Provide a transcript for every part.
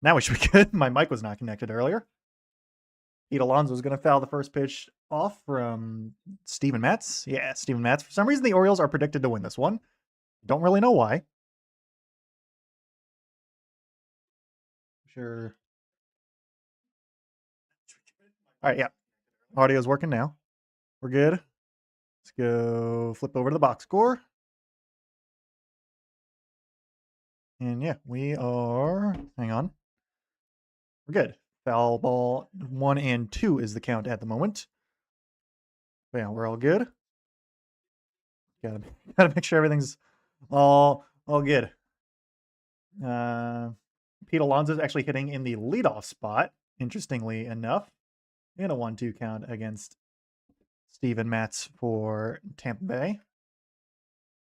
Now we should be good. My mic was not connected earlier. Pete Alonso is going to foul the first pitch off from Steven Matz. Yeah, Steven Matz. For some reason, the Orioles are predicted to win this one. Don't really know why. Sure. All right, yeah. Audio's working now. We're good. Let's go flip over to the box score. And yeah, we are, hang on. We're good. Foul ball 1 and 2 is the count at the moment. But yeah, we're all good. Gotta make sure everything's all good. Pete Alonso is actually hitting in the leadoff spot, interestingly enough, in a 1-2 count against Steven Matz for Tampa Bay.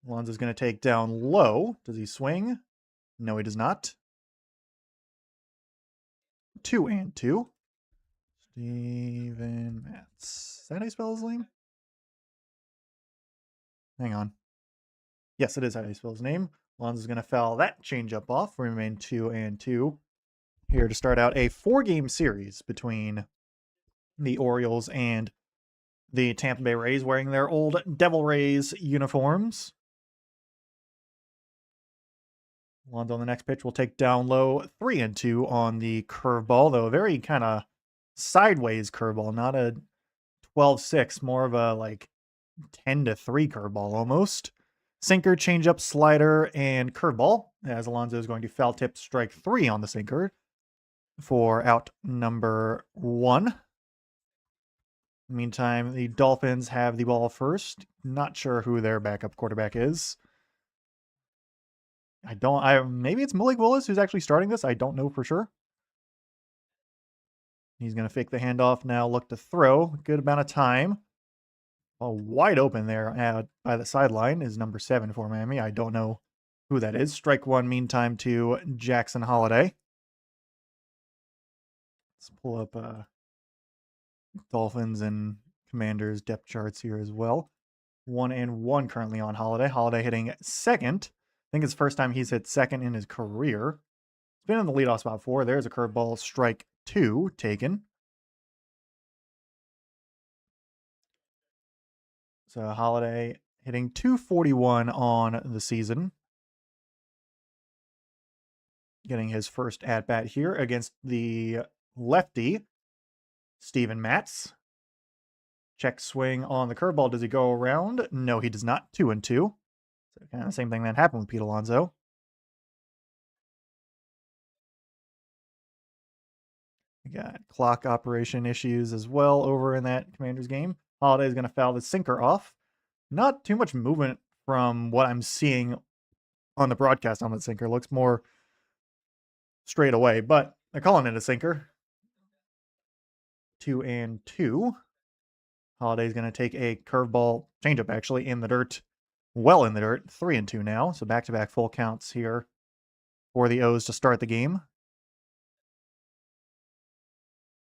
Alonso's going to take down low. Does he swing? No, he does not. 2 and 2. Steven Matz. Is that how you spell his name? Hang on. Yes, it is how you spell his name. Alonso's going to foul that changeup off. We remain 2 and 2. Here to start out a 4-game series between the Orioles and the Tampa Bay Rays wearing their old Devil Rays uniforms. Alonso on the next pitch will take down low 3 and 2 on the curveball, though a very kind of sideways curveball, not a 12-6, more of a like 10-3 curveball almost. Sinker, changeup, slider, and curveball, as Alonso is going to foul tip strike 3 on the sinker for out number 1. Meantime, the Dolphins have the ball first. Not sure who their backup quarterback is. Maybe it's Malik Willis who's actually starting this. I don't know for sure. He's going to fake the handoff now, look to throw. Good amount of time. Wide open there by the sideline is number 7 for Miami. I don't know who that is. Strike 1 meantime to Jackson Holiday. Let's pull up Dolphins and Commanders depth charts here as well. 1 and 1 currently on Holiday. Holiday hitting second. I think it's the first time he's hit second in his career. He's been in the leadoff spot 4. There's a curveball, strike 2 taken. So Holiday hitting .241 on the season. Getting his first at-bat here against the lefty, Steven Matz. Check swing on the curveball. Does he go around? No, he does not. 2 and 2. So kind of the same thing that happened with Pete Alonso. We got clock operation issues as well over in that Commanders game. Holiday is going to foul the sinker off. Not too much movement from what I'm seeing on the broadcast on the sinker. Looks more straight away, but they're calling it a sinker. 2 and 2. Holiday's going to take a curveball changeup actually in the dirt. Well in the dirt. 3 and 2 now. So back-to-back full counts here for the O's to start the game.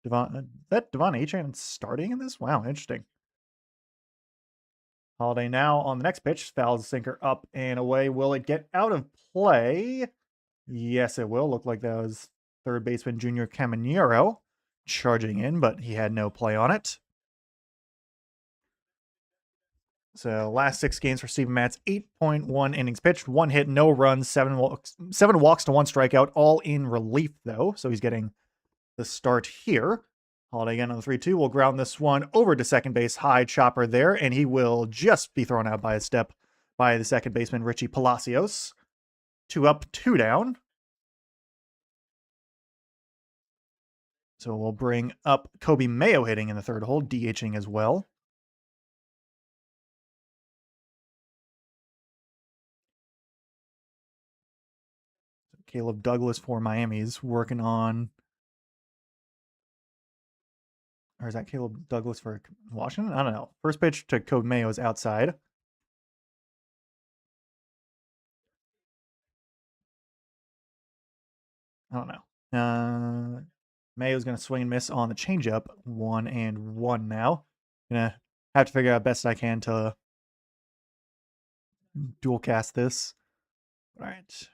That Devon Achane starting in this? Wow, interesting. Holiday now on the next pitch. Fouls the sinker up and away. Will it get out of play? Yes, it will. Look like that was third baseman Junior Caminero charging in, but he had no play on it. So last 6 games for Steven Matz, 8.1 innings pitched, 1 hit, no runs, 7 walks to 1 strikeout, all in relief though. So he's getting the start here. Holiday again on the 3-2 will ground this one over to second base. High chopper there, and he will just be thrown out by a step by the second baseman, Richie Palacios. 2 up, 2 down. So we'll bring up Kobe Mayo hitting in the third hole, DHing as well. Caleb Douglas for Miami's working on... Or is that Caleb Douglas for Washington? I don't know. First pitch to Kobe Mayo is outside. I don't know. Mayo's going to swing and miss on the changeup. 1 and 1 now. Gonna have to figure out best I can to dual cast this. All right.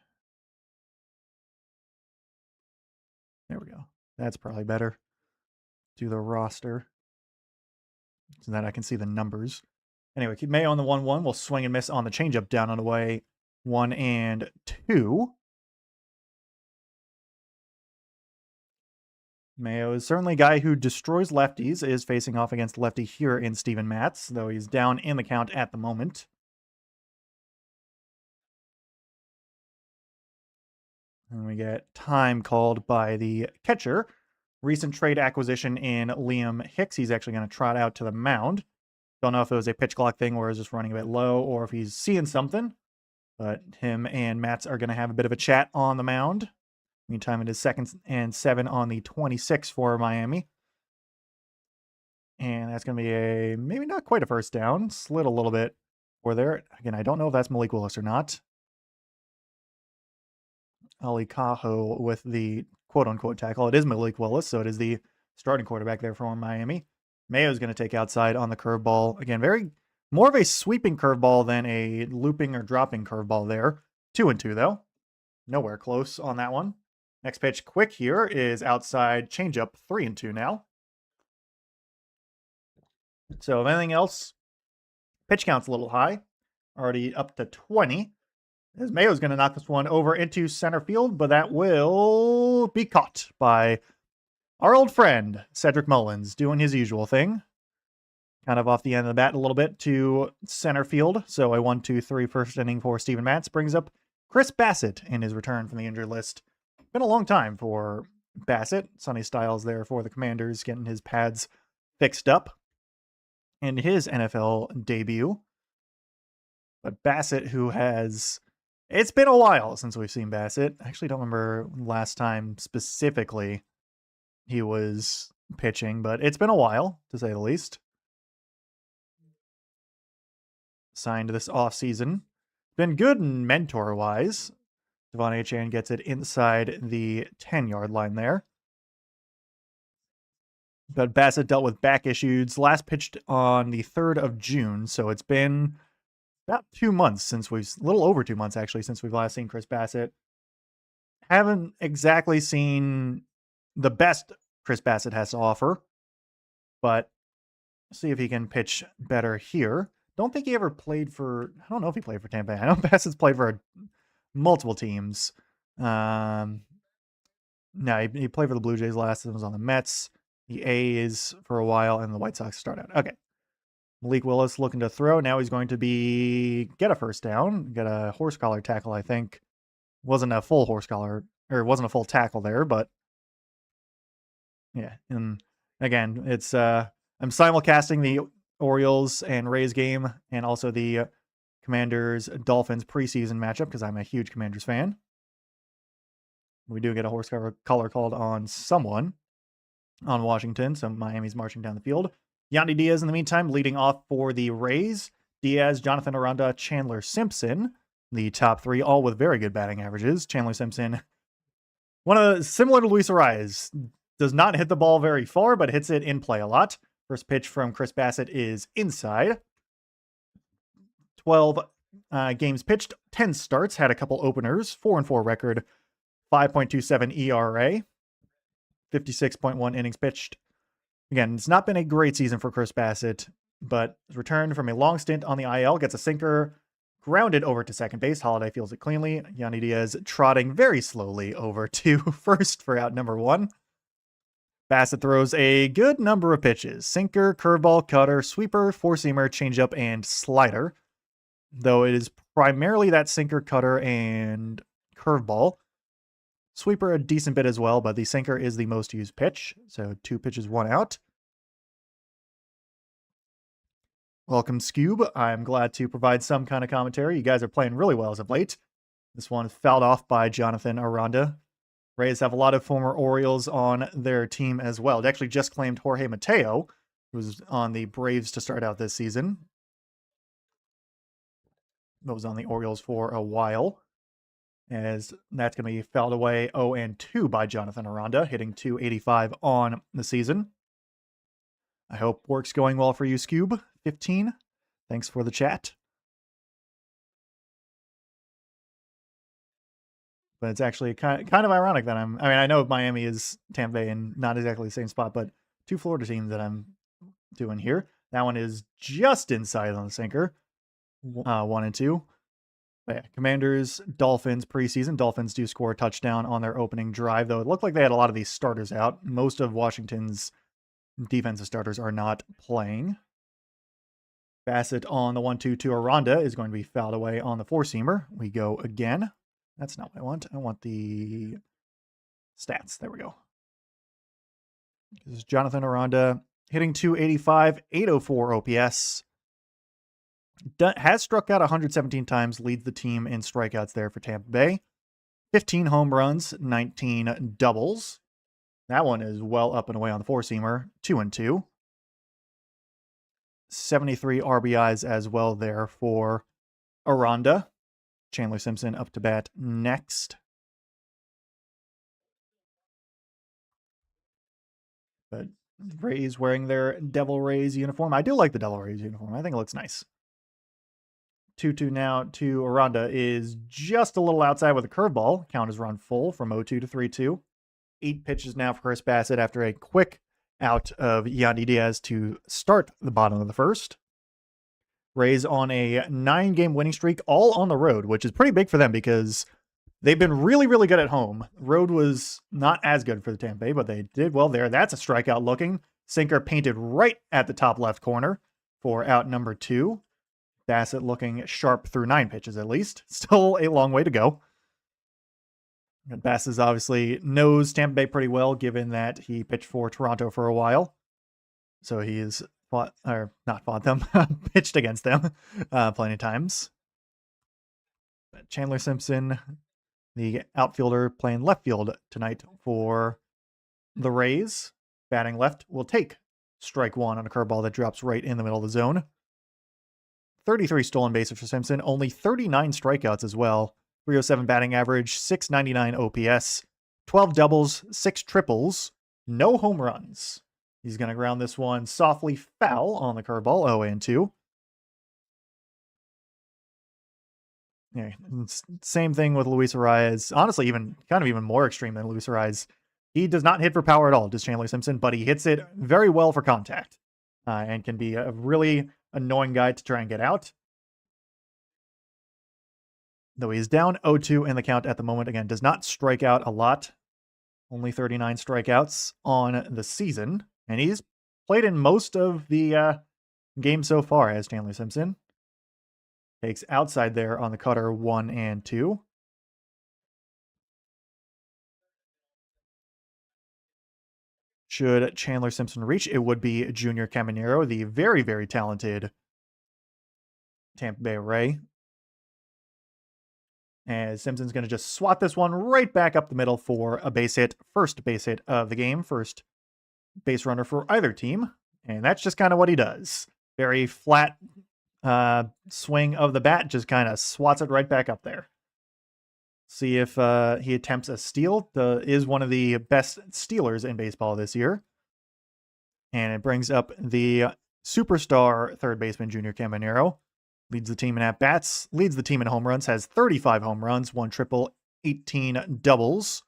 There we go. That's probably better. Do the roster so that I can see the numbers. Anyway, keep Mayo on the 1-1. We'll swing and miss on the changeup down and away. 1 and 2. Mayo is certainly a guy who destroys lefties, is facing off against lefty here in Steven Matz, though he's down in the count at the moment. And we get time called by the catcher. Recent trade acquisition in Liam Hicks. He's actually going to trot out to the mound. Don't know if it was a pitch clock thing or is just running a bit low or if he's seeing something. But him and Matz are going to have a bit of a chat on the mound. Meantime, it is 2nd and 7 on the 26 for Miami. And that's going to be a, maybe not quite a first down. Slid a little bit for there. Again, I don't know if that's Malik Willis or not. Ali Cajo with the quote-unquote tackle. It is Malik Willis, so it is the starting quarterback there for Miami. Mayo's going to take outside on the curveball. Again, more of a sweeping curveball than a looping or dropping curveball there. 2-2, though. Nowhere close on that one. Next pitch quick here is outside changeup. 3-2 now. So if anything else, pitch count's a little high. Already up to 20. As Mayo's going to knock this one over into center field, but that will be caught by our old friend, Cedric Mullins, doing his usual thing. Kind of off the end of the bat a little bit to center field. So a 1-2-3 first inning for Steven Matz brings up Chris Bassett in his return from the injured list. Been a long time for Bassett. Sonny Styles there for the Commanders, getting his pads fixed up in his NFL debut. But Bassett, who has... It's been a while since we've seen Bassett. I actually don't remember last time specifically he was pitching, but it's been a while, to say the least. Signed this offseason. Been good mentor-wise. Devon Achane gets it inside the 10-yard line there. But Bassett dealt with back issues. Last pitched on the 3rd of June, so it's been about 2 months since a little over 2 months actually, since we've last seen Chris Bassett. Haven't exactly seen the best Chris Bassett has to offer, but see if he can pitch better here. Don't think he ever played for, I don't know if he played for Tampa. I know Bassett's played for multiple teams. No, he played for the Blue Jays last and was on the Mets, the A's for a while, and the White Sox start out. Okay. Malik Willis looking to throw. Now he's going to get a first down, get a horse collar tackle, I think. Wasn't a full horse collar, or wasn't a full tackle there, but yeah. And again, it's I'm simulcasting the Orioles and Rays game and also the Commanders Dolphins preseason matchup because I'm a huge Commanders fan. We do get a horse collar called on someone on Washington, so Miami's marching down the field. Yandy Diaz, in the meantime, leading off for the Rays. Diaz, Jonathan Aranda, Chandler Simpson, the top 3, all with very good batting averages. Chandler Simpson, similar to Luis Arias, does not hit the ball very far, but hits it in play a lot. First pitch from Chris Bassett is inside. 12 games pitched, 10 starts, had a couple openers, 4-4 record, 5.27 ERA, 56.1 innings pitched. Again, it's not been a great season for Chris Bassett, but returned from a long stint on the IL, gets a sinker, grounded over to second base. Holiday fields it cleanly. Yandy Diaz trotting very slowly over to first for out number 1. Bassett throws a good number of pitches. Sinker, curveball, cutter, sweeper, four-seamer, changeup, and slider. Though it is primarily that sinker, cutter, and curveball. Sweeper a decent bit as well, but the sinker is the most used pitch. So 2 pitches, 1 out. Welcome, Scoob. I'm glad to provide some kind of commentary. You guys are playing really well as of late. This one fouled off by Jonathan Aranda. Rays have a lot of former Orioles on their team as well. They actually just claimed Jorge Mateo, who was on the Braves to start out this season. That was on the Orioles for a while. As that's going to be fouled away 0-2 by Jonathan Aranda, hitting .285 on the season. I hope work's going well for you, Scoob. 15. Thanks for the chat. But it's actually kind of ironic that I mean, I know Miami is Tampa Bay and not exactly the same spot, but two Florida teams that I'm doing here. That one is just inside on the sinker, 1 and 2. But yeah, Commanders, Dolphins preseason. Dolphins do score a touchdown on their opening drive, though it looked like they had a lot of these starters out. Most of Washington's defensive starters are not playing. Bassett on the 1-2 to Aranda is going to be fouled away on the 4-seamer. We go again. That's not what I want. I want the stats. There we go. This is Jonathan Aranda hitting 285, 804 OPS. Has struck out 117 times, leads the team in strikeouts there for Tampa Bay. 15 home runs, 19 doubles. That one is well up and away on the 4-seamer, 2 and 2. 73 RBIs as well there for Aranda. Chandler Simpson up to bat next. But Rays wearing their Devil Rays uniform. I do like the Devil Rays uniform. I think it looks nice. 2-2 now to Aranda is just a little outside with a curveball. Count is run full from 0-2 to 3-2. 8 pitches now for Chris Bassett after a quick out of Yandy Diaz to start the bottom of the first. Rays on a 9-game winning streak, all on the road, which is pretty big for them because they've been really, really good at home. Road was not as good for the Tampa Bay, but they did well there. That's a strikeout looking. Sinker painted right at the top left corner for out number 2. Bassett looking sharp through 9 pitches at least. Still a long way to go. And Bassett obviously knows Tampa Bay pretty well, given that he pitched for Toronto for a while. So he's fought, or not fought them, pitched against them plenty of times. But Chandler Simpson, the outfielder, playing left field tonight for the Rays. Batting left will take strike 1 on a curveball that drops right in the middle of the zone. 33 stolen bases for Simpson, only 39 strikeouts as well. 307 batting average, 699 OPS, 12 doubles, 6 triples, no home runs. He's going to ground this one softly foul on the curveball, 0-2. Yeah, same thing with Luis Arias. Honestly, even more extreme than Luis Arias. He does not hit for power at all, does Chandler Simpson, but he hits it very well for contact and can be a really annoying guy to try and get out. Though he's down 0-2 in the count at the moment. Again, does not strike out a lot. Only 39 strikeouts on the season. And he's played in most of the games so far as Chandler Simpson. Takes outside there on the cutter 1 and 2. Should Chandler Simpson reach, it would be Junior Caminero, the very, very talented Tampa Bay Ray. And Simpson's going to just swat this one right back up the middle for a base hit. First base hit of the game. First base runner for either team. And that's just kind of what he does. Very flat swing of the bat. Just kind of swats it right back up there. See if he attempts a steal. Is one of the best stealers in baseball this year. And it brings up the superstar third baseman, Junior Caminero. Leads the team in at-bats, leads the team in home runs, has 35 home runs, 1 triple, 18 doubles,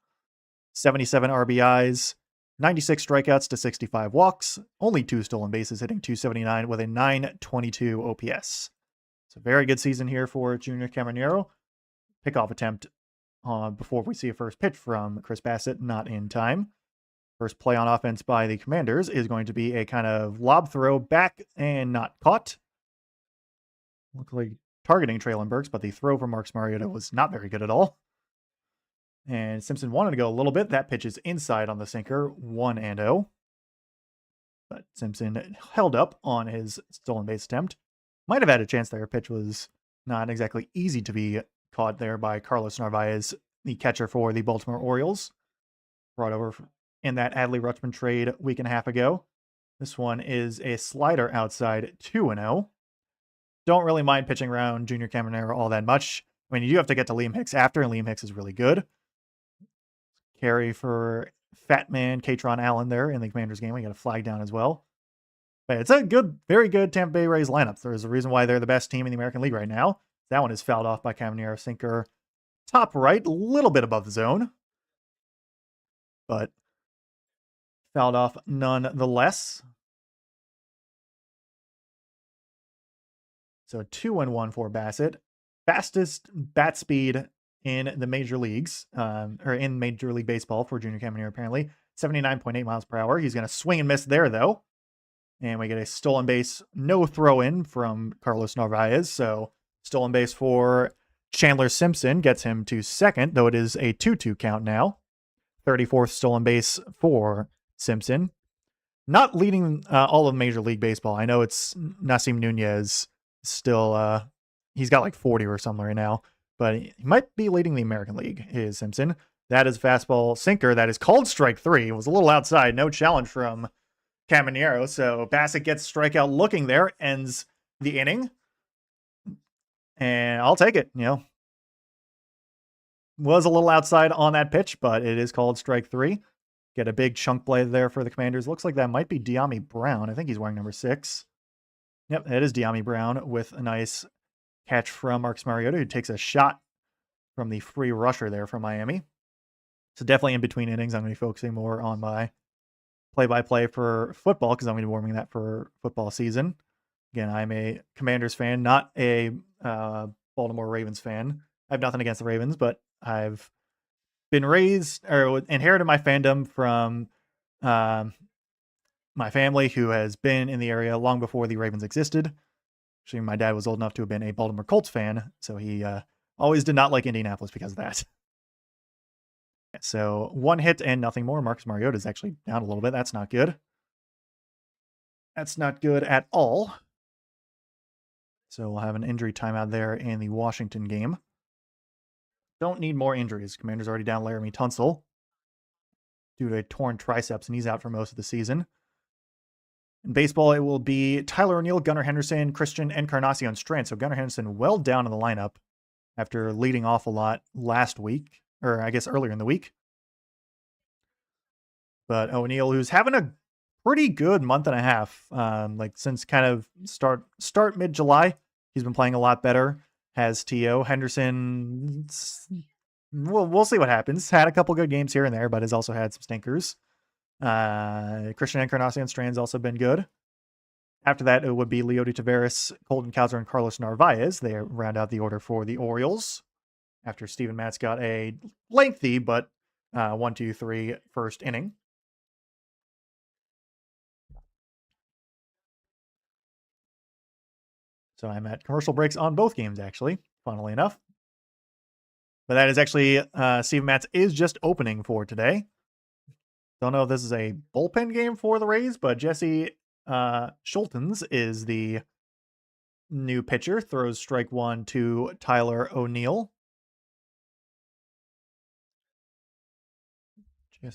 77 RBIs, 96 strikeouts to 65 walks, only 2 stolen bases, hitting 279 with a 922 OPS. It's a very good season here for Junior Caminero. Pickoff attempt before we see a first pitch from Chris Bassett, not in time. First play on offense by the Commanders is going to be a kind of lob throw back and not caught. Looked like targeting Traylon Burks, but the throw from Marcus Mariota was not very good at all. And Simpson wanted to go a little bit. That pitch is inside on the sinker, 1-0. But Simpson held up on his stolen base attempt. Might have had a chance there. Pitch was not exactly easy to be caught there by Carlos Narvaez, the catcher for the Baltimore Orioles. Brought over in that Adley Rutschman trade a week and a half ago. This one is a slider outside, 2-0. Don't really mind pitching around Junior Caminero all that much. I mean, you do have to get to Liam Hicks after, and Liam Hicks is really good. Carry for Fat Man Katron Allen there in the Commanders game. We got a flag down as well. But it's a good, very good Tampa Bay Rays lineup. There's a reason why they're the best team in the American League right now. That one is fouled off by Caminero. Sinker top right, a little bit above the zone, but fouled off nonetheless. So 2-1 for Bassett. Fastest bat speed in the major leagues, or in Major League Baseball for Junior Caminero, apparently. 79.8 miles per hour. He's going to swing and miss there, though. And we get a stolen base, no throw in from Carlos Narvaez. So stolen base for Chandler Simpson gets him to second, though it is a 2-2 count now. 34th stolen base for Simpson. Not leading all of Major League Baseball. I know it's Nasim Nunez still, he's got like 40 or something right now, but he might be leading the American League, is Simpson. That is fastball sinker. That is called strike three. It was a little outside. No challenge from Caminero. So Bassett gets strikeout looking there, ends the inning. And I'll take it. Was a little outside on that pitch, but it is called strike three. Get a big chunk play there for the Commanders. Looks like that might be De'Ami Brown. I think he's wearing number 6. Yep, it is De'Ami Brown with a nice catch from Marcus Mariota, who takes a shot from the free rusher there from Miami. So definitely in between innings, I'm going to be focusing more on my play-by-play for football because I'm going to be warming that for football season. Again, I'm a Commanders fan, not a Baltimore Ravens fan. I have nothing against the Ravens, but I've been raised or inherited my fandom from my family who has been in the area long before the Ravens existed. Actually, my dad was old enough to have been a Baltimore Colts fan, so he always did not like Indianapolis because of that. So 1 hit and nothing more. Marcus Mariota is actually down a little bit. That's not good. That's not good at all. So we'll have an injury timeout there in the Washington game. Don't need more injuries. Commanders already down Laramie Tunsil due to a torn triceps, and he's out for most of the season. In baseball, it will be Tyler O'Neill, Gunnar Henderson, Christian Encarnacion Strand. So Gunnar Henderson well down in the lineup after leading off a lot last week, or I guess earlier in the week. But O'Neill, who's having a pretty good month and a half, like since kind of start mid-July, he's been playing a lot better. Has T.O. Henderson, we'll see what happens. Had a couple good games here and there, but has also had some stinkers. Christian Encarnacion Strand's also been good. After that, it would be Leody Taveras, Colton Cowser, and Carlos Narvaez. They round out the order for the Orioles after Steven Matz got a lengthy but 1-2-3 first inning. So I'm at commercial breaks on both games, actually, funnily enough. But that is actually, Steven Matz is just opening for today. Don't know if this is a bullpen game for the Rays, but Jesse Schultens is the new pitcher. Throws strike one to Tyler O'Neill. I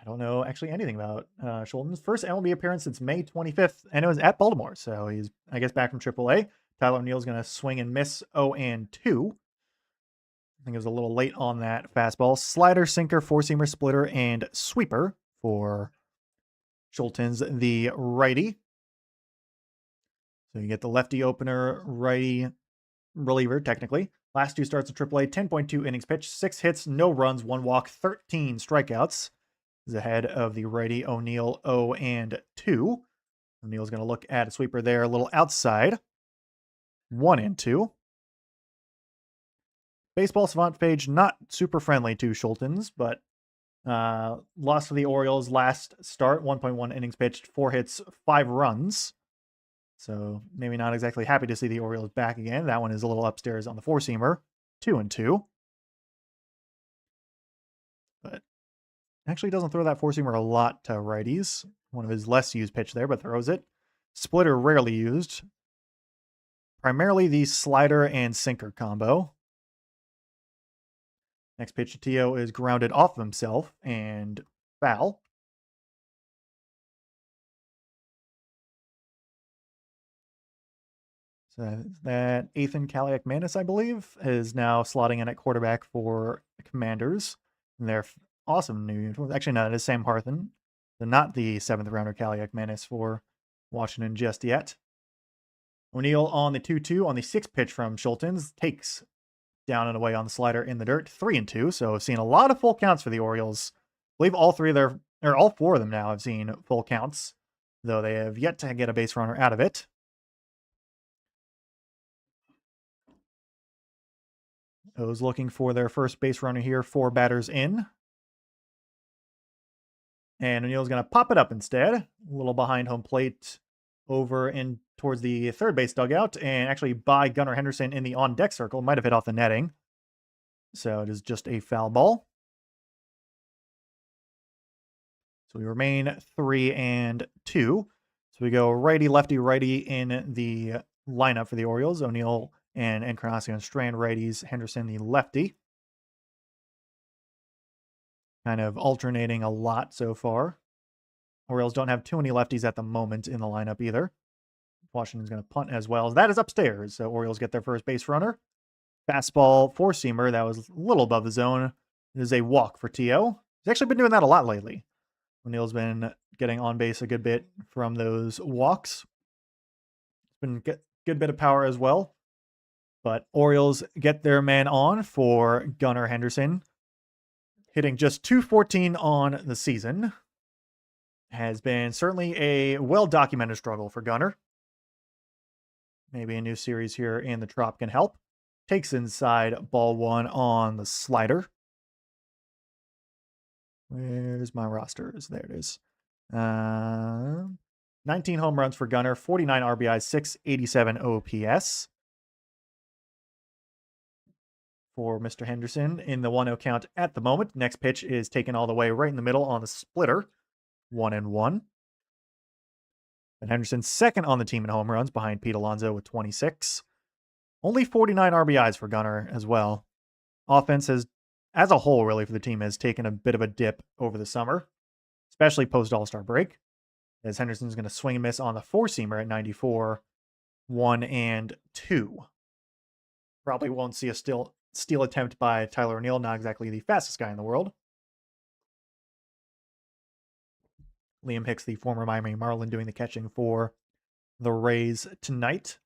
don't know actually anything about Schulten's first MLB appearance since May 25th, and it was at Baltimore. So he's, I guess, back from AAA. Tyler O'Neill's going to swing and miss 0-2. I think it was a little late on that fastball. Slider, sinker, four-seamer, splitter, and sweeper for Schultens, the righty. So you get the lefty opener, righty reliever, technically. Last 2 starts at AAA, 10.2 innings pitched, 6 hits, no runs, 1 walk, 13 strikeouts. Is ahead of the righty O'Neill 0-2. O'Neill's going to look at a sweeper there, a little outside. 1-2. Baseball Savant page, not super friendly to Schultens, but lost to the Orioles last start, 1.1 innings pitched, 4 hits, 5 runs. So maybe not exactly happy to see the Orioles back again. That one is a little upstairs on the four-seamer, 2-2. But actually doesn't throw that four-seamer a lot to righties. One of his less used pitch there, but throws it. Splitter rarely used. Primarily the slider and sinker combo. Next pitch to T.O. is grounded off of himself and foul. So that Ethan Kaliak-Manis, I believe, is now slotting in at quarterback for the Commanders. And they're awesome new uniforms. Actually, no, it is Sam Harthen. So not the 7th rounder Kaliak-Manis for Washington just yet. O'Neill on the 2-2 on the 6th pitch from Schultens. Takes down and away on the slider in the dirt. 3-2. So seeing a lot of full counts for the Orioles. I believe all four of them now have seen full counts, though they have yet to get a base runner out of it. O's looking for their first base runner here, 4 batters in. And O'Neill's going to pop it up instead. A little behind home plate over in towards the third base dugout, and actually by Gunnar Henderson in the on-deck circle. Might have hit off the netting. So it is just a foul ball. So we remain 3-2. So we go righty, lefty, righty in the lineup for the Orioles. O'Neill and Encarnacion Strand righties, Henderson the lefty. Kind of alternating a lot so far. Orioles don't have too many lefties at the moment in the lineup either. Washington's going to punt as well. That is upstairs. So Orioles get their first base runner. Fastball, four-seamer. That was a little above the zone. It is a walk for T.O. He's actually been doing that a lot lately. O'Neill's been getting on base a good bit from those walks. It's been a good bit of power as well. But Orioles get their man on for Gunnar Henderson. Hitting just .214 on the season. Has been certainly a well-documented struggle for Gunnar. Maybe a new series here in the Trop can help. Takes inside ball 1 on the slider. Where's my rosters? There it is. 19 home runs for Gunnar, 49 RBIs, 687 OPS. For Mr. Henderson in the 1-0 count at the moment. Next pitch is taken all the way right in the middle on the splitter. 1-1. And Henderson's second on the team in home runs behind Pete Alonso with 26. Only 49 RBIs for Gunnar as well. Offense has, as a whole, really, for the team, has taken a bit of a dip over the summer, especially post-All-Star break, as Henderson's going to swing and miss on the four-seamer at 94, 1-2. Probably won't see a steal attempt by Tyler O'Neill, not exactly the fastest guy in the world. Liam Hicks, the former Miami Marlin, doing the catching for the Rays tonight.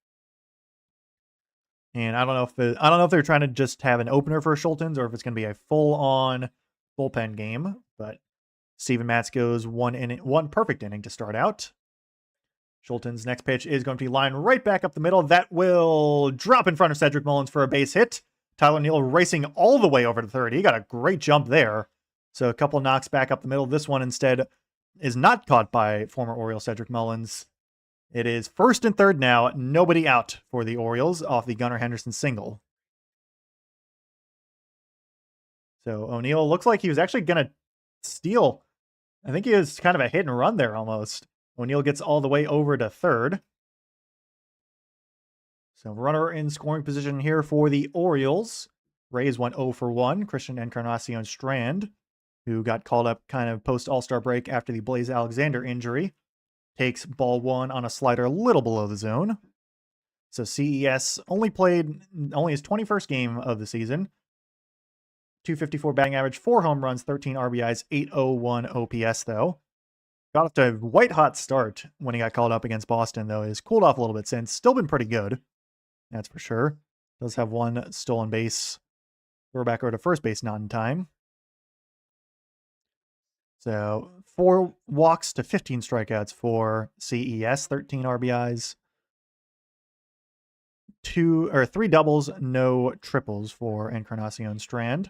And I don't know if they're trying to just have an opener for Schultens or if it's going to be a full-on bullpen game. But Steven Matz goes one perfect inning to start out. Schultens' next pitch is going to be lined right back up the middle. That will drop in front of Cedric Mullins for a base hit. Tyler O'Neill racing all the way over to third. He got a great jump there. So a couple knocks back up the middle. This one instead is not caught by former Oriole Cedric Mullins. It is first and third now. Nobody out for the Orioles off the Gunnar Henderson single. So O'Neill looks like he was actually going to steal. I think he was kind of a hit and run there almost. O'Neill gets all the way over to third. So runner in scoring position here for the Orioles. Rays went 0 for 1. Christian Encarnacion Strand, who got called up kind of post-All-Star break after the Blaze Alexander injury, takes ball 1 on a slider a little below the zone. So CES only his 21st game of the season. 254 batting average, 4 home runs, 13 RBIs, 801 OPS though. Got off to a white-hot start when he got called up against Boston, though. He's cooled off a little bit since. Still been pretty good. That's for sure. Does have one stolen base. Throw back over to first base, not in time. So 4 walks to 15 strikeouts for CES, 13 RBIs. 3 doubles, no triples for Encarnacion Strand.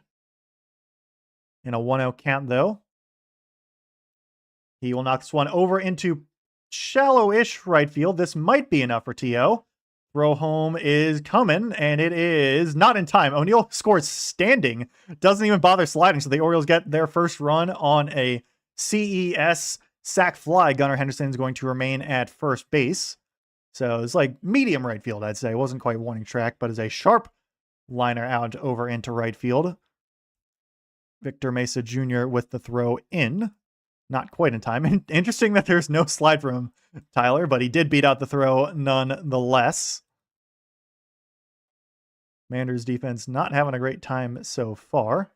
In a 1-0 count, though, he will knock this one over into shallow-ish right field. This might be enough for T.O. Throw home is coming, and it is not in time. O'Neill scores standing. Doesn't even bother sliding, so the Orioles get their first run on a CES sac fly. Gunnar Henderson is going to remain at first base. So it's like medium right field, I'd say. It wasn't quite warning track, but is a sharp liner out over into right field. Victor Mesa Jr. with the throw in. Not quite in time. Interesting that there's no slide from Tyler, but he did beat out the throw nonetheless. Commanders defense not having a great time so far.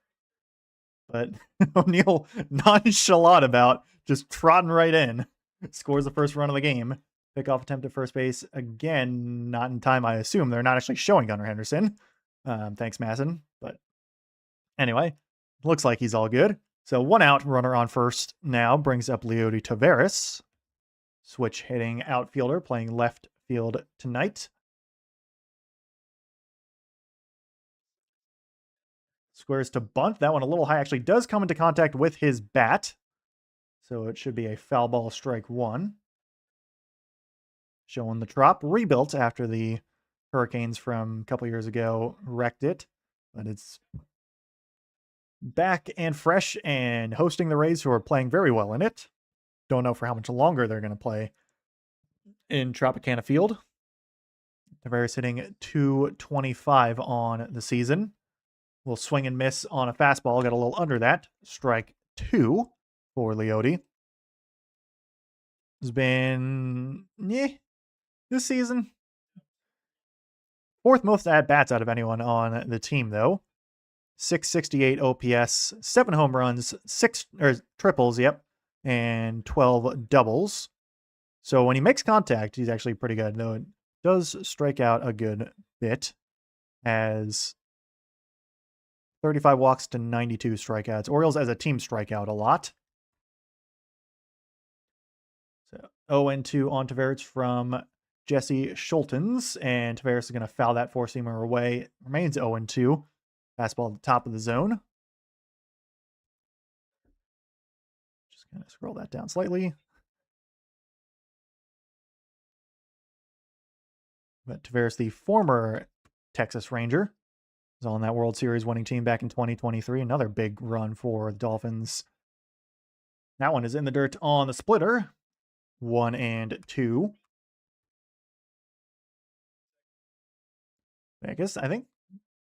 But O'Neill nonchalant about just trotting right in. Scores the first run of the game. Pickoff attempt at first base. Again, not in time, I assume. They're not actually showing Gunnar Henderson. Thanks, Masson. But anyway, looks like he's all good. So 1 out, runner on first now brings up Leody Taveras. Switch hitting outfielder playing left field tonight. Squares to bunt. That one a little high. Actually does come into contact with his bat. So it should be a foul ball, strike 1. Showing the trop. Rebuilt after the Hurricanes from a couple years ago wrecked it. But it's back and fresh and hosting the Rays, who are playing very well in it. Don't know for how much longer they're going to play in Tropicana Field. Tavares hitting .225 on the season. Will swing and miss on a fastball. Got a little under that. Strike 2 for Leody. Has been this season. 4th most at-bats out of anyone on the team, though. 668 OPS, 7 home runs, 6 triples, and 12 doubles. So when he makes contact, he's actually pretty good, though it does strike out a good bit. Has 35 walks to 92 strikeouts. Orioles as a team strike out a lot. So 0-2 on Tavares from Jesse Schultens, and Tavares is going to foul that four-seamer away. Remains 0-2. Fastball at the top of the zone. Just going to scroll that down slightly. But Tavares, the former Texas Ranger, was on that World Series winning team back in 2023. Another big run for the Dolphins. That one is in the dirt on the splitter. 1-2. I think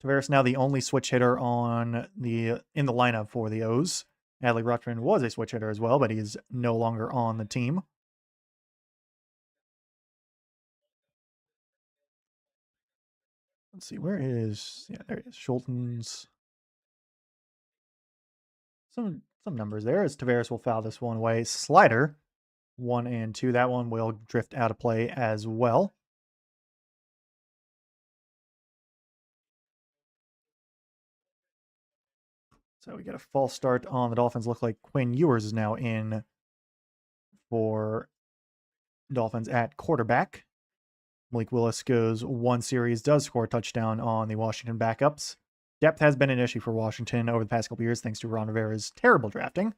Tavares now the only switch hitter in the lineup for the O's. Adley Rutschman was a switch hitter as well, but he's no longer on the team. Let's see, where is... Yeah, there he is. Schultens. Some numbers there as Tavares will foul this one away. Slider, 1-2. That one will drift out of play as well. So we get a false start on the Dolphins. Look like Quinn Ewers is now in for Dolphins at quarterback. Malik Willis goes 1 series, does score a touchdown on the Washington backups. Depth has been an issue for Washington over the past couple years thanks to Ron Rivera's terrible drafting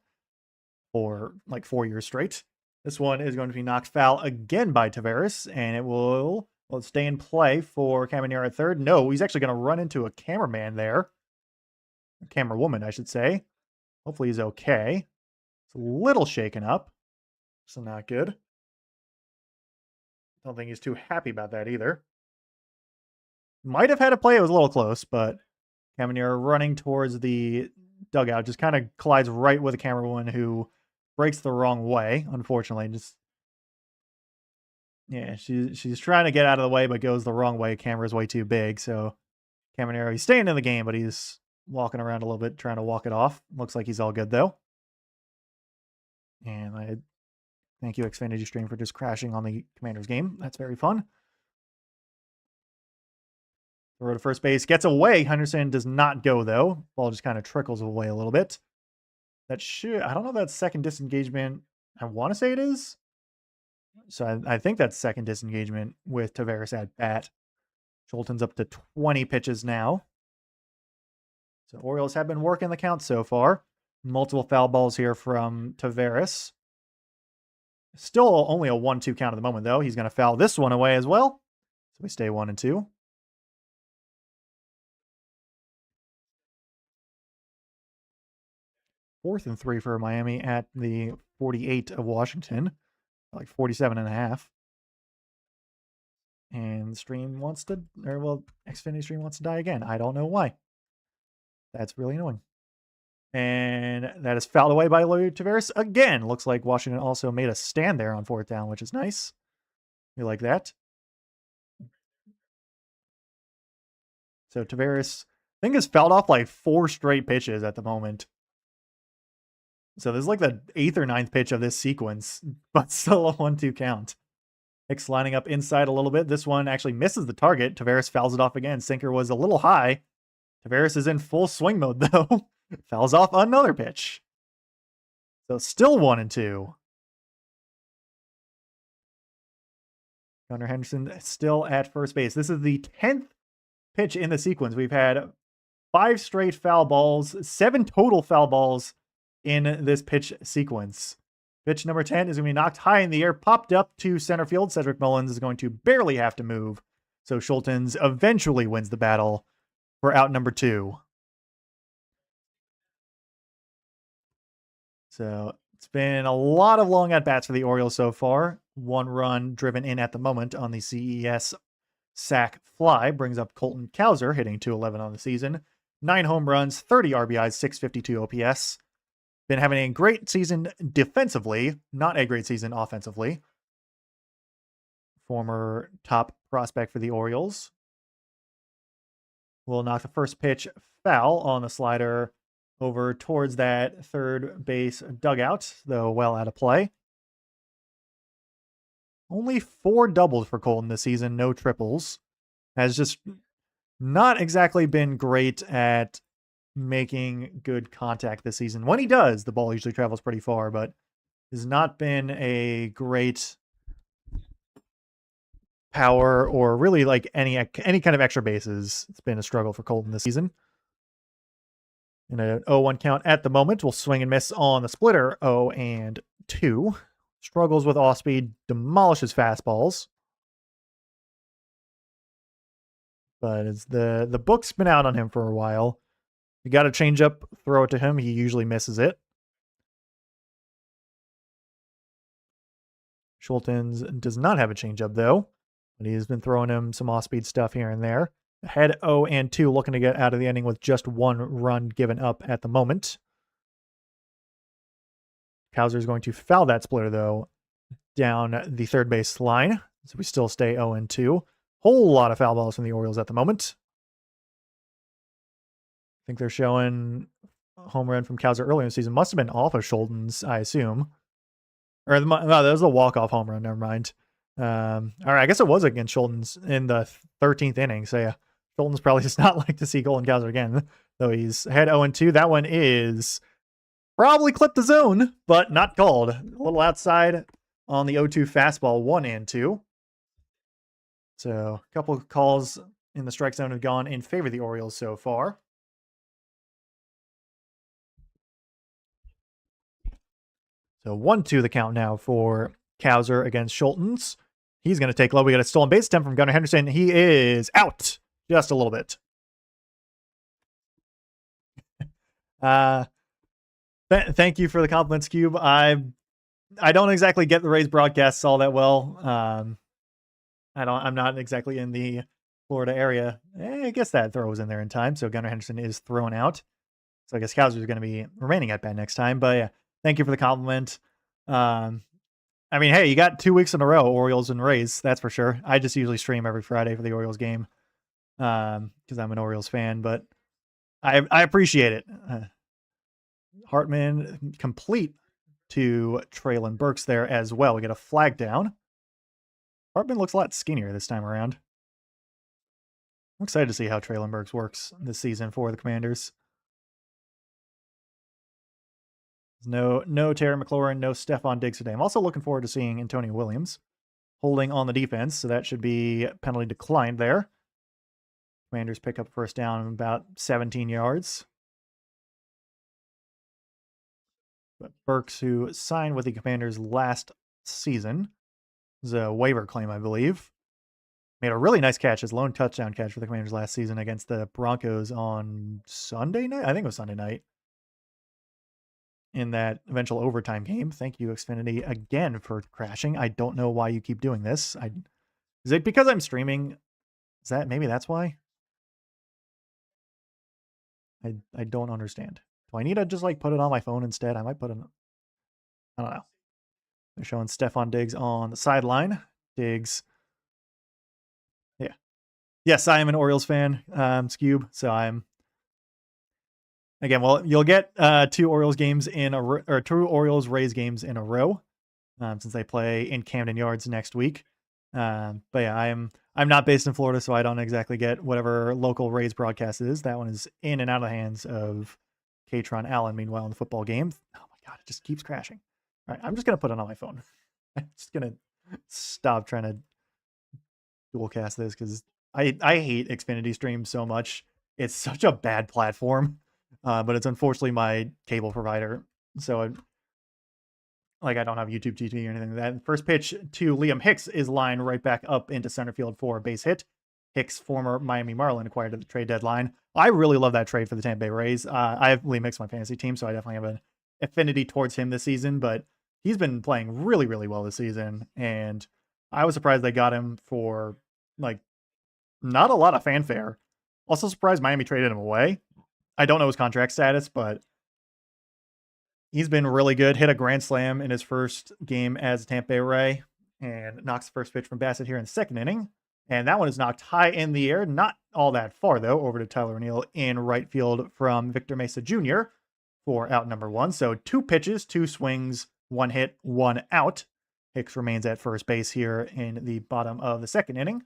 for like 4 years straight. This one is going to be knocked foul again by Tavares, and it will stay in play for Caminero at third. No, he's actually going to run into a cameraman there. A camera woman, I should say. Hopefully he's okay. It's a little shaken up, so not good. Don't think he's too happy about that either. Might have had a play. It was a little close, but Caminero running towards the dugout just kind of collides right with a camerawoman who breaks the wrong way, unfortunately. She's trying to get out of the way, but goes the wrong way. Camera's way too big, so Caminero, he's staying in the game, but he's walking around a little bit, trying to walk it off. Looks like he's all good, though. And I thank you, Xfinity Stream, for just crashing on the Commanders game. That's very fun. Throw to first base. Gets away. Henderson does not go, though. Ball just kind of trickles away a little bit. I don't know if that's second disengagement. I want to say it is. So I think that's second disengagement with Tavares at bat. Schulten's up to 20 pitches now. So Orioles have been working the count so far. Multiple foul balls here from Tavares. Still only a 1-2 count at the moment, though. He's going to foul this one away as well. So we stay 1-2. Fourth and 3 for Miami at the 48 of Washington. Like 47.5. And the stream wants to, Xfinity Stream wants to die again. I don't know why. That's really annoying. And that is fouled away by Leody Taveras again. Looks like Washington also made a stand there on 4th down, which is nice. We like that. So Taveras, I think, has fouled off like 4 straight pitches at the moment. So this is like the 8th or 9th pitch of this sequence, but still a 1-2 count. Hicks lining up inside a little bit. This one actually misses the target. Tavares fouls it off again. Sinker was a little high. Tavares is in full swing mode, though. Fouls off another pitch. So still 1-2. Gunnar Henderson still at first base. This is the 10th pitch in the sequence. We've had 5 straight foul balls, 7 total foul balls in this pitch sequence. Pitch number 10 is going to be knocked high in the air, popped up to center field. Cedric Mullins is going to barely have to move. So Schultens eventually wins the battle for out number 2. So it's been a lot of long at-bats for the Orioles so far. 1 run driven in at the moment on the CES sac fly brings up Colton Cowser, hitting .211 on the season. 9 home runs, 30 RBIs, 652 OPS. Been having a great season defensively, not a great season offensively. Former top prospect for the Orioles. Will knock the first pitch foul on the slider over towards that third base dugout, though well out of play. Only 4 doubles for Colton this season, no triples. Has just not exactly been great at making good contact this season. When he does, the ball usually travels pretty far, but has not been a great power or really like any kind of extra bases. It's been a struggle for Colton this season. In a 0-1 count at the moment, we'll swing and miss on the splitter. 0-2. Struggles with off speed, demolishes fastballs. But it's the book's been out on him for a while. You got to change up, throw it to him. He usually misses it. Schultens does not have a changeup though, but he's been throwing him some off-speed stuff here and there. Ahead 0-2, looking to get out of the inning with just 1 run given up at the moment. Cowser is going to foul that splitter though down the third base line, so we still stay 0-2. Whole lot of foul balls from the Orioles at the moment. I think they're showing a home run from Cowser earlier in the season. Must have been off of Schultens, I assume. Or no, that was a walk-off home run. Never mind. All right, I guess it was against Schultens in the 13th inning. So yeah, Schultens probably does not like to see Colton Cowser again, though he's ahead 0-2. That one is probably clipped the zone, but not called. A little outside on the 0-2 fastball, 1-2. So a couple of calls in the strike zone have gone in favor of the Orioles so far. So 1-2 the count now for Cowser against Schultens. He's going to take low. We got a stolen base attempt from Gunnar Henderson. He is out just a little bit. Thank you for the compliments, Cube. I don't exactly get the Rays broadcasts all that well. I'm not exactly in the Florida area. I guess that throw was in there in time. So Gunnar Henderson is thrown out. So I guess Cowser is going to be remaining at bat next time. But yeah, thank you for the compliment. I mean, hey, you got 2 weeks in a row, Orioles and Rays, that's for sure. I just usually stream every Friday for the Orioles game because I'm an Orioles fan, but I appreciate it. Hartman complete to Traylon Burks there as well. We get a flag down. Hartman looks a lot skinnier this time around. I'm excited to see how Traylon Burks works this season for the Commanders. No Terry McLaurin, no Stephon Diggs today. I'm also looking forward to seeing Antonio Williams holding on the defense, so that should be penalty declined there. Commanders pick up first down about 17 yards. But Burks, who signed with the Commanders last season, was a waiver claim, I believe. Made a really nice catch, his lone touchdown catch for the Commanders last season against the Broncos on Sunday night. I think it was Sunday night. In that eventual overtime game. Thank you, Xfinity, again for crashing. I don't know why you keep doing this. Is it because I'm streaming? Maybe that's why? I don't understand. Do I need to just like put it on my phone instead? I might put it on. I don't know. They're showing Stephon Diggs on the sideline. Diggs. Yeah. Yes, I am an Orioles fan, Scube. So I'm. Again, well, you'll get 2 Orioles games or 2 Orioles Rays games in a row since they play in Camden Yards next week. But yeah, I'm not based in Florida, so I don't exactly get whatever local Rays broadcast is. That one is in and out of the hands of Katron Allen. Meanwhile, in the football game, oh my god, it just keeps crashing. All right, I'm just gonna put it on my phone. I'm just gonna stop trying to dual cast this because I hate Xfinity Stream so much. It's such a bad platform, but it's unfortunately my cable provider. So I don't have YouTube TV or anything like that. First pitch to Liam Hicks is lined right back up into center field for a base hit. Hicks, former Miami Marlin, acquired at the trade deadline. I really love that trade for the Tampa Bay Rays. I have Liam Hicks on my fantasy team, so I definitely have an affinity towards him this season, but he's been playing really, really well this season, and I was surprised they got him for, like, not a lot of fanfare. Also surprised Miami traded him away. I don't know his contract status, but he's been really good. Hit a grand slam in his first game as a Tampa Bay Ray and knocks the first pitch from Bassett here in the second inning. And that one is knocked high in the air. Not all that far, though, over to Tyler O'Neill in right field from Victor Mesa Jr. for out number 1. So 2 pitches, 2 swings, 1 hit, 1 out. Hicks remains at first base here in the bottom of the second inning.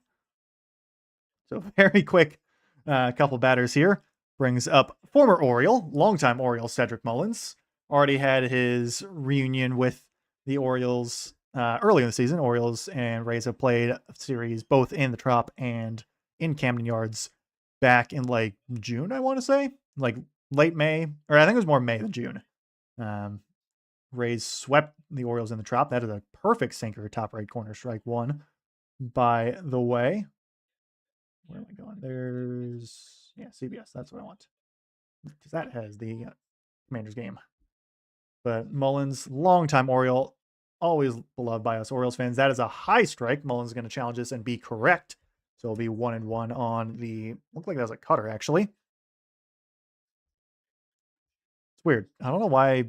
So very quick couple batters here. Brings up former Oriole, longtime Oriole Cedric Mullins. Already had his reunion with the Orioles early in the season. Orioles and Rays have played a series both in the Trop and in Camden Yards back in like June, I want to say. Like late May, or I think it was more May than June. Rays swept the Orioles in the Trop. That is a perfect sinker, top right corner, strike 1. By the way, where am I going? There's, yeah, CBS. That's what I want. Because that has the Commanders game. But Mullins, longtime Oriole, always beloved by us Orioles fans. That is a high strike. Mullins is going to challenge this and be correct. So it'll be 1-1 on the, looked like that was a cutter, actually. It's weird. I don't know why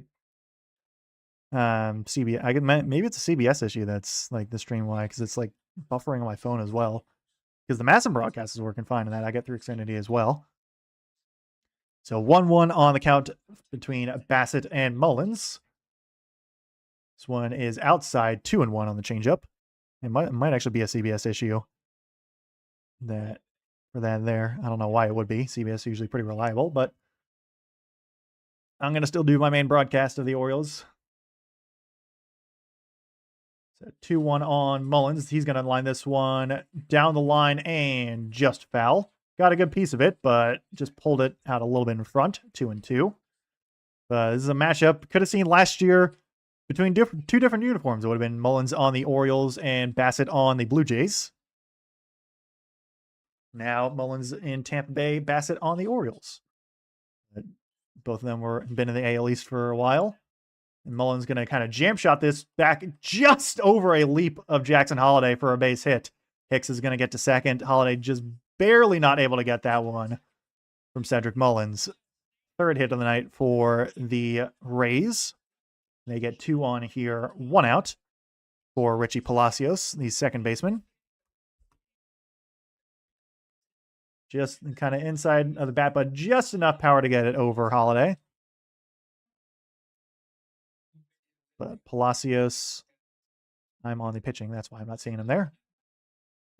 CBS, maybe it's a CBS issue that's like the stream why, because it's like buffering on my phone as well. Because the Masson broadcast is working fine, and that I get through Xfinity as well. So 1-1 on the count between Bassett and Mullins. This one is outside, 2-1 on the changeup. It might actually be a CBS issue that for that there. I don't know why it would be. CBS is usually pretty reliable, but I'm going to still do my main broadcast of the Orioles. So 2-1 on Mullins. He's going to line this one down the line and just foul. Got a good piece of it, but just pulled it out a little bit in front, 2-2. This is a matchup could have seen last year between two different uniforms. It would have been Mullins on the Orioles and Bassett on the Blue Jays. Now Mullins in Tampa Bay, Bassett on the Orioles. Both of them been in the AL East for a while. And Mullins going to kind of jam shot this back just over a leap of Jackson Holliday for a base hit. Hicks is going to get to second. Holliday just barely not able to get that one from Cedric Mullins. Third hit of the night for the Rays. They get 2 on here, 1 out for Richie Palacios, the second baseman. Just kind of inside of the bat, but just enough power to get it over Holliday. But Palacios, I'm on the pitching. That's why I'm not seeing him there.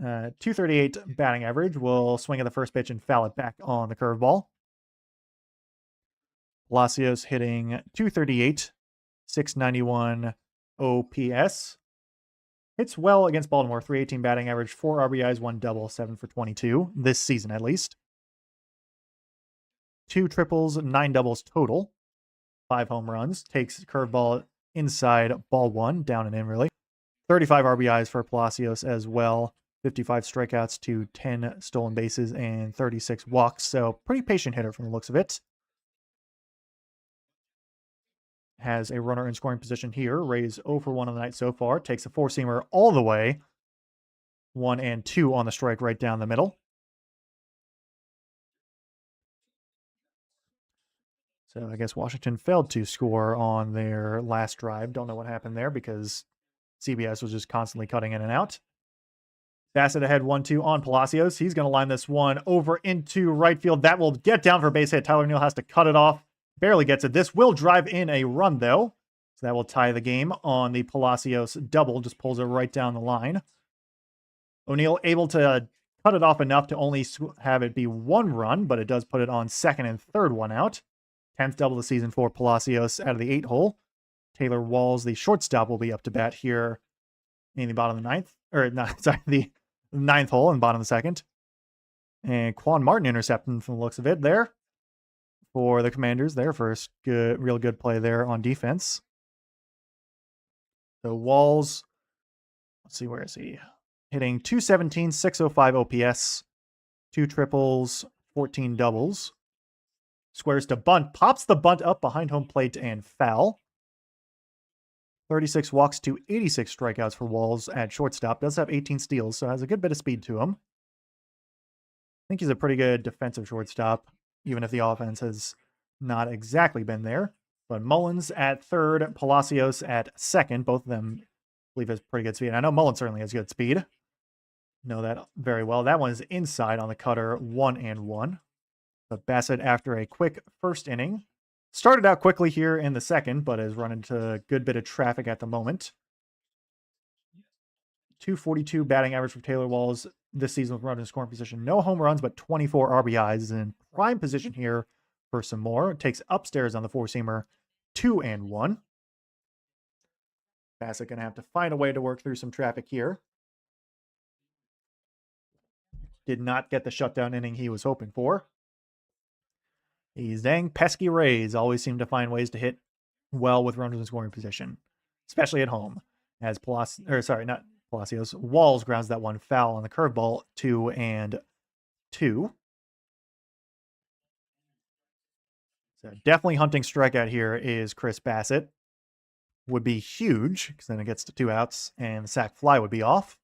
238 batting average. Will swing at the first pitch and foul it back on the curveball. Palacios hitting 238, 691 OPS. Hits well against Baltimore. 318 batting average, 4 RBIs, 1 double, 7 for 22 this season at least. 2 triples, 9 doubles total. 5 home runs. Takes curveball inside ball 1, down and in really. 35 RBIs for Palacios as well. 55 strikeouts to 10 stolen bases and 36 walks. So pretty patient hitter from the looks of it. Has a runner in scoring position here. Rays 0 for 1 on the night so far. Takes a 4-seamer all the way. 1 and 2 on the strike right down the middle. So I guess Washington failed to score on their last drive. Don't know what happened there because CBS was just constantly cutting in and out. Bassett ahead 1-2 on Palacios. He's going to line this one over into right field. That will get down for a base hit. Tyler O'Neill has to cut it off. Barely gets it. This will drive in a run, though. So that will tie the game on the Palacios double. Just pulls it right down the line. O'Neill able to cut it off enough to only have it be 1 run, but it does put it on second and third one out. 10th double of the season for Palacios out of the 8 hole. Taylor Walls, the shortstop, will be up to bat here in the bottom of the ninth, or not, sorry, the 9th hole and bottom of the second. And Quan Martin intercepting from the looks of it there for the Commanders. Their first real good play there on defense. So Walls, let's see, where is he? Hitting 217, 605 OPS, 2 triples, 14 doubles. Squares to bunt, pops the bunt up behind home plate and foul. 36 walks to 86 strikeouts for Walls at shortstop. Does have 18 steals, so has a good bit of speed to him. I think he's a pretty good defensive shortstop, even if the offense has not exactly been there. But Mullins at third, Palacios at second. Both of them, I believe, has pretty good speed. I know Mullins certainly has good speed. Know that very well. That one is inside on the cutter, 1-1. But Bassett, after a quick first inning, started out quickly here in the second, but has run into a good bit of traffic at the moment. 242 batting average for Taylor Walls this season with runners in scoring position. No home runs, but 24 RBIs. In prime position here for some more. It takes upstairs on the four-seamer, 2-1. Bassett going to have to find a way to work through some traffic here. Did not get the shutdown inning he was hoping for. These dang pesky Rays always seem to find ways to hit well with runners in scoring position, especially at home. As Palacios, Walls grounds that one foul on the curveball, 2-2. So definitely hunting strikeout here is Chris Bassett. Would be huge, because then it gets to 2 outs, and the sac fly would be off.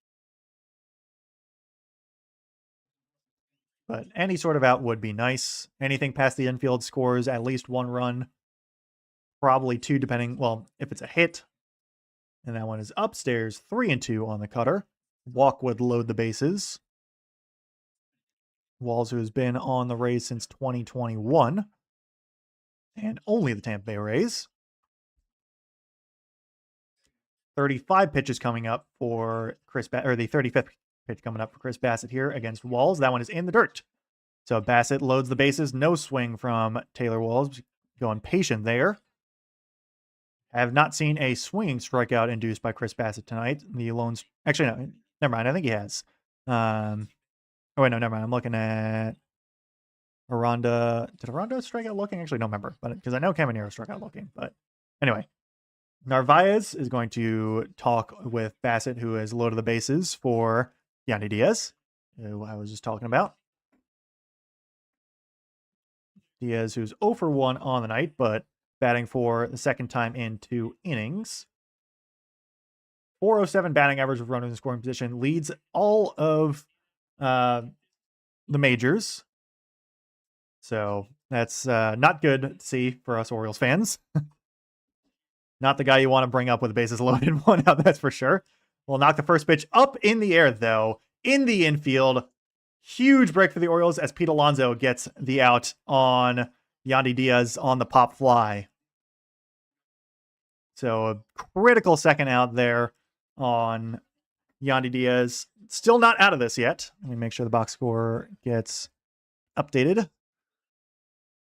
But any sort of out would be nice. Anything past the infield scores at least 1 run. Probably 2, depending, well, if it's a hit. And that one is upstairs, 3-2 on the cutter. Walk would load the bases. Walls, who has been on the Rays since 2021. And only the Tampa Bay Rays. 35 pitches coming up for Chris Bassett, or the 35th pitch coming up for Chris Bassett here against Walls. That one is in the dirt. So Bassett loads the bases. No swing from Taylor Walls. Going patient there. I have not seen a swinging strikeout induced by Chris Bassett tonight. The lone... Actually, no. Never mind. I think he has. Oh, wait, no, never mind. I'm looking at Aranda. Did Aranda strike out looking? Actually, don't remember. But because I know Caminero struck out looking. But anyway. Narvaez is going to talk with Bassett, who has loaded the bases for Yandy Diaz, who I was just talking about. Diaz, who's 0 for 1 on the night, but batting for the second time in 2 innings. 407 batting average with runners in scoring position. Leads all of the majors. So that's not good to see for us Orioles fans. Not the guy you want to bring up with the bases loaded one out, that's for sure. We'll knock the first pitch up in the air, though, in the infield. Huge break for the Orioles as Pete Alonso gets the out on Yandy Diaz on the pop fly. So a critical second out there on Yandy Diaz. Still not out of this yet. Let me make sure the box score gets updated.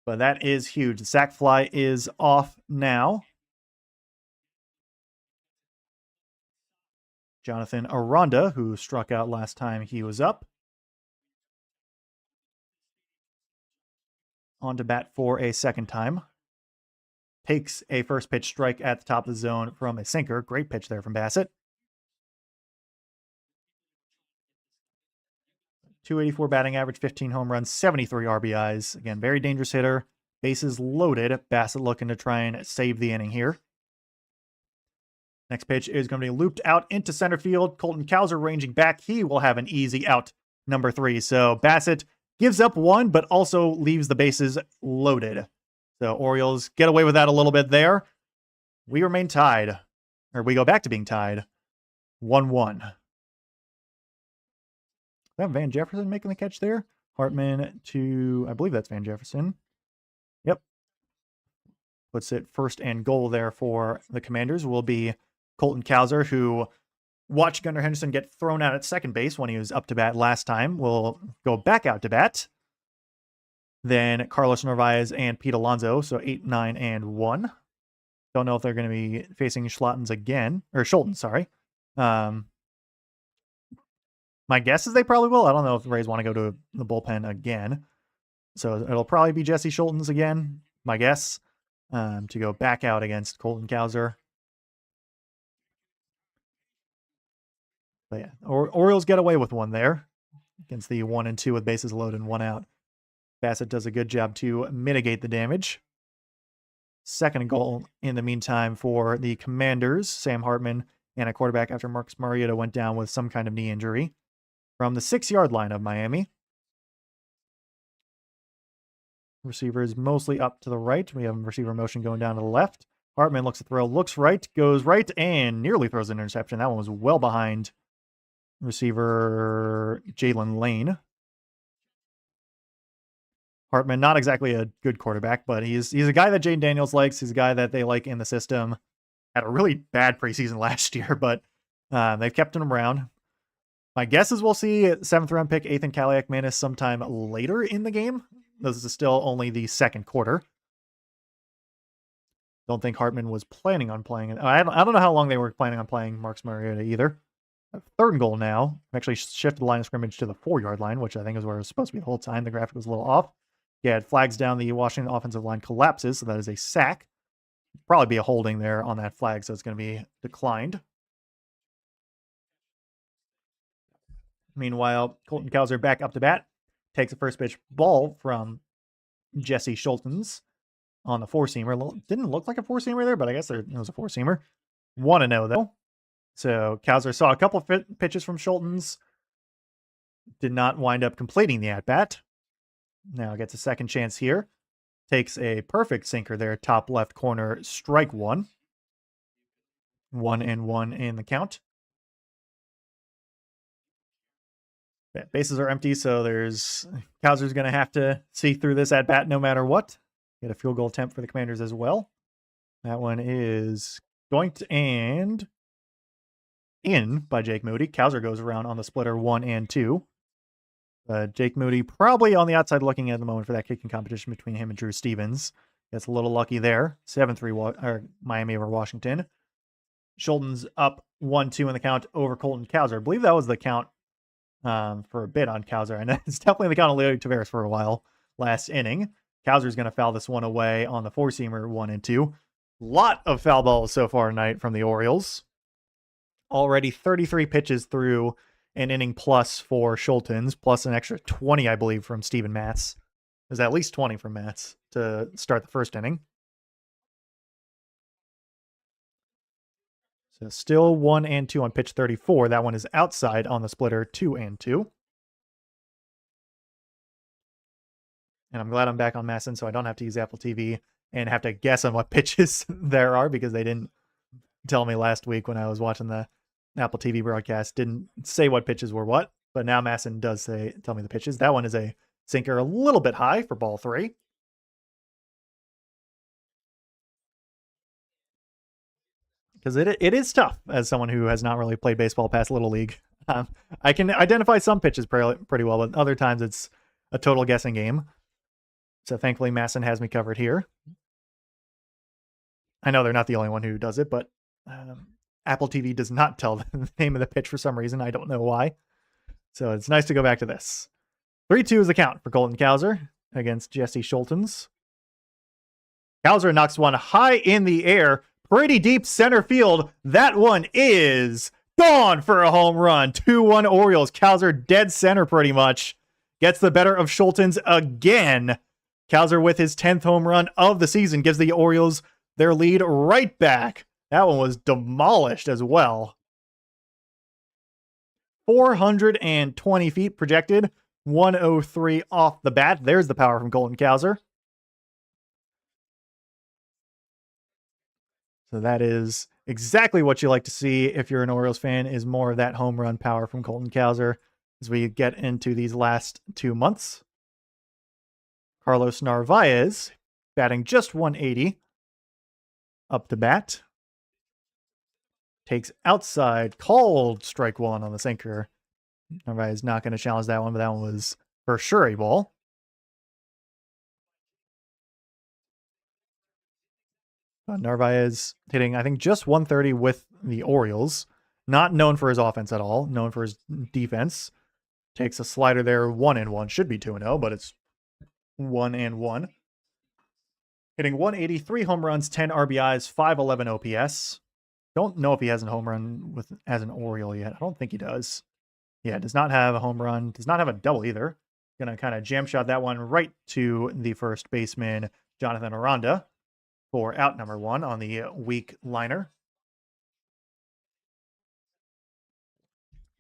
But that is huge. The sac fly is off now. Jonathan Aranda, who struck out last time he was up. On to bat for a second time. Takes a first pitch strike at the top of the zone from a sinker. Great pitch there from Bassett. 284 batting average, 15 home runs, 73 RBIs. Again, very dangerous hitter. Bases loaded. Bassett looking to try and save the inning here. Next pitch is going to be looped out into center field. Colton Cowser ranging back. He will have an easy out, number 3. So Bassett gives up 1, but also leaves the bases loaded. So Orioles get away with that a little bit there. We remain tied, or we go back to being tied, 1-1. Is that Van Jefferson making the catch there? Hartman to, I believe that's Van Jefferson. Yep. Puts it first and goal there for the Commanders. Will be Colton Cowser, who watch Gunnar Henderson get thrown out at second base when he was up to bat last time. Will go back out to bat. Then Carlos Narvaez and Pete Alonso, so 8, 9, and 1. Don't know if they're going to be facing Schlotten's again, or Schulten, sorry. My guess is they probably will. I don't know if the Rays want to go to the bullpen again. So it'll probably be Jesse Schulten's again, my guess, to go back out against Colton Cowser. But yeah, Orioles get away with one there against the 1 and 2 with bases loaded and 1 out. Bassett does a good job to mitigate the damage. Second goal in the meantime for the Commanders, Sam Hartman, and a quarterback after Marcus Mariota went down with some kind of knee injury from the 6-yard line of Miami. Receiver is mostly up to the right. We have receiver motion going down to the left. Hartman looks at throw, looks right, goes right, and nearly throws an interception. That one was well behind receiver Jalen Lane. Hartman, not exactly a good quarterback, but he's a guy that Jaden Daniels likes. He's a guy that they like in the system. Had a really bad preseason last year, but they've kept him around. My guess is we'll see 7th round pick Ethan Kaliak-Manis sometime later in the game. This is still only the second quarter. Don't think Hartman was planning on playing it. I don't know how long they were planning on playing Marcus Mariota either. Third and goal now. I've actually shifted the line of scrimmage to the 4-yard line, which I think is where it was supposed to be the whole time. The graphic was a little off. Yeah, it flags down. The Washington offensive line collapses, so that is a sack. Probably be a holding there on that flag, so it's going to be declined. Meanwhile, Colton Cowser back up to bat. Takes a first pitch ball from Jesse Schultens on the 4-seamer. Didn't look like a 4-seamer there, but I guess it was a 4-seamer. 1-0 though. So Cowser saw a couple pitches from Schultens. Did not wind up completing the at-bat. Now gets a second chance here. Takes a perfect sinker there, top left corner, strike 1. 1-1 in the count. Bases are empty, so Cowser's going to have to see through this at bat no matter what. Get a field goal attempt for the Commanders as well. That one is going to end in by Jake Moody. Cowser goes around on the splitter 1 and 2. Jake Moody probably on the outside looking at the moment for that kicking competition between him and Drew Stevens. Gets a little lucky there. 7-3 Miami over Washington. Schulten's up 1-2 in the count over Colton Cowser. I believe that was the count for a bit on Cowser. And it's definitely the count of Leo Taveras for a while last inning. Cowser's going to foul this one away on the 4-seamer 1 and 2. Lot of foul balls so far tonight from the Orioles. Already 33 pitches through an inning plus for Schultens, plus an extra 20, I believe, from Steven Matz. There's at least 20 from Matz to start the first inning. So still 1 and 2 on pitch 34. That one is outside on the splitter 2 and 2. And I'm glad I'm back on Masson, so I don't have to use Apple TV and have to guess on what pitches there are, because they didn't tell me last week when I was watching the Apple TV broadcast. Didn't say what pitches were what, but now Masson does tell me the pitches. That one is a sinker a little bit high for ball 3. Because it is tough as someone who has not really played baseball past Little League. I can identify some pitches pretty well, but other times it's a total guessing game. So thankfully, Masson has me covered here. I know they're not the only one who does it, but Apple TV does not tell the name of the pitch for some reason. I don't know why. So it's nice to go back to this. 3-2 is the count for Colton Cowser against Jesse Schultens. Cowser knocks one high in the air, pretty deep center field. That one is gone for a home run. 2-1 Orioles. Cowser dead center pretty much. Gets the better of Schultens again. Cowser with his 10th home run of the season gives the Orioles their lead right back. That one was demolished as well. 420 feet projected. 103 off the bat. There's the power from Colton Cowser. So that is exactly what you like to see if you're an Orioles fan, is more of that home run power from Colton Cowser as we get into these last 2 months. Carlos Narvaez batting just 180 up to bat. takes outside, called strike one on the sinker. Narvaez not going to challenge that one, but that one was for sure a ball. Narvaez hitting, I think, just 130 with the Orioles. Not known for his offense at all, known for his defense. Takes a slider there, 1-1. Should be 2-0, but it's 1-1. Hitting 183 home runs, 10 RBIs, 511 OPS. Don't know if he has a home run as an Oriole yet. I don't think he does. Yeah, does not have a home run. Does not have a double either. Gonna kind of jam shot that one right to the first baseman, Jonathan Aranda, for out number 1 on the weak liner.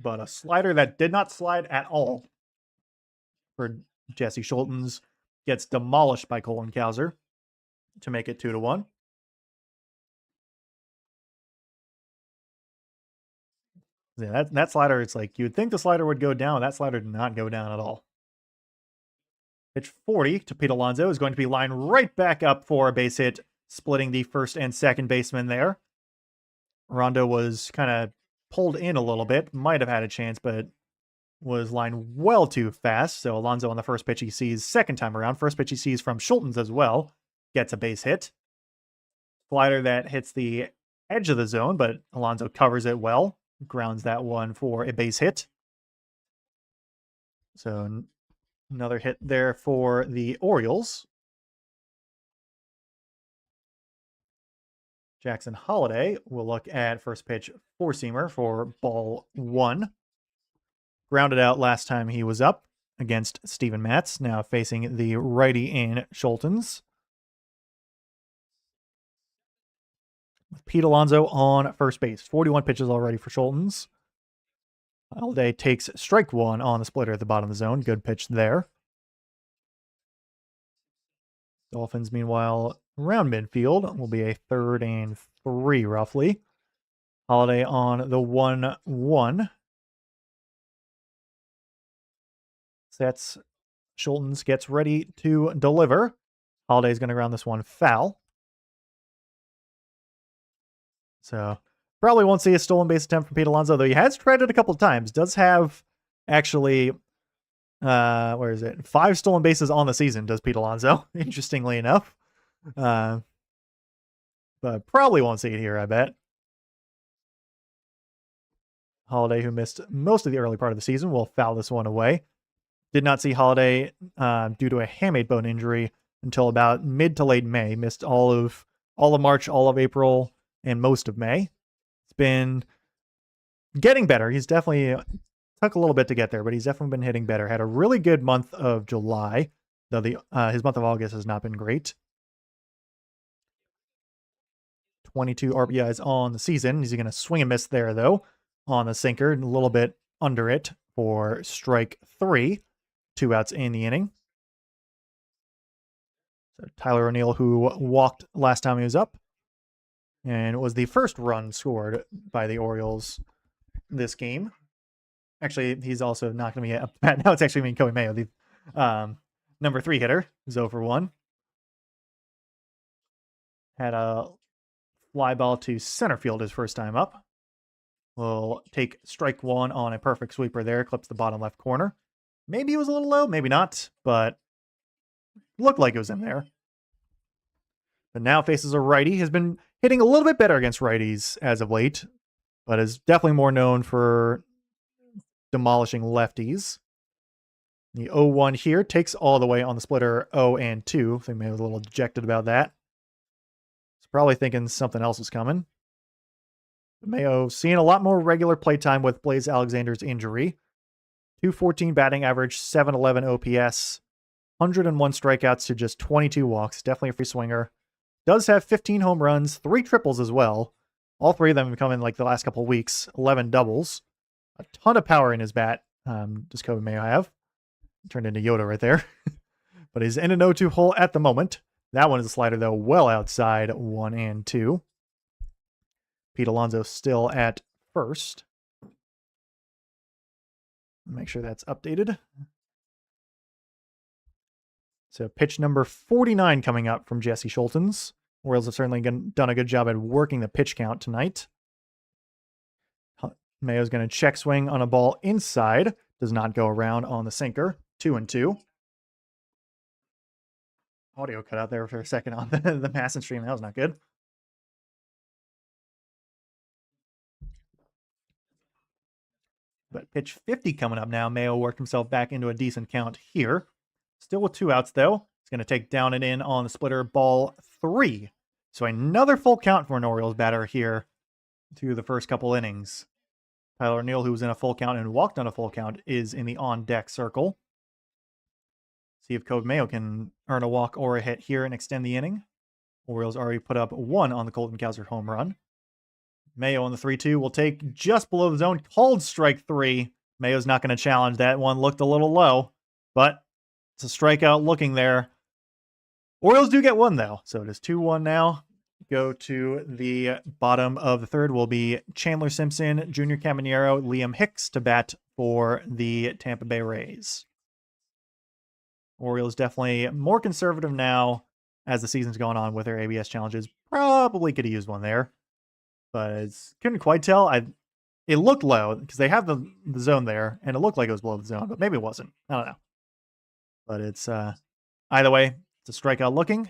But a slider that did not slide at all for Jesse Schultens gets demolished by Colin Cowser to make it 2-1. Yeah, that slider, it's like you would think the slider would go down. That slider did not go down at all. Pitch 40 to Pete Alonso is going to be lined right back up for a base hit, splitting the first and second baseman there. Rondo was kind of pulled in a little bit, might have had a chance, but was lined well too fast. So Alonso on the first pitch he sees second time around. First pitch he sees from Schultens as well. Gets a base hit. Slider that hits the edge of the zone, but Alonso covers it well. Grounds that one for a base hit. So another hit there for the Orioles. Jackson Holliday will look at first pitch four-seamer for ball 1. Grounded out last time he was up against Steven Matz, now facing the righty in Schultens. With Pete Alonso on first base. 41 pitches already for Schultens. Holliday takes strike 1 on the splitter at the bottom of the zone. Good pitch there. Dolphins, meanwhile, around midfield will be a 3rd and 3 roughly. Holliday on the 1-1. Sets. Schultens gets ready to deliver. Holliday's going to ground this one foul. So probably won't see a stolen base attempt from Pete Alonso, though he has tried it a couple of times. Does have actually, where is it? 5 stolen bases on the season, does Pete Alonso, interestingly enough. But probably won't see it here, I bet. Holliday, who missed most of the early part of the season, will foul this one away. Did not see Holliday due to a hamate bone injury until about mid to late May. Missed all of March, all of April, and most of May. It's been getting better. He's definitely took a little bit to get there, but he's definitely been hitting better. Had a really good month of July, though his month of August has not been great. 22 RBIs on the season. He's going to swing and miss there, though, on the sinker. A little bit under it for strike 3. 2 outs in the inning. So Tyler O'Neill, who walked last time he was up, and it was the first run scored by the Orioles this game. Actually, he's also not going to be up. Now it's actually Kobe Mayo, the number 3 hitter, 0-for-1. Had a fly ball to center field his first time up. Will take strike 1 on a perfect sweeper there. Clips the bottom left corner. Maybe it was a little low, maybe not, but looked like it was in there. But now faces a righty. Has been hitting a little bit better against righties as of late, but is definitely more known for demolishing lefties. The 0-1 here takes all the way on the splitter 0-2. I think maybe was a little dejected about that. He's probably thinking something else is coming. Mayo seeing a lot more regular playtime with Blaze Alexander's injury. 214 batting average, 711 OPS, 101 strikeouts to just 22 walks. Definitely a free swinger. Does have 15 home runs, 3 triples as well. All 3 of them have come in like the last couple of weeks. 11 doubles. A ton of power in his bat. Does Kobe Mayo have? Turned into Yoda right there. But he's in an 0-2 hole at the moment. That one is a slider, though, well outside 1-2. Pete Alonso still at first. Make sure that's updated. So pitch number 49 coming up from Jesse Schultens. Orioles have certainly done a good job at working the pitch count tonight. Mayo's going to check swing on a ball inside. Does not go around on the sinker. 2-2. Audio cut out there for a second on the Masson stream. That was not good. But pitch 50 coming up now. Mayo worked himself back into a decent count here. Still with 2 outs, though. He's going to take down and in on the splitter, ball 3. So another full count for an Orioles batter here to the first couple innings. Tyler O'Neill, who was in a full count and walked on a full count, is in the on-deck circle. See if Code Mayo can earn a walk or a hit here and extend the inning. Orioles already put up 1 on the Colton Cowser home run. Mayo on the 3-2 will take just below the zone. Called strike 3. Mayo's not going to challenge that one. Looked a little low, but it's a strikeout looking there. Orioles do get 1, though. So it is 2-1 now. Go to the bottom of the third will be Chandler Simpson, Junior Caminero, Liam Hicks to bat for the Tampa Bay Rays. Orioles definitely more conservative now as the season's going on with their ABS challenges. Probably could have used one there, but couldn't quite tell. It looked low because they have the zone there, and it looked like it was below the zone, but maybe it wasn't. I don't know. But it's either way, it's a strikeout looking.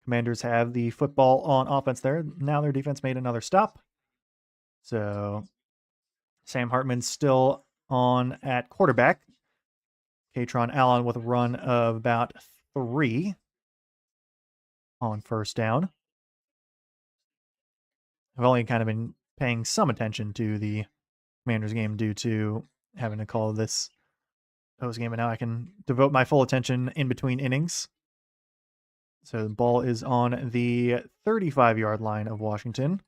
Commanders have the football on offense there. Now their defense made another stop. So Sam Hartman's still on at quarterback. Katron Allen with a run of about 3 on first down. I've only kind of been paying some attention to the Commanders game due to having to call this post game, but now I can devote my full attention in between innings. So the ball is on the 35-yard line of Washington.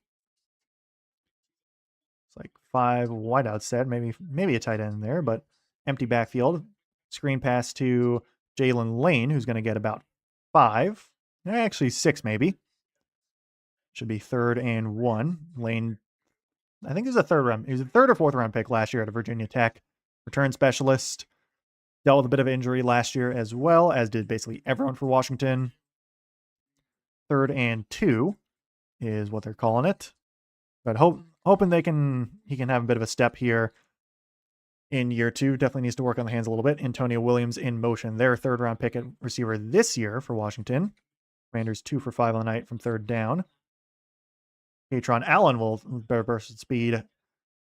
It's like 5 wideouts set, maybe a tight end there, but empty backfield. Screen pass to Jalen Lane, who's going to get about 5. Actually, 6 maybe. Should be 3rd and 1. Lane, I think he was a 3rd or 4th round pick last year at Virginia Tech. Return specialist. Dealt with a bit of injury last year as well, as did basically everyone for Washington. 3rd and 2 is what they're calling it. But hoping he can have a bit of a step here in year 2. Definitely needs to work on the hands a little bit. Antonio Williams in motion. Their 3rd round pick at receiver this year for Washington. Commanders 2 for 5 on the night from 3rd down. Katron Allen will better burst at speed.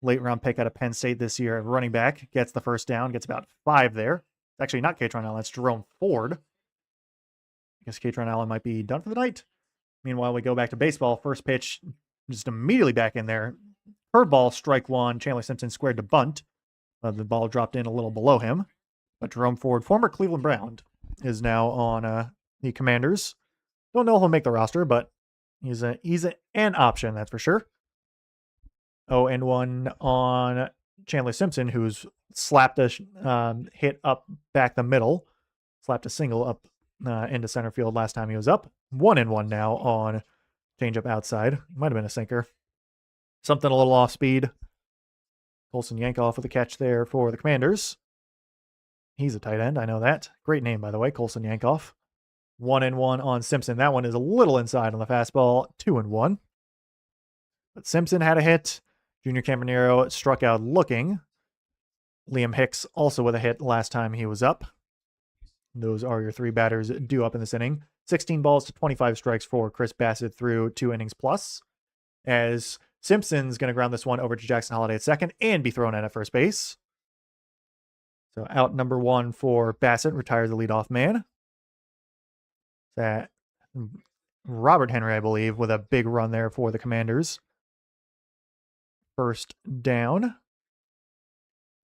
Late round pick out of Penn State this year. Running back gets the first down. Gets about 5 there. It's actually not Katron Allen. It's Jerome Ford. I guess Katron Allen might be done for the night. Meanwhile, we go back to baseball. First pitch, just immediately back in there. Curveball, strike 1. Chandler Simpson squared to bunt. The ball dropped in a little below him. But Jerome Ford, former Cleveland Brown, is now on the Commanders. Don't know if he'll make the roster, but he's an option, that's for sure. 0-1 on Chandler Simpson, who's slapped a hit up back the middle. Slapped a single up into center field last time he was up. 1-1 now on changeup outside. Might have been a sinker. Something a little off speed. Colson Yankoff with a catch there for the Commanders. He's a tight end, I know that. Great name, by the way, Colson Yankoff. 1-1 on Simpson. That one is a little inside on the fastball. 2-1. But Simpson had a hit. Junior Caminero struck out looking. Liam Hicks also with a hit last time he was up. Those are your 3 batters due up in this inning. 16 balls to 25 strikes for Chris Bassett through 2 innings plus. As Simpson's going to ground this one over to Jackson Holliday at second and be thrown in at first base. So out number 1 for Bassett, retires the leadoff man. That Robert Henry, I believe, with a big run there for the Commanders. First down.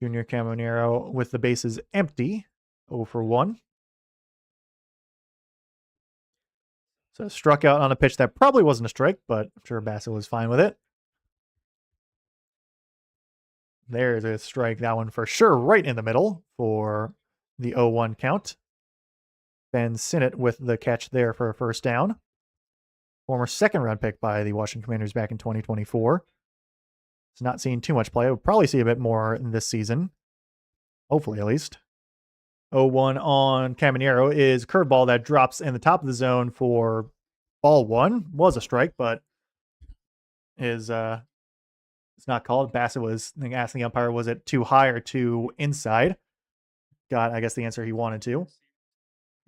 Junior Caminero with the bases empty. 0 for 1. So struck out on a pitch that probably wasn't a strike, but I'm sure Bassett was fine with it. There's a strike. That one for sure right in the middle for the 0-1 count. Ben Sinnott with the catch there for a first down. Former 2nd round pick by the Washington Commanders back in 2024. It's not seeing too much play. We'll probably see a bit more in this season. Hopefully, at least. 0-1 on Caminero is curveball that drops in the top of the zone for ball 1. Was a strike, but is It's not called. Bassett was asking the umpire, was it too high or too inside? Got, I guess, the answer he wanted to.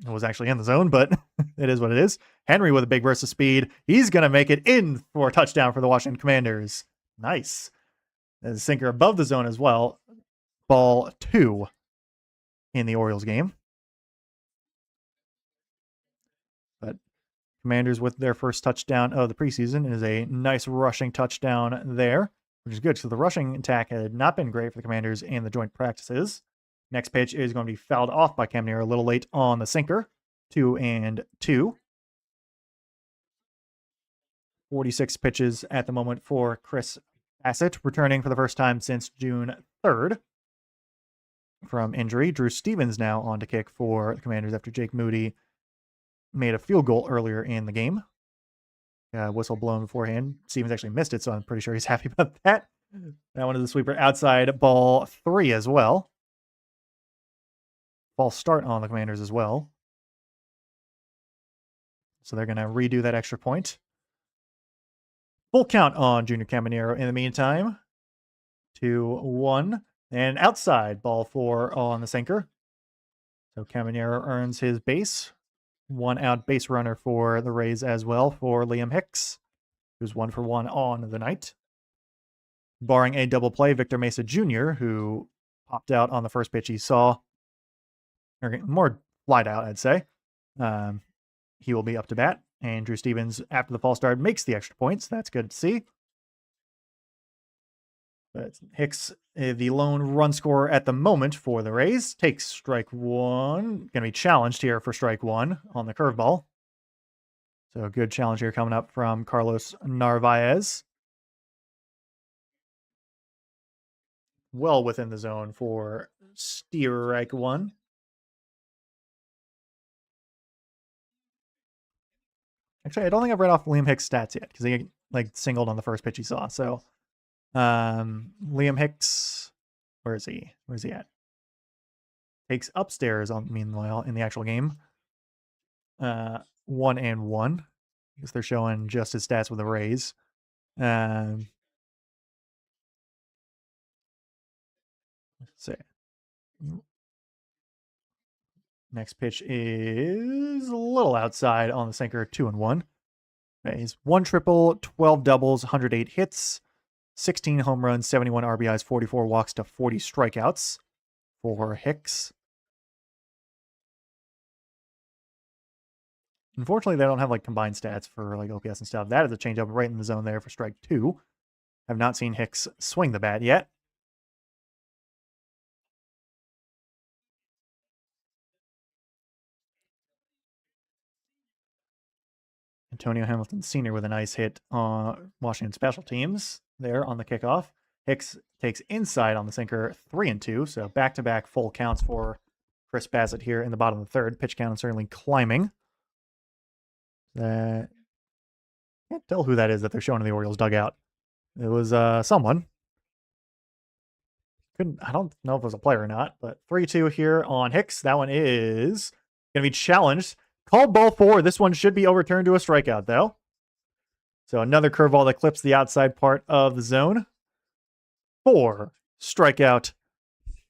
It was actually in the zone, but it is what it is. Henry with a big burst of speed. He's going to make it in for a touchdown for the Washington Commanders. Nice. There's a sinker above the zone as well. Ball 2 in the Orioles game. But Commanders with their first touchdown of the preseason is a nice rushing touchdown there, which is good. So the rushing attack had not been great for the Commanders in the joint practices. Next pitch is going to be fouled off by Cam Nero a little late on the sinker. 2-2. 46 pitches at the moment for Chris Bassett, returning for the first time since June 3rd from injury. Drew Stevens now on to kick for the Commanders after Jake Moody made a field goal earlier in the game. Whistle blown beforehand. Stevens actually missed it, so I'm pretty sure he's happy about that. That one is a sweeper outside, ball 3 as well. False start on the Commanders as well. So they're going to redo that extra point. Full count on Junior Caminero in the meantime. 2-1. And outside, ball 4 on the sinker. So Caminero earns his base. 1 out base runner for the Rays as well for Liam Hicks, who's 1 for 1 on the night. Barring a double play, Victor Mesa Jr., who popped out on the first pitch he saw, or more flied out, I'd say. He will be up to bat. And Drew Stevens, after the false start, makes the extra points. That's good to see. But Hicks, the lone run scorer at the moment for the Rays, takes strike 1. Going to be challenged here for strike 1 on the curveball. So a good challenge here coming up from Carlos Narvaez. Well within the zone for strike 1. Actually, I don't think I've read off Liam Hicks' stats yet because he singled on the first pitch he saw. So Liam Hicks, where is he? Where's he at? Takes upstairs meanwhile in the actual game. 1-1 because they're showing just his stats with the Rays. Let's see. Next pitch is a little outside on the sinker. 2-1. He's 1 triple, 12 doubles, 108 hits, 16 home runs, 71 RBIs, 44 walks to 40 strikeouts for Hicks. Unfortunately, they don't have combined stats for OPS and stuff. That is a changeup right in the zone there for strike 2. Have not seen Hicks swing the bat yet. Antonio Hamilton Sr. with a nice hit on Washington special teams there on the kickoff. Hicks takes inside on the sinker, 3-2. So back-to-back full counts for Chris Bassett here in the bottom of the third. Pitch count certainly climbing. Can't tell who that is that they're showing in the Orioles dugout. It was someone. I don't know if it was a player or not, but 3-2 here on Hicks. That one is going to be challenged. Called ball 4. This one should be overturned to a strikeout, though. So another curveball that clips the outside part of the zone. 4. Strikeout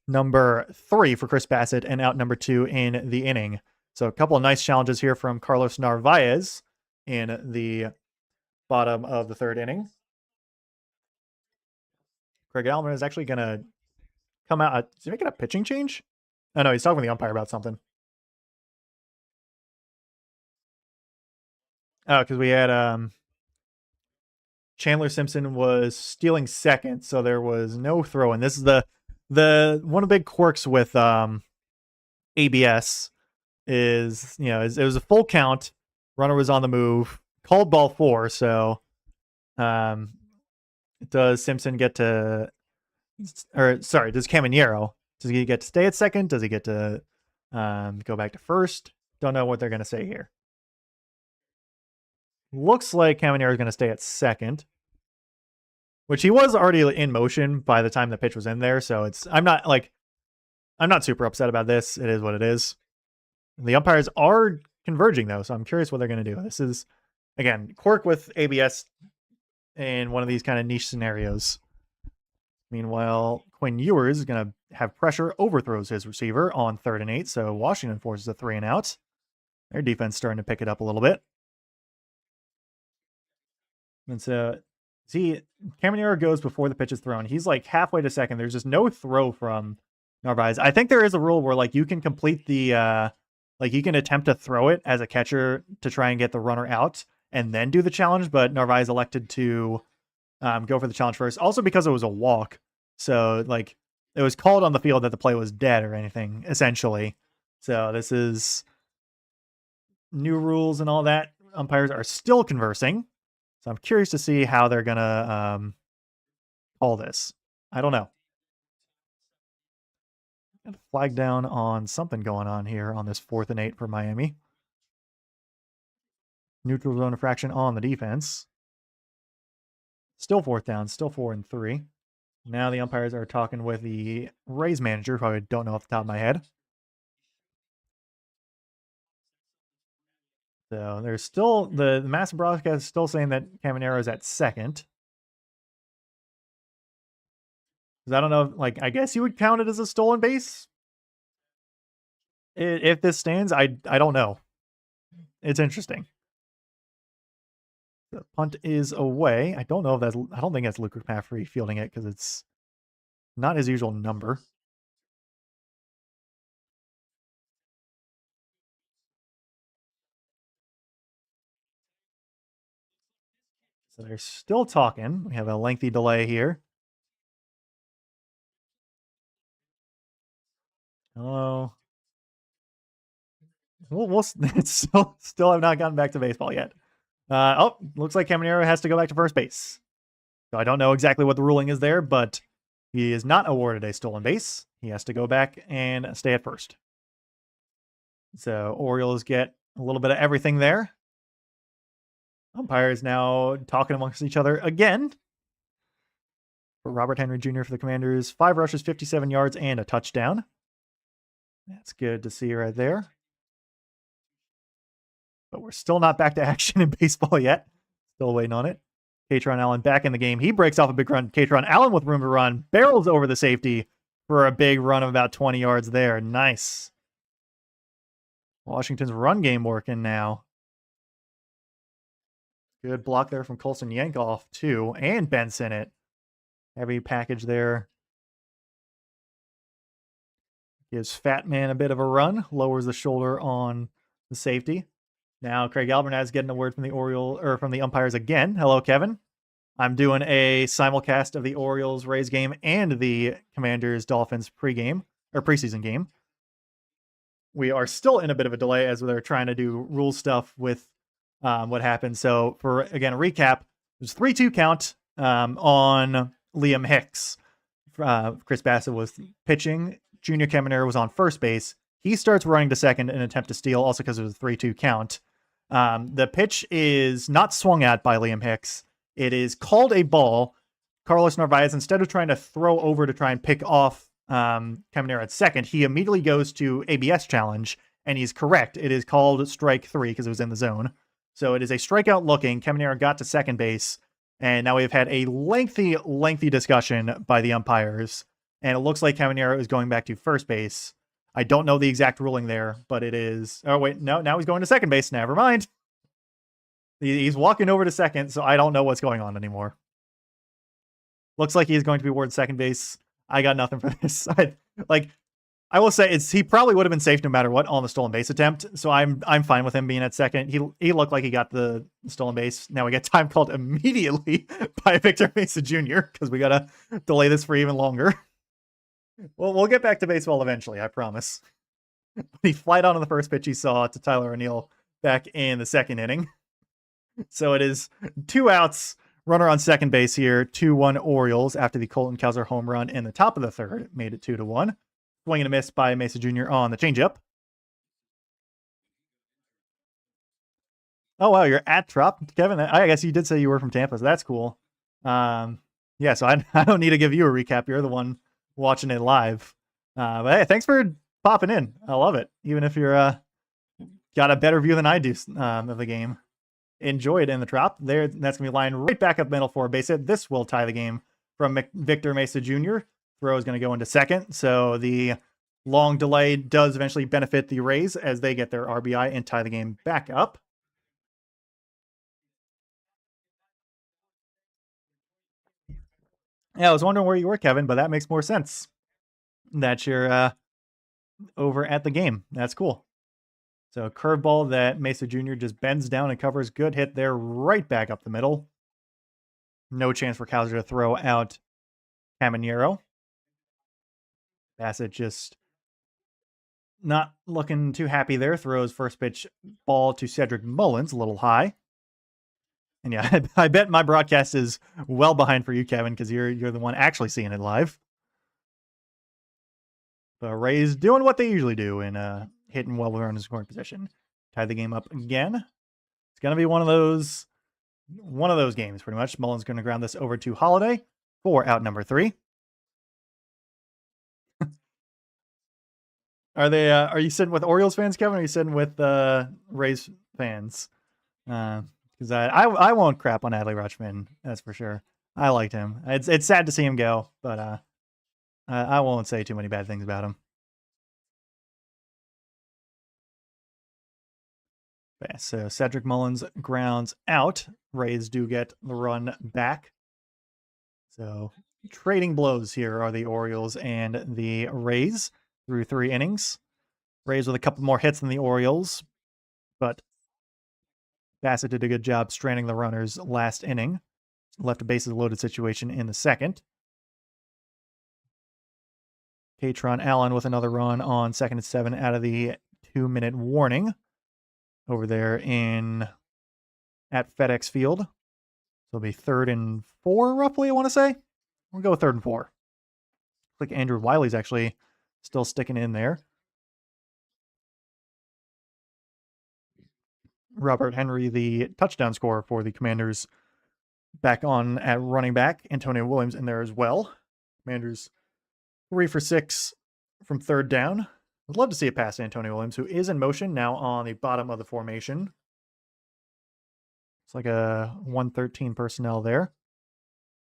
number 3 for Chris Bassett and out number 2 in the inning. So a couple of nice challenges here from Carlos Narvaez in the bottom of the third inning. Craig Allman is actually going to come out. Is he making a pitching change? Oh, no, he's talking with the umpire about something. Oh, because we had Chandler Simpson was stealing second, so there was no throw in. This is the one of the big quirks with ABS is, it was a full count. Runner was on the move. Called ball 4, so does Simpson get to, does Caminero, does he get to stay at second? Does he get to go back to first? Don't know what they're going to say here. Looks like Caminero is going to stay at second, which he was already in motion by the time the pitch was in there. So I'm not super upset about this. It is what it is. The umpires are converging though, so I'm curious what they're going to do. This is, again, quirk with ABS in one of these kind of niche scenarios. Meanwhile, Quinn Ewers is going to have pressure, overthrows his receiver on 3rd and 8, so Washington forces a 3 and out. Their defense starting to pick it up a little bit. And so, see, Caminero goes before the pitch is thrown. He's like halfway to second. There's just no throw from Narvaez. I think there is a rule where like you can complete the, like you can attempt to throw it as a catcher to try and get the runner out and then do the challenge, but Narvaez elected to go for the challenge first. Also because it was a walk. So like it was called on the field that the play was dead or anything, essentially. So this is new rules and all that. Umpires are still conversing. So I'm curious to see how they're going to call this. I don't know. Got a flag down on something going on here on this 4th and 8 for Miami. Neutral zone infraction on the defense. Still 4th down, still 4 and 3. Now the umpires are talking with the Rays manager, who I don't know off the top of my head. So there's still, the massive broadcast is still saying that Caminero is at second. Because I don't know, like, I guess you would count it as a stolen base? If this stands, I don't know. It's interesting. The punt is away. I don't know if that's, I don't think that's Luke McCaffrey fielding it because it's not his usual number. So they're still talking. We have a lengthy delay here. Oh, we'll it's still have not gotten back to baseball yet. Oh, looks like Caminero has to go back to first base. So I don't know exactly what the ruling is there, but he is not awarded a stolen base. He has to go back and stay at first. So Orioles get a little bit of everything there. Umpires now talking amongst each other again. For Robert Henry Jr. for the Commanders, 5 rushes, 57 yards, and a touchdown. That's good to see right there. But we're still not back to action in baseball yet. Still waiting on it. Katron Allen back in the game. He breaks off a big run. Katron Allen with room to run. Barrels over the safety for a big run of about 20 yards there. Nice. Washington's run game working now. Good block there from Colson Yankoff, too. And Ben Sinnott. Heavy package there. Gives Fat Man a bit of a run. Lowers the shoulder on the safety. Now Craig Albernaz getting a word from the from the umpires again. Hello, Kevin. I'm doing a simulcast of the Orioles Rays game and the Commanders Dolphins preseason game. We are still in a bit of a delay as they're trying to do rule stuff with what happened. So for again a recap, there's 3-2 count on Liam Hicks. Chris Bassett was pitching. Junior Caminero was on first base. He starts running to second in an attempt to steal, also because it was a 3-2 count. The pitch is not swung at by Liam Hicks. It is called a ball. Carlos Narvaez, instead of trying to throw over to try and pick off Caminero at second, he immediately goes to ABS challenge, and he's correct. It is called strike 3 because it was in the zone. So it is a strikeout looking. Caminero got to second base, and now we've had a lengthy discussion by the umpires, and it looks like Caminero is going back to first base. I don't know the exact ruling there, but it is... Oh, wait, no, now he's going to second base. Never mind. He's walking over to second, so I don't know what's going on anymore. Looks like he's going to be awarded second base. I got nothing for this. I will say he probably would have been safe no matter what on the stolen base attempt, so I'm fine with him being at second. He looked like he got the stolen base. Now we get time called immediately by Victor Mesa Jr. because we got to delay this for even longer. Well, we'll get back to baseball eventually, I promise. He flied on the first pitch he saw to Tyler O'Neill back in the second inning. So it is 2 outs, runner on second base here, 2-1 Orioles after the Colton Cowser home run in the top of the third. Made it 2-1. Swing and a miss by Mesa Jr. on the changeup. Oh, wow, you're at Trop. Kevin, I guess you did say you were from Tampa, so that's cool. Yeah, so I don't need to give you a recap. You're the one watching it live. But hey, thanks for popping in. I love it. Even if you're got a better view than I do of the game. Enjoy it in the Trop. There, that's going to be lined right back up middle for a base hit. This will tie the game from Victor Mesa Jr. Throw is going to go into second. So the long delay does eventually benefit the Rays as they get their RBI and tie the game back up. Yeah, I was wondering where you were, Kevin, but that makes more sense that you're over at the game. That's cool. So curveball that Mesa Jr. just bends down and covers. Good hit there, right back up the middle. No chance for Cowser to throw out Caminero. Bassett just not looking too happy there. Throws first pitch ball to Cedric Mullins, a little high. And yeah, I bet my broadcast is well behind for you, Kevin, because you're the one actually seeing it live. The Rays doing what they usually do in hitting well with runners in scoring position. Tie the game up again. It's gonna be one of those games, pretty much. Mullins going to ground this over to Holiday for out number 3. Are you sitting with Orioles fans, Kevin? Or are you sitting with Rays fans? Because I won't crap on Adley Rutschman, that's for sure. I liked him. It's sad to see him go, but I won't say too many bad things about him. Okay, so Cedric Mullins grounds out. Rays do get the run back. So trading blows here are the Orioles and the Rays through 3 innings. Rays with a couple more hits than the Orioles, but Bassett did a good job stranding the runners last inning. Left a bases loaded situation in the second. Katron Allen with another run on 2nd and 7 out of the 2-minute warning over there at FedEx Field. So it'll be 3rd and 4, roughly, I want to say. We'll go with 3rd and 4. Looks like Andrew Wiley's actually still sticking in there. Robert Henry, the touchdown scorer for the Commanders, back on at running back. Antonio Williams in there as well. Commanders 3 for 6 from 3rd down. I'd love to see it past Antonio Williams, who is in motion now on the bottom of the formation. It's like a 113 personnel there.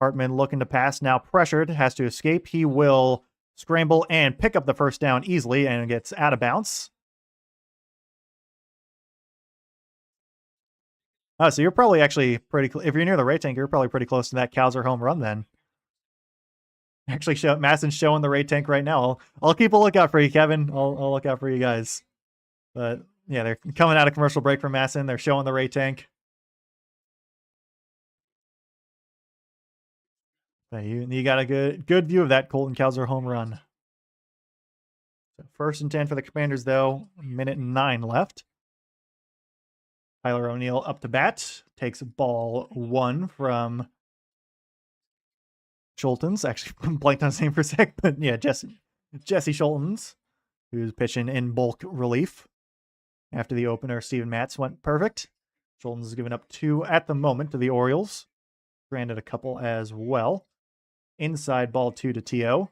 Hartman looking to pass, now pressured, has to escape. He will scramble and pick up the first down easily and gets out of bounds. Oh, so you're probably actually pretty, if you're near the Ray tank, you're probably pretty close to that Cowser home run then. Actually, Masson's showing the Ray tank right now. I'll keep a lookout for you, Kevin. I'll look out for you guys. But yeah, they're coming out of commercial break from Masson. They're showing the Ray tank. But you got a good view of that Colton Cowser home run. So 1st and 10 for the Commanders, though. 1:09 left. Tyler O'Neill up to bat. Takes ball 1 from Schultens. Actually, blanked on his name for a sec, but yeah, Jesse Schultens, who's pitching in bulk relief. After the opener, Steven Matz went perfect. Schultens has given up 2 at the moment to the Orioles. Granted a couple as well. Inside ball 2 to T.O.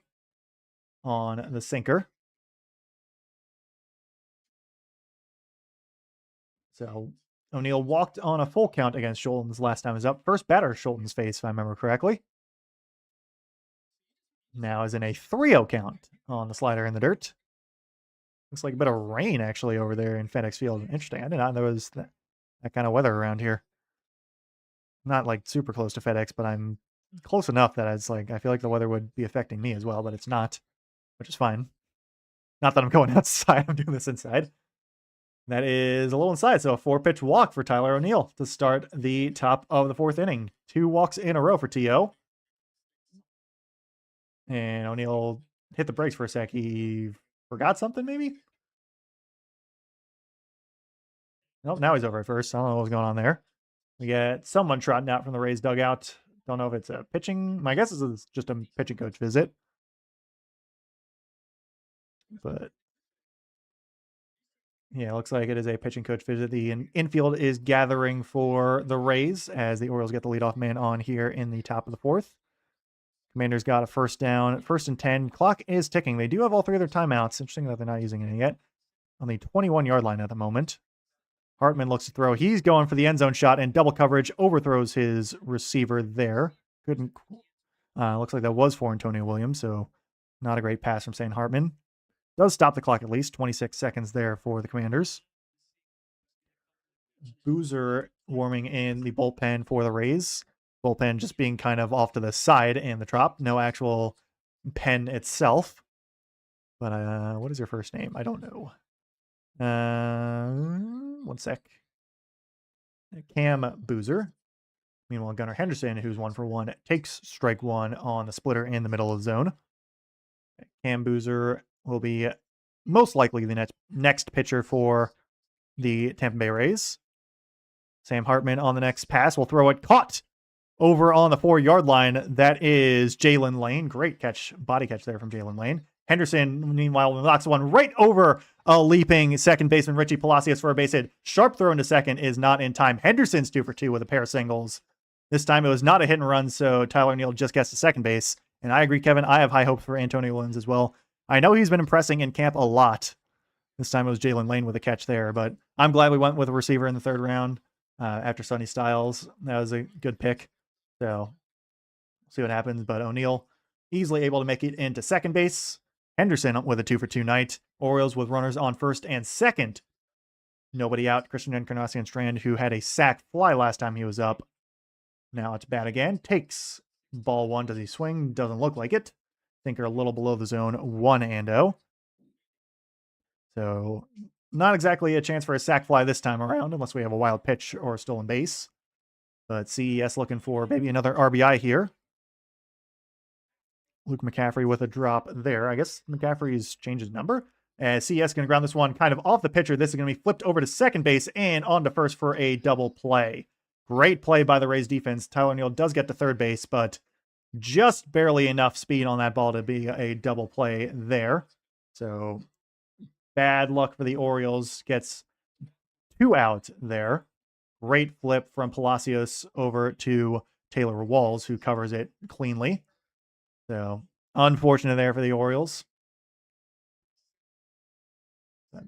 on the sinker. So O'Neill walked on a full count against Schultens last time he was up. First batter Schultens face, if I remember correctly. Now is in a 3-0 count on the slider in the dirt. Looks like a bit of rain actually over there in FedEx Field. Interesting. I did not know there was that kind of weather around here. Not like super close to FedEx, but I'm close enough that it's like I feel like the weather would be affecting me as well, but it's not, which is fine. Not that I'm going outside. I'm doing this inside. That is a little inside. So a 4-pitch walk for Tyler O'Neill to start the top of the 4th inning. 2 walks in a row for T.O. And O'Neill hit the brakes for a sec. He forgot something, maybe? Nope, now he's over at first. I don't know what's going on there. We get someone trotting out from the Rays dugout. Don't know if it's a pitching. My guess is it's just a pitching coach visit. But yeah, it looks like it is a pitching coach visit. The infield is gathering for the Rays as the Orioles get the leadoff man on here in the top of the 4th. Commanders got a 1st down, 1st and 10. Clock is ticking. They do have all 3 of their timeouts. Interesting that they're not using any yet. On the 21-yard line at the moment. Hartman looks to throw. He's going for the end zone shot and double coverage. Overthrows his receiver there. Looks like that was for Antonio Williams, so not a great pass from Sam Hartman. Does stop the clock at least. 26 seconds there for the Commanders. Boozer warming in the bullpen for the Rays. Bullpen just being kind of off to the side and the drop. No actual pen itself. But what is your first name? I don't know. One sec. Cam Boozer. Meanwhile, Gunnar Henderson, who's 1-for-1, takes strike one on the splitter in the middle of the zone. Cam Boozer will be most likely the next pitcher for the Tampa Bay Rays. Sam Hartman on the next pass will throw it caught over on the 4-yard line. That is Jalen Lane. Great catch, body catch there from Jalen Lane. Henderson, meanwhile, knocks one right over a leaping second baseman, Richie Palacios, for a base hit. Sharp throw into second is not in time. Henderson's 2 for 2 with a pair of singles. This time it was not a hit and run, so Tyler O'Neill just gets to second base. And I agree, Kevin. I have high hopes for Antonio Williams as well. I know he's been impressing in camp a lot. This time it was Jalen Lane with a catch there, but I'm glad we went with a receiver in the 3rd round after Sonny Styles. That was a good pick. So see what happens. But O'Neill easily able to make it into second base. Henderson with a 2 for 2 night. Orioles with runners on first and second. Nobody out. Christian Encarnacion Strand, who had a sac fly last time he was up. Now it's bat again. Takes ball 1. Does he swing? Doesn't look like it. Think are a little below the zone. 1-0. So not exactly a chance for a sac fly this time around, unless we have a wild pitch or a stolen base. But CES looking for maybe another RBI here. Luke McCaffrey with a drop there. I guess McCaffrey's changed his number. As CES going to ground this one kind of off the pitcher. This is going to be flipped over to second base and on to first for a double play. Great play by the Rays defense. Tyler O'Neill does get to third base, but just barely enough speed on that ball to be a double play there. So bad luck for the Orioles. Gets 2 out there. Great flip from Palacios over to Taylor Walls, who covers it cleanly. So unfortunate there for the Orioles.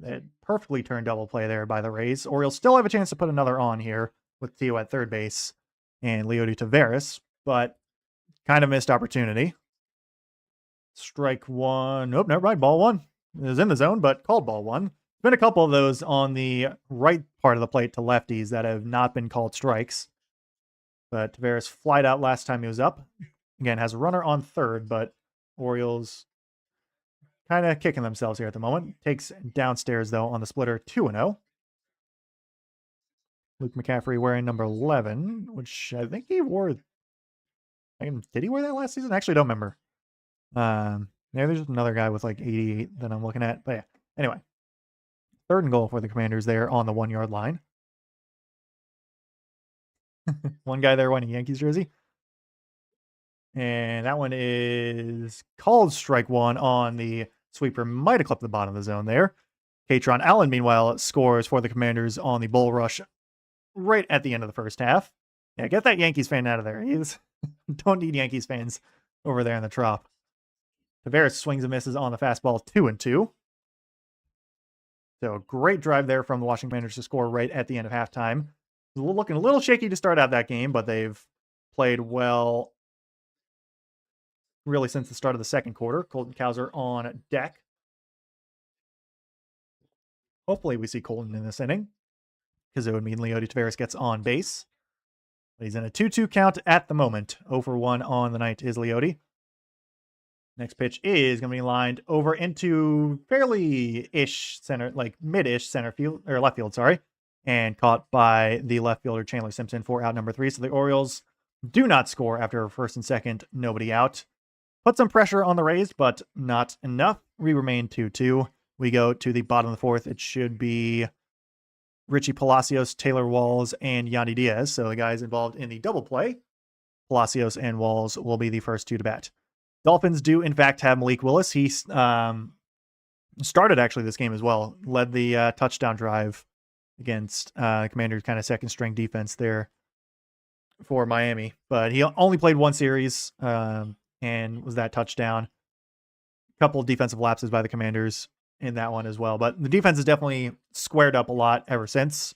It perfectly turned double play there by the Rays. Orioles still have a chance to put another on here with Tio at third base and Leody Taveras, but kind of missed opportunity. Strike 1. Nope, never mind. Ball 1. It was in the zone, but called ball 1. Been a couple of those on the right part of the plate to lefties that have not been called strikes. But Taveras flied out last time he was up. Again, has a runner on third, but Orioles kind of kicking themselves here at the moment. Takes downstairs, though, on the splitter, 2-0. Luke McCaffrey wearing number 11, which I think he wore. Did he wear that last season? I actually don't remember. Yeah, there's another guy with like 88 that I'm looking at. But yeah, anyway. 3rd and goal for the Commanders there on the 1-yard line. One guy there wearing a Yankees jersey. And that one is called strike 1 on the sweeper. Might have clipped the bottom of the zone there. Katron Allen, meanwhile, scores for the Commanders on the bull rush right at the end of the first half. Yeah, get that Yankees fan out of there. Don't need Yankees fans over there in the trop. Taveras swings and misses on the fastball, 2-2. So great drive there from the Washington Commanders to score right at the end of halftime. Looking a little shaky to start out that game, but they've played well really since the start of the second quarter. Colton Cowser on deck. Hopefully we see Colton in this inning, because it would mean Leody Taveras gets on base. But he's in a 2-2 count at the moment. 0-for-1 on the night is Leody. Next pitch is going to be lined over into fairly-ish center, like mid-ish center field, or left field, sorry, and caught by the left fielder Chandler Simpson for out number 3. So the Orioles do not score after first and second, nobody out. Put some pressure on the Rays, but not enough. We remain 2-2. We go to the bottom of the 4th. It should be Richie Palacios, Taylor Walls, and Yandy Diaz. So the guys involved in the double play, Palacios and Walls, will be the first 2 to bat. Dolphins do, in fact, have Malik Willis. He started actually this game as well. Led the touchdown drive against Commanders' kind of second-string defense there for Miami. But he only played 1 series and was that touchdown. A couple of defensive lapses by the Commanders in that one as well. But the defense has definitely squared up a lot ever since,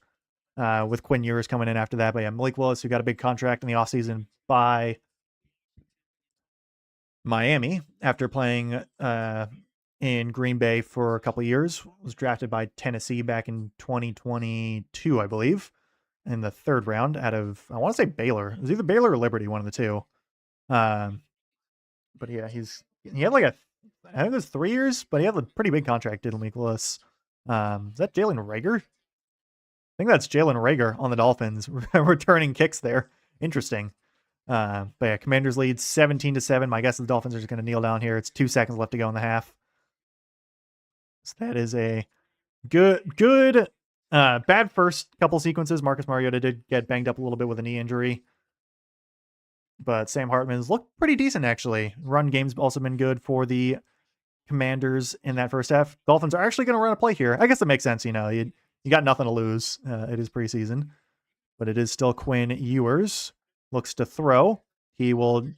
with Quinn Ewers coming in after that. But yeah, Malik Willis, who got a big contract in the offseason by Miami, after playing in Green Bay for a couple of years, was drafted by Tennessee back in 2022, I believe, in the third round out of, I want to say Baylor. It was either Baylor or Liberty, one of the two. But yeah, he had like I think it was 3 years, but he had a pretty big contract, didn't Nicholas? Is that Jalen Rager? I think that's Jalen Rager on the Dolphins, returning kicks there. Interesting. But yeah, Commanders lead 17-7. My guess is the Dolphins are just going to kneel down here. It's 2 seconds left to go in the half. So that is a good, bad first couple sequences. Marcus Mariota did get banged up a little bit with a knee injury. But Sam Hartman's looked pretty decent, actually. Run game's also been good for the Commanders in that first half. Dolphins are actually going to run a play here. I guess it makes sense, you know. You got nothing to lose. It is preseason. But it is still Quinn Ewers. Looks to throw. He will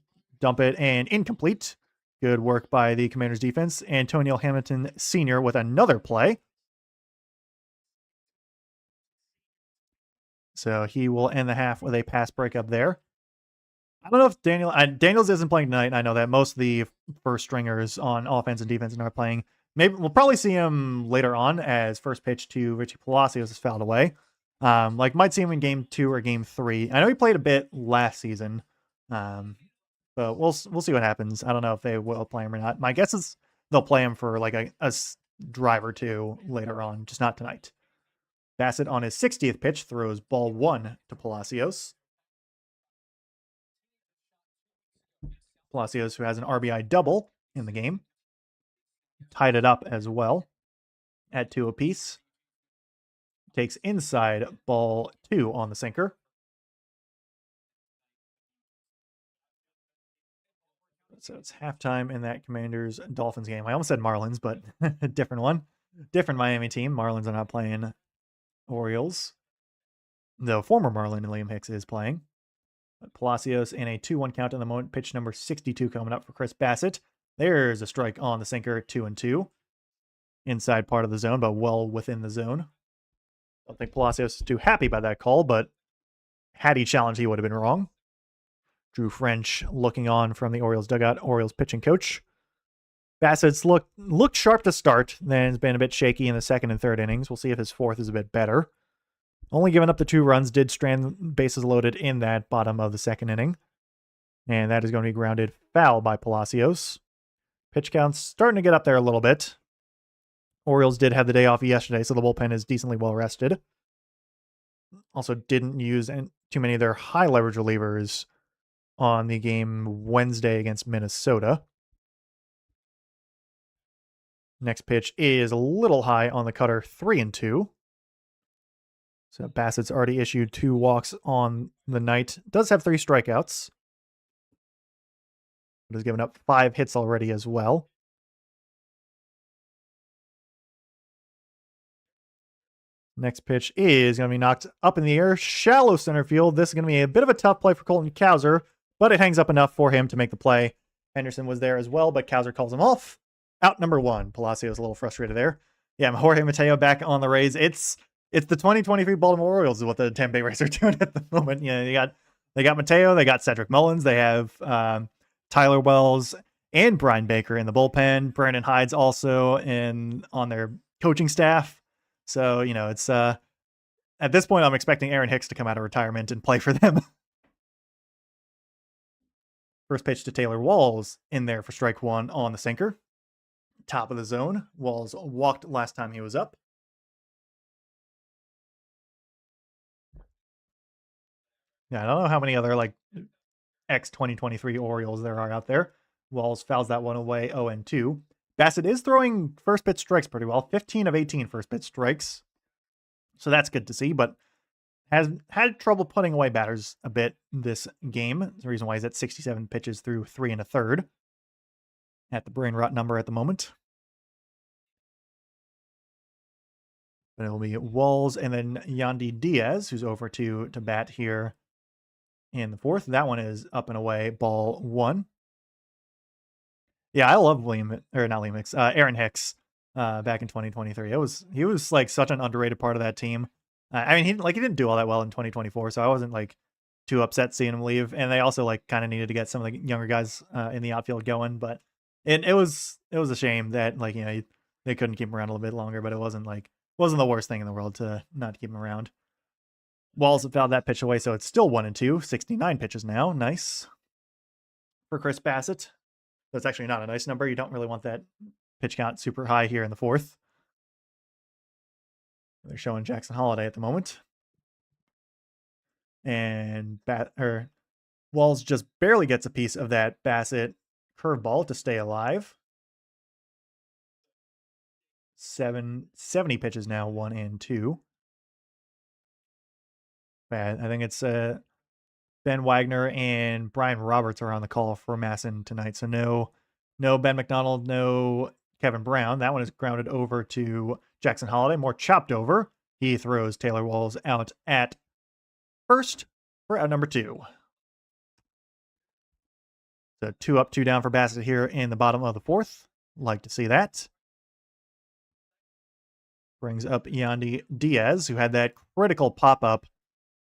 dump it and incomplete. Good work by the Commanders defense. Antonio Hamilton Sr. with another play. So he will end the half with a pass breakup there. I don't know if Daniels isn't playing tonight. I know that most of the first stringers on offense and defense are not playing. Maybe we'll probably see him later on as first pitch to Richie Palacios is fouled away. Might see him in game 2 or game 3. I know he played a bit last season. But we'll see what happens. I don't know if they will play him or not. My guess is they'll play him for like a drive or two later on, just not tonight. Bassett on his 60th pitch throws ball 1 to Palacios. Palacios, who has an RBI double in the game, tied it up as well at 2 apiece. Takes inside ball 2 on the sinker. So it's halftime in that Commanders Dolphins game. I almost said Marlins, but a different one. Different Miami team. Marlins are not playing Orioles. Though former Marlin Liam Hicks is playing. But Palacios in a 2-1 count in the moment. Pitch number 62 coming up for Chris Bassett. There's a strike on the sinker, 2-2. Inside part of the zone, but well within the zone. I don't think Palacios is too happy by that call, but had he challenged, he would have been wrong. Drew French looking on from the Orioles dugout, Orioles pitching coach. Bassett's looked sharp to start, then has been a bit shaky in the second and third innings. We'll see if his fourth is a bit better. Only giving up the 2 runs, did strand bases loaded in that bottom of the second inning. And that is going to be grounded foul by Palacios. Pitch count's starting to get up there a little bit. Orioles did have the day off yesterday, so the bullpen is decently well rested. Also didn't use too many of their high leverage relievers on the game Wednesday against Minnesota. Next pitch is a little high on the cutter, 3-2. So Bassett's already issued 2 walks on the night. Does have 3 strikeouts. But has given up 5 hits already as well. Next pitch is going to be knocked up in the air. Shallow center field. This is going to be a bit of a tough play for Colton Cowser, but it hangs up enough for him to make the play. Henderson was there as well, but Cowser calls him off. Out number 1. Palacios a little frustrated there. Yeah, Jorge Mateo back on the Rays. It's the 2023 Baltimore Orioles is what the Tampa Bay Rays are doing at the moment. Yeah, they got Mateo, they got Cedric Mullins, they have Tyler Wells and Brian Baker in the bullpen. Brandon Hyde's also on their coaching staff. So, it's at this point I'm expecting Aaron Hicks to come out of retirement and play for them. First pitch to Taylor Walls in there for strike 1 on the sinker. Top of the zone. Walls walked last time he was up. Yeah, I don't know how many other ex-2023 Orioles there are out there. Walls fouls that one away, 0-2. Bassett is throwing first pitch strikes pretty well. 15 of 18 first pitch strikes. So that's good to see, but has had trouble putting away batters a bit this game. That's the reason why he's at 67 pitches through 3 1/3 at the brain rot number at the moment. But it'll be Walls and then Yandy Diaz, who's over to bat here in the 4th. That one is up and away, ball 1. Yeah, I love Aaron Hicks back in 2023. He was like such an underrated part of that team. I mean, he didn't do all that well in 2024, so I wasn't like too upset seeing him leave, and they also like kind of needed to get some of the younger guys in the outfield going. But it was a shame that like they couldn't keep him around a little bit longer, but it wasn't the worst thing in the world to not keep him around. Walls have fouled that pitch away, so it's still 1-2. 69 pitches now. Nice for Chris Bassett. That's actually not a nice number. You don't really want that pitch count super high here in the fourth. They're showing Jackson Holliday at the moment. And Walls just barely gets a piece of that Bassett curveball to stay alive. 70 pitches now, 1-2. Bad. I think it's Ben Wagner and Brian Roberts are on the call for Masson tonight. So no Ben McDonald, no Kevin Brown. That one is grounded over to Jackson Holliday, more chopped over. He throws Taylor Walls out at first for out number 2. So 2 up, 2 down for Bassett here in the bottom of the fourth. Like to see that. Brings up Yandy Diaz, who had that critical pop-up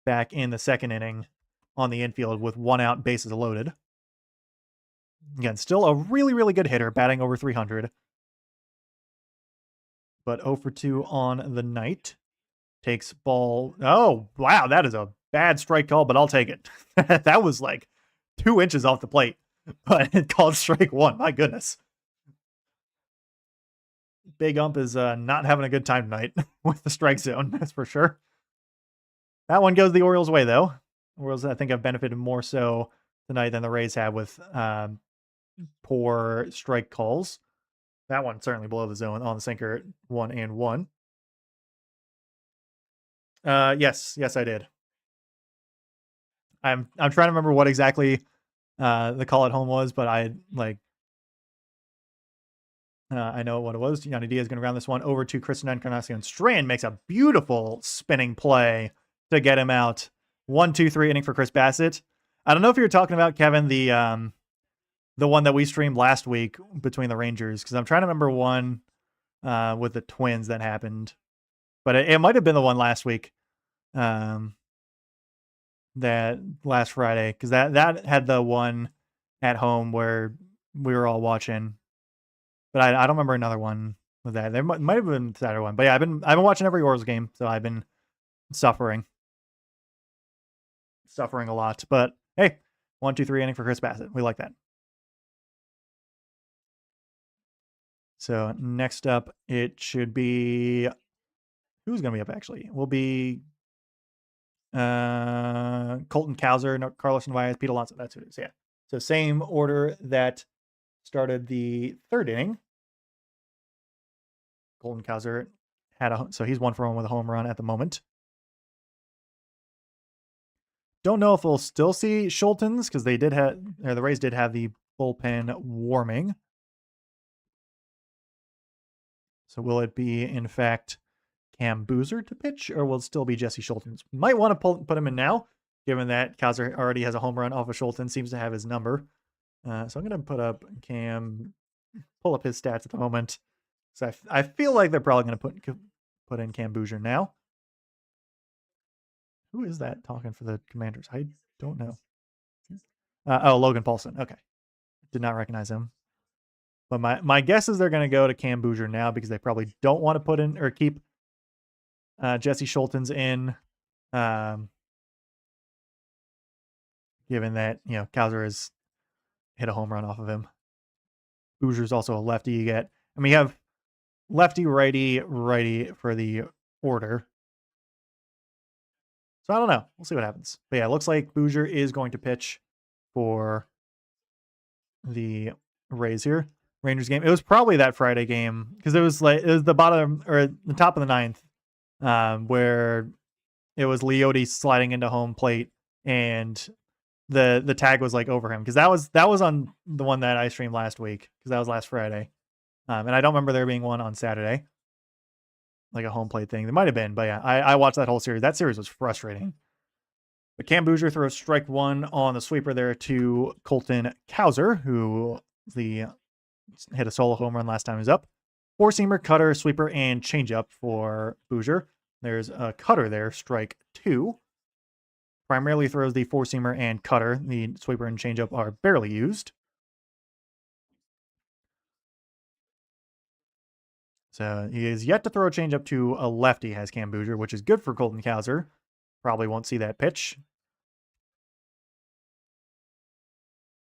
back in the second inning on the infield with 1 out, bases loaded. Again, still a really, really good hitter, batting over 300. But 0 for 2 on the night. Takes ball. Oh, wow, that is a bad strike call, but I'll take it. That was like 2 inches off the plate, but it called strike 1. My goodness. Big Ump is not having a good time tonight with the strike zone, that's for sure. That one goes the Orioles' way, though. Orioles, I think, have benefited more so tonight than the Rays have with poor strike calls. That one certainly below the zone on the sinker, 1-1. Yes, I did. I'm trying to remember what exactly the call at home was, but I know what it was. Yandy Diaz is going to ground this one over to Christian Encarnacion. Strand makes a beautiful spinning play to get him out. 1-2-3 inning for Chris Bassett. I don't know if you're talking about, Kevin, the one that we streamed last week between the Rangers, because I'm trying to remember one with the Twins that happened. But it might have been the one last week, that last Friday, because that had the one at home where we were all watching. But I don't remember another one with that. There might have been a Saturday one. But yeah, I've been watching every Orioles game, so I've been suffering a lot. But hey, 1-2-3 inning for Chris Bassett. We like that. So next up, it should be who's going to be up actually? Will be Colton Cowser, Carlos Narvaez, Pete Alonso. That's who it is. Yeah. So same order that started the third inning. Colton Cowser so he's 1 for 1 with a home run at the moment. Don't know if we'll still see Schultens because the Rays did have the bullpen warming. So will it be, in fact, Cam Boozer to pitch, or will it still be Jesse Schultens? Might want to put him in now, given that Cowser already has a home run off of Schultens, seems to have his number. So I'm going to put up pull up his stats at the moment. So I feel like they're probably going to put in Cam Boozer now. Who is that talking for the Commanders? I don't know. Logan Paulson. Okay. Did not recognize him. But my guess is they're going to go to Cam Boozer now because they probably don't want to put in or keep Jesse Schultens in, given that Cowser has hit a home run off of him. Boozer's also a lefty. You have lefty, righty for the order. So I don't know. We'll see what happens. But yeah, it looks like Boozer is going to pitch for the Rays here. Rangers game. It was probably that Friday game because it was the bottom or the top of the ninth, where it was Leote sliding into home plate and the tag was over him because that was on the one that I streamed last week because that was last Friday, and I don't remember there being one on Saturday, like a home plate thing. There might have been, but yeah, I watched that whole series. That series was frustrating. But Cam Boozer throws strike 1 on the sweeper there to Colton Cowser, who hit a solo home run last time he was up. 4-seamer, cutter, sweeper, and changeup for Boozer. There's a cutter there, strike 2. primarily throws the four-seamer and cutter. The sweeper and changeup are barely used. So he is yet to throw a changeup to a lefty, has Cam Bouger, which is good for Colton Cowser. Probably won't see that pitch.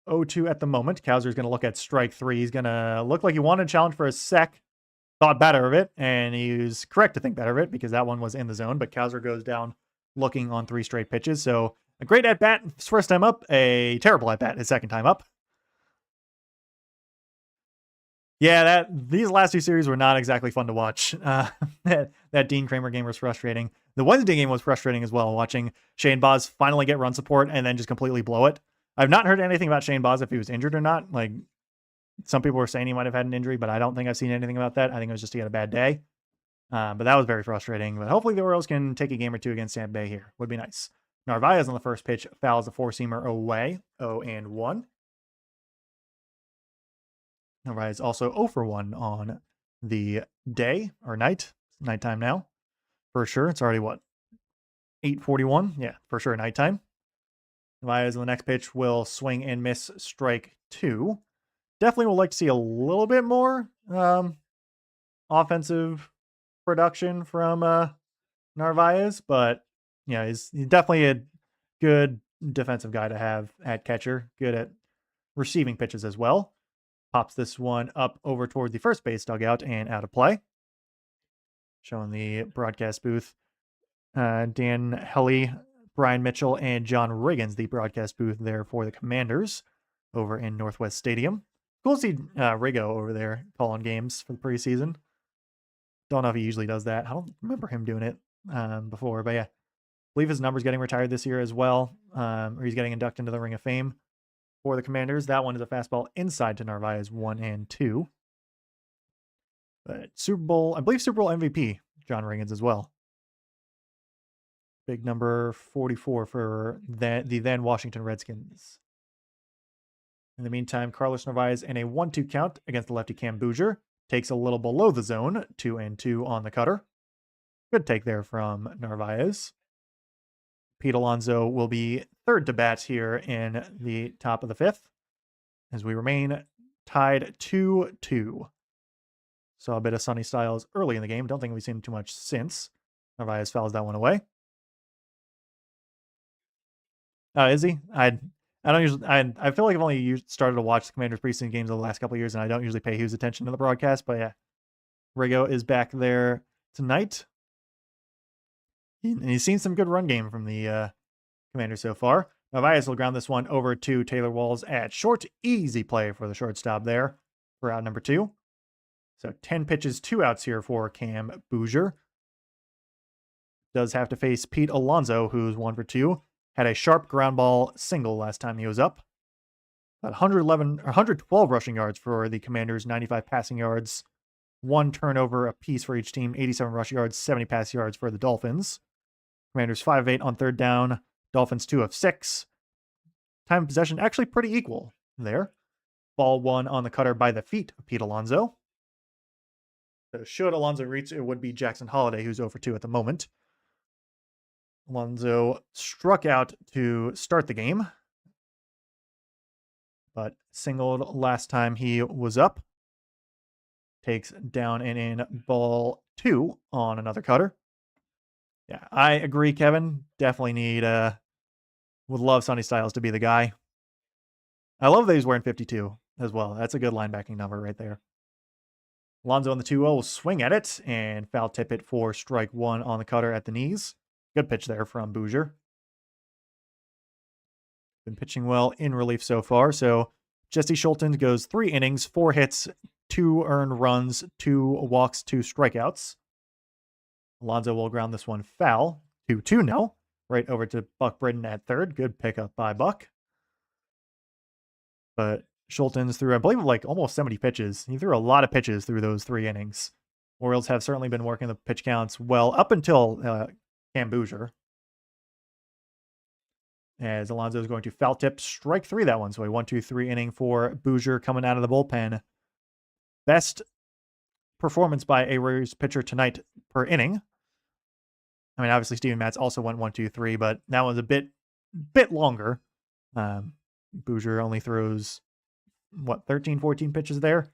0-2 at the moment. Cowser's going to look at strike three. He's going to look like he wanted a challenge for a sec. Thought better of it, and he was correct to think better of it because that one was in the zone. But Cowser goes down looking on 3 straight pitches. So a great at-bat his first time up, a terrible at-bat his second time up. Yeah, these last 2 series were not exactly fun to watch. That Dean Kramer game was frustrating. The Wednesday game was frustrating as well, watching Shane Baz finally get run support and then just completely blow it. I've not heard anything about Shane Baz if he was injured or not. Like, some people were saying he might have had an injury, but I don't think I've seen anything about that. I think it was just he had a bad day. But that was very frustrating. But hopefully the Orioles can take a game or 2 against Tampa Bay here. Would be nice. Narvaez on the first pitch fouls the four-seamer away. 0-1. Narvaez also 0-1 on the day or night. It's nighttime now. For sure. It's already what? 8:41? Yeah, for sure. Nighttime. Narvaez on the next pitch will swing and miss strike 2. Definitely would like to see a little bit more offensive production from Narvaez, but yeah, he's definitely a good defensive guy to have at catcher. Good at receiving pitches as well. Pops this one up over toward the first base dugout and out of play. Showing the broadcast booth. Dan Helly, Brian Mitchell, and John Riggins, the broadcast booth there for the Commanders over in Northwest Stadium. Cool to see Rigo over there calling games for the preseason. Don't know if he usually does that. I don't remember him doing it before, but yeah. I believe his number's getting retired this year as well, or he's getting inducted into the Ring of Fame for the Commanders. That one is a fastball inside to Narvaez, 1-2. But Super Bowl, I believe Super Bowl MVP, John Riggins as well. Big number 44 for the then Washington Redskins. In the meantime, Carlos Narvaez in a 1-2 count against the lefty Cam Bouger. Takes a little below the zone, 2-2 on the cutter. Good take there from Narvaez. Pete Alonso will be third to bat here in the top of the 5th as we remain tied 2-2. Saw a bit of Sonny Styles early in the game. Don't think we've seen too much since. Narvaez fouls that one away. Is he? I don't usually. I feel like I've only started to watch the Commanders preseason games in the last couple of years, and I don't usually pay huge attention to the broadcast. But yeah, Rigo is back there tonight, and he's seen some good run game from the Commanders so far. Narvaez will ground this one over to Taylor Walls at short. Easy play for the shortstop there for out number 2. So 10 pitches, 2 outs here for Cam Bouger. Does have to face Pete Alonso, who's 1 for 2. Had a sharp ground ball single last time he was up. About 112 rushing yards for the Commanders, 95 passing yards, 1 turnover apiece for each team, 87 rush yards, 70 pass yards for the Dolphins. Commanders 5 of 8 on third down, Dolphins 2 of 6. Time of possession actually pretty equal there. Ball 1 on the cutter by the feet of Pete Alonso. So should Alonso reach, it would be Jackson Holliday, who's 0 for 2 at the moment. Alonso struck out to start the game, but singled last time he was up. Takes down and in ball 2 on another cutter. Yeah, I agree, Kevin. Definitely need, would love Sonny Styles to be the guy. I love that he's wearing 52 as well. That's a good linebacking number right there. Alonso on the 2-0 will swing at it and foul tip it for strike 1 on the cutter at the knees. Good pitch there from Bouger. Been pitching well in relief so far. So Jesse Schulten goes 3 innings, 4 hits, 2 earned runs, 2 walks, 2 strikeouts. Alonso will ground this one foul. 2-2 now. Right over to Buck Britton at third. Good pickup by Buck. But Schulten's threw, I believe, like almost 70 pitches. He threw a lot of pitches through those 3 innings. Orioles have certainly been working the pitch counts well up until Cam Bouger. As Alonso is going to foul tip strike 3 that one. So a 1-2-3 inning for Bouger coming out of the bullpen. Best performance by a Rays pitcher tonight per inning. I mean, obviously Steven Matz also went 1-2-3, but that was a bit bit longer. Bouger only throws, 13, 14 pitches there.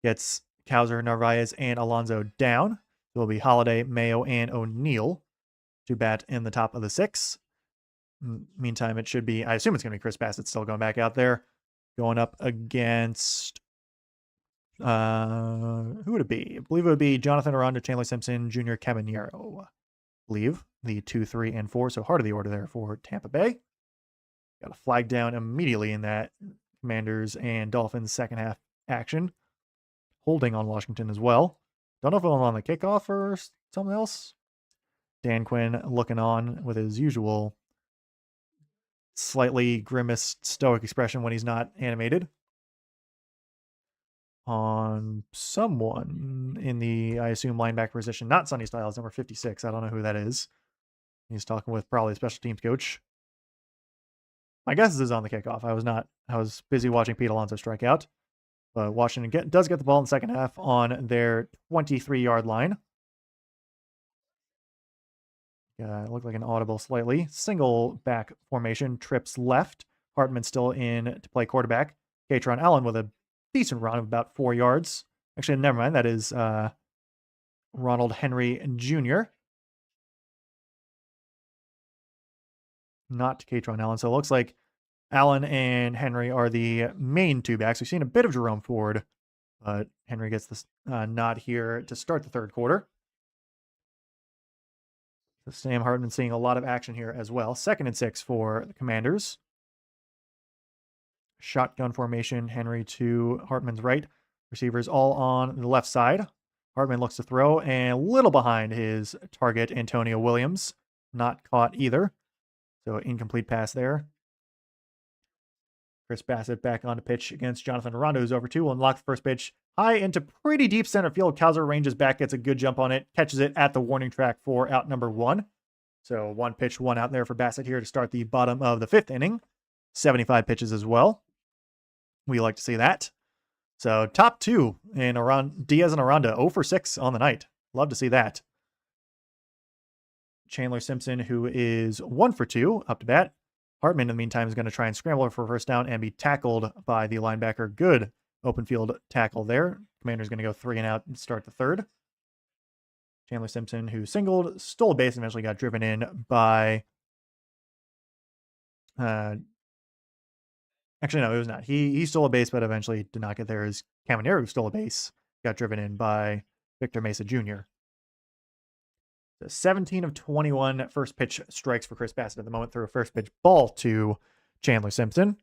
Gets Cowser, Narvaez, and Alonso down. It will be Holiday, Mayo, and O'Neill to bat in the top of the 6. Meantime, it should be, I assume it's going to be Chris Bassett still going back out there. Going up against, who would it be? I believe it would be Jonathan Aranda, Chandler Simpson, Junior Caminero. I believe the 2, 3, and 4. So heart of the order there for Tampa Bay. Got a flag down immediately in that Commanders and Dolphins second half action. Holding on Washington as well. Don't know if it was on the kickoff or something else. Dan Quinn looking on with his usual slightly grimaced stoic expression when he's not animated. On someone in the, I assume, linebacker position. Not Sonny Styles, number 56. I don't know who that is. He's talking with probably a special teams coach. My guess is on the kickoff. I was busy watching Pete Alonso strike out. But Washington does get the ball in the second half on their 23-yard line. Looked like an audible slightly. Single back formation, trips left. Hartman still in to play quarterback. Katron Allen with a decent run of about 4 yards. Actually, never mind. That is Ronald Henry Jr. Not Katron Allen. So it looks like Allen and Henry are the main 2 backs. We've seen a bit of Jerome Ford, but Henry gets the nod here to start the third quarter. Sam Hartman seeing a lot of action here as well. 2nd and 6 for the Commanders. Shotgun formation, Henry to Hartman's right. Receivers all on the left side. Hartman looks to throw, and a little behind his target, Antonio Williams. Not caught either. So incomplete pass there. Chris Bassett back on the pitch against Jonathan Aranda, who's over 2. Will unlock the first pitch high into pretty deep center field. Cowser ranges back, gets a good jump on it, catches it at the warning track for out number 1. So 1 pitch, 1 out there for Bassett here to start the bottom of the 5th inning. 75 pitches as well. We like to see that. So top 2 in Diaz and Aranda, 0 for 6 on the night. Love to see that. Chandler Simpson, who is 1 for 2 up to bat. Hartman, in the meantime, is going to try and scramble for a first down and be tackled by the linebacker. Good open field tackle there. Commander's going to go 3 and out and start the 3rd. Chandler Simpson, who singled, stole a base, and eventually got driven in by... actually, no, it was not. He stole a base, but eventually did not get there. As Caminero, who stole a base, got driven in by Victor Mesa Jr. 17 of 21 first pitch strikes for Chris Bassett at the moment through a first pitch ball to Chandler Simpson.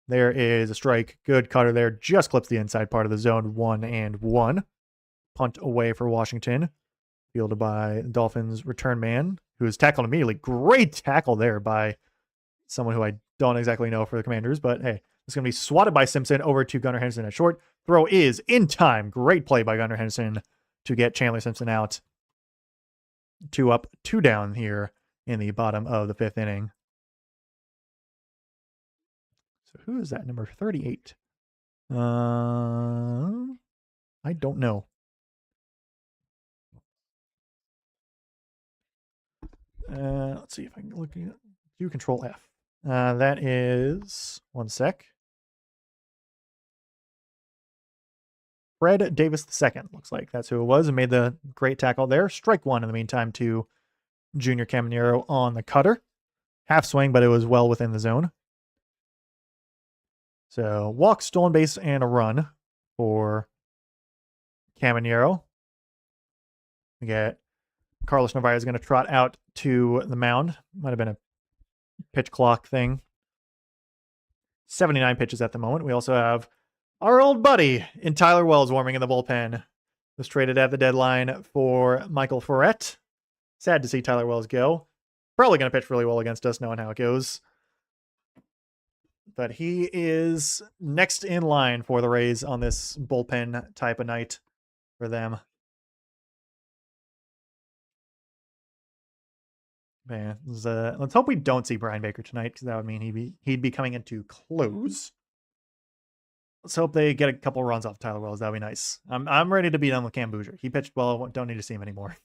There is a strike. Good cutter there. Just clips the inside part of the zone. 1-1. Punt away for Washington. Fielded by Dolphins return man, who is tackled immediately. Great tackle there by someone who I don't exactly know for the Commanders, but hey, it's going to be swatted by Simpson over to Gunnar Henderson at short. Throw is in time. Great play by Gunnar Henderson to get Chandler Simpson out. 2 up, 2 down here in the bottom of the 5th inning. So who is that? Number 38. I don't know. Let's see if I can look at do Control F. That is 1 sec. Fred Davis II, looks like that's who it was, and made the great tackle there. Strike 1 in the meantime to Junior Caminero on the cutter. Half swing, but it was well within the zone. So walk, stolen base, and a run for Caminero. We get Carlos Narvaez is going to trot out to the mound. Might have been a pitch clock thing. 79 pitches at the moment. We also have our old buddy in Tyler Wells warming in the bullpen. Was traded at the deadline for Michael Ferret. Sad to see Tyler Wells go. Probably going to pitch really well against us, knowing how it goes. But he is next in line for the Rays on this bullpen type of night for them. Man, let's hope we don't see Brian Baker tonight, because that would mean he'd be coming in to close. Let's hope they get a couple runs off Tyler Wells. That'd be nice. I'm ready to be done with Cam Bouger. He pitched well. Don't need to see him anymore.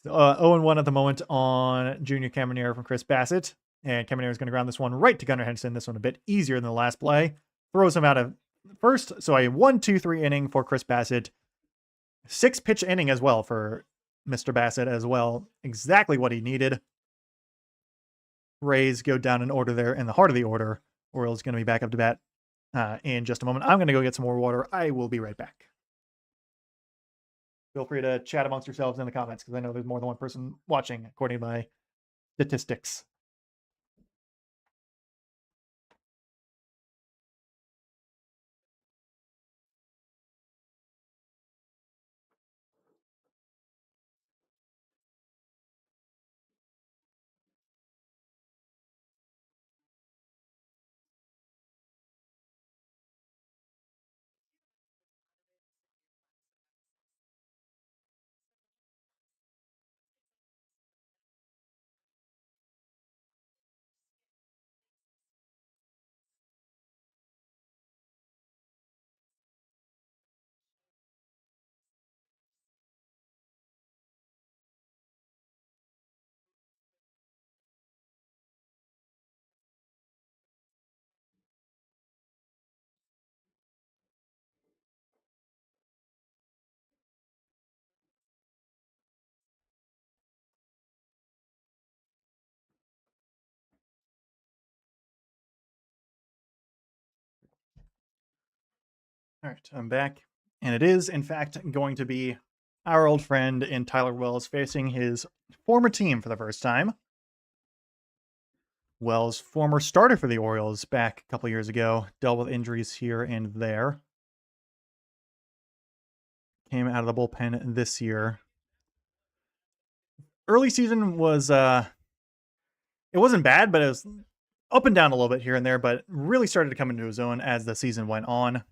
0-1 at the moment on Junior Caminero from Chris Bassett. And Caminero is going to ground this one right to Gunnar Henderson. This one a bit easier than the last play. Throws him out of first. So a 1-2-3 inning for Chris Bassett. 6-pitch inning as well for Mr. Bassett as well. Exactly what he needed. Rays go down in order there in the heart of the order. Orioles going to be back up to bat in just a moment. I'm going to go get some more water. I will be right back. Feel free to chat amongst yourselves in the comments because I know there's more than one person watching according to my statistics. All right, I'm back. And it is, in fact, going to be our old friend in Tyler Wells facing his former team for the first time. Wells, former starter for the Orioles back a couple years ago, dealt with injuries here and there. Came out of the bullpen this year. Early season was, it wasn't bad, but it was up and down a little bit here and there, but really started to come into his own as the season went on.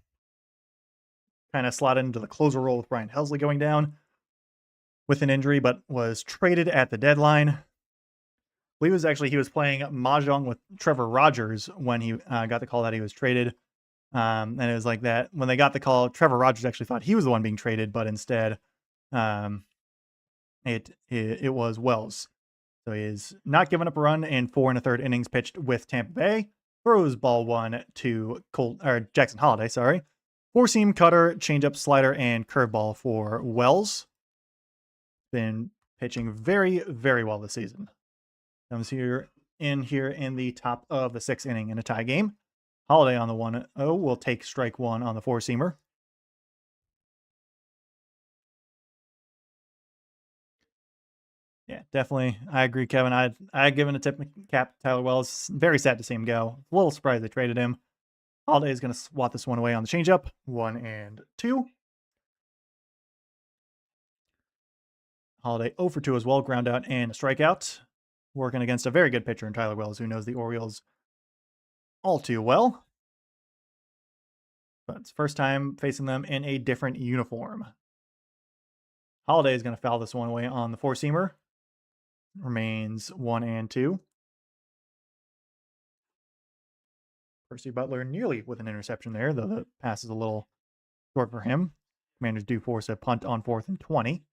Kind of slotted into the closer role with Brian Helsley going down with an injury, but was traded at the deadline. I believe he was playing mahjong with Trevor Rogers when he got the call that he was traded. And it was like that when they got the call, Trevor Rogers actually thought he was the one being traded, but instead it was Wells. So he is not giving up a run in 4 1/3 innings pitched with Tampa Bay. Throws ball 1 to Jackson Holliday, sorry. 4-seam, cutter, changeup, slider, and curveball for Wells. Been pitching very, very well this season. Comes here in the top of the 6th inning in a tie game. Holliday on the 1-0 will take strike 1 on the 4-seamer. Yeah, definitely. I agree, Kevin. I'd given a tip cap Tyler Wells. Very sad to see him go. A little surprised they traded him. Holliday is going to swat this one away on the changeup. 1-2. Holliday 0 for 2 as well. Ground out and a strikeout. Working against a very good pitcher in Tyler Wells, who knows the Orioles all too well. But it's first time facing them in a different uniform. Holliday is going to foul this one away on the 4-seamer. Remains 1-2. Percy Butler nearly with an interception there, though the pass is a little short for him. Commanders do force a punt on 4th and 20.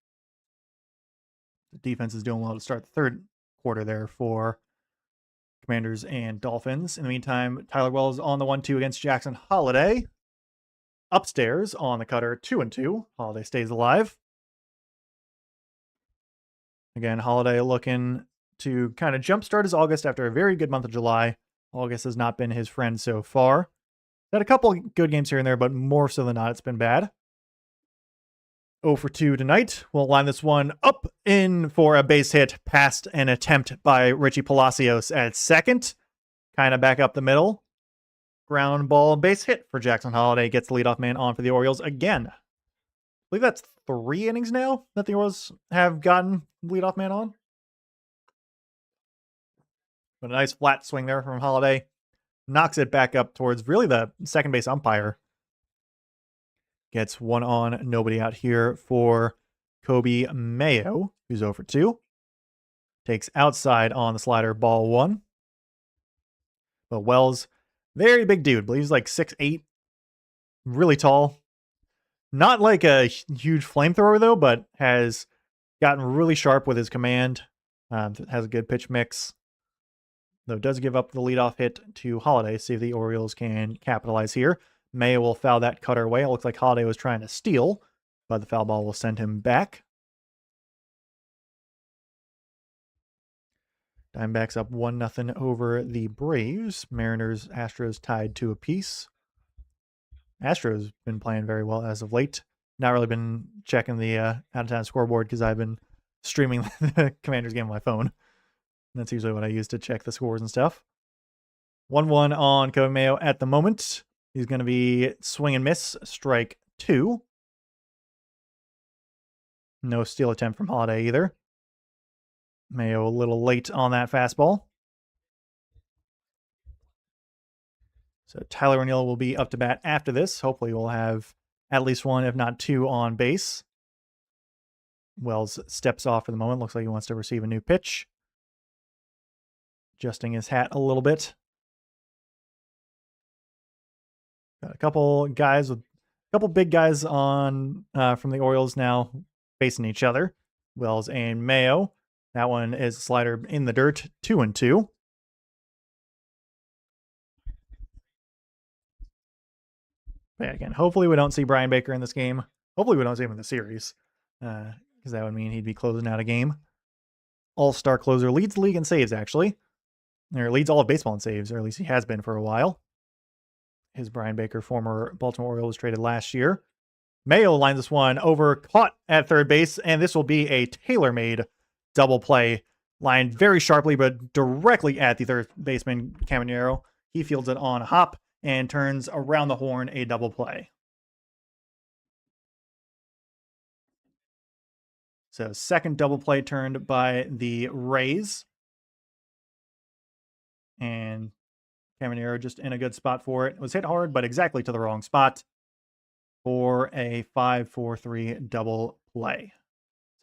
The defense is doing well to start the third quarter there for Commanders and Dolphins. In the meantime, Tyler Wells on the 1-2 against Jackson Holliday. Upstairs on the cutter, 2-2. Holliday stays alive. Again, Holliday looking to kind of jumpstart his August after a very good month of July. August has not been his friend so far. Had a couple good games here and there, but more so than not, it's been bad. 0 for 2 tonight. We'll line this one up in for a base hit past an attempt by Richie Palacios at second. Kind of back up the middle. Ground ball base hit for Jackson Holliday. Gets the leadoff man on for the Orioles again. I believe that's 3 innings now that the Orioles have gotten leadoff man on. But a nice flat swing there from Holliday. Knocks it back up towards really the second base umpire. Gets 1 on, nobody out here for Kobe Mayo, who's 0 for 2. Takes outside on the slider, ball 1. But Wells, very big dude. I believe he's like 6'8", really tall. Not like a huge flamethrower, though, but has gotten really sharp with his command. Has a good pitch mix. Though does give up the leadoff hit to Holiday. See if the Orioles can capitalize here. Mayo will foul that cutter away. It looks like Holiday was trying to steal, but the foul ball will send him back. Diamondbacks up 1-0 over the Braves. Mariners, Astros tied 2 apiece. Astros been playing very well as of late. Not really been checking the out-of-town scoreboard because I've been streaming the Commanders game on my phone. That's usually what I use to check the scores and stuff. 1-1 on Kobe Mayo at the moment. He's going to be swing and miss, strike 2. No steal attempt from Holiday either. Mayo a little late on that fastball. So Tyler O'Neill will be up to bat after this. Hopefully we'll have at least 1, if not 2, on base. Wells steps off for the moment. Looks like he wants to receive a new pitch. Adjusting his hat a little bit. Got a couple big guys on from the Orioles now facing each other. Wells and Mayo. That one is a slider in the dirt, 2-2. But yeah, again, hopefully we don't see Brian Baker in this game. Hopefully we don't see him in the series, because that would mean he'd be closing out a game. All-star closer, leads the league in saves, actually. Or leads all of baseball in saves, or at least he has been for a while. His Brian Baker, former Baltimore Orioles, traded last year. Mayo lines this one over, caught at third base, and this will be a tailor-made double play, lined very sharply, but directly at the third baseman, Caminero. He fields it on a hop and turns around the horn a double play. So second double play turned by the Rays. And Caminero just in a good spot for it. It was hit hard, but exactly to the wrong spot for a 5-4-3 double play.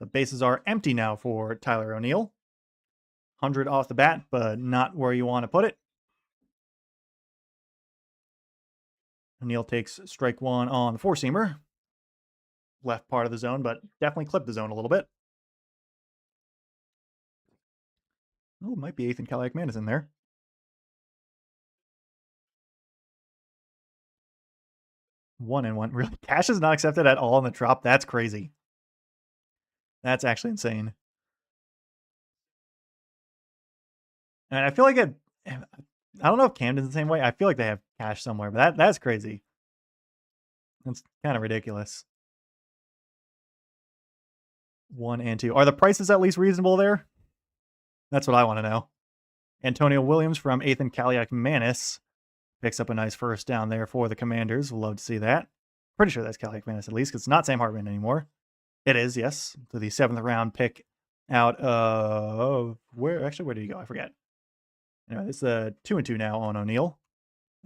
So bases are empty now for Tyler O'Neill. 100 off the bat, but not where you want to put it. O'Neill takes strike 1 on the four-seamer. Left part of the zone, but definitely clipped the zone a little bit. Oh, might be Ethan Caliac-Manis in there. 1-1. Really? Cash is not accepted at all in the drop? That's crazy. That's actually insane. And I feel like I don't know if Camden's the same way. I feel like they have cash somewhere, but that's crazy. That's kind of ridiculous. 1 and 2. Are the prices at least reasonable there? That's what I want to know. Antonio Williams from Ethan Caliac-Manis picks up a nice first down there for the Commanders. We'll love to see that. Pretty sure that's Caliac-Manis at least, because it's not Sam Hartman anymore. It is, yes. So the 7th round pick out of where did he go? I forget. Anyway, it's a 2-2 now on O'Neill.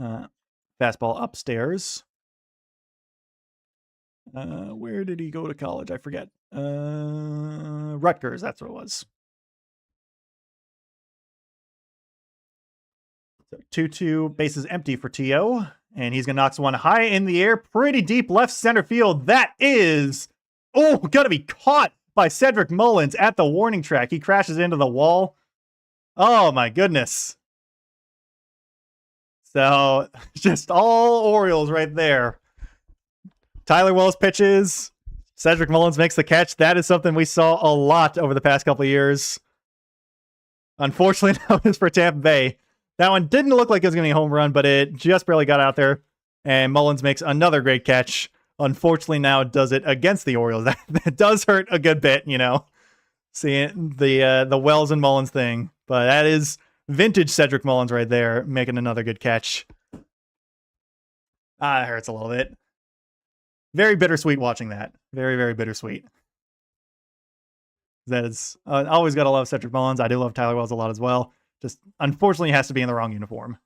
Fastball upstairs. Where did he go to college? I forget. Rutgers, that's what it was. So 2-2, bases empty for T.O. And he's going to knock one high in the air, pretty deep left center field. That is, got to be caught by Cedric Mullins at the warning track. He crashes into the wall. Oh, my goodness. So, just all Orioles right there. Tyler Wells pitches. Cedric Mullins makes the catch. That is something we saw a lot over the past couple of years. Unfortunately, that was for Tampa Bay. That one didn't look like it was going to be a home run, but it just barely got out there. And Mullins makes another great catch. Unfortunately, now it does it against the Orioles. That does hurt a good bit, seeing the Wells and Mullins thing. But that is vintage Cedric Mullins right there, making another good catch. It hurts a little bit. Very bittersweet watching that. Very, very bittersweet. That is always got to love Cedric Mullins. I do love Tyler Wells a lot as well. Just unfortunately has to be in the wrong uniform.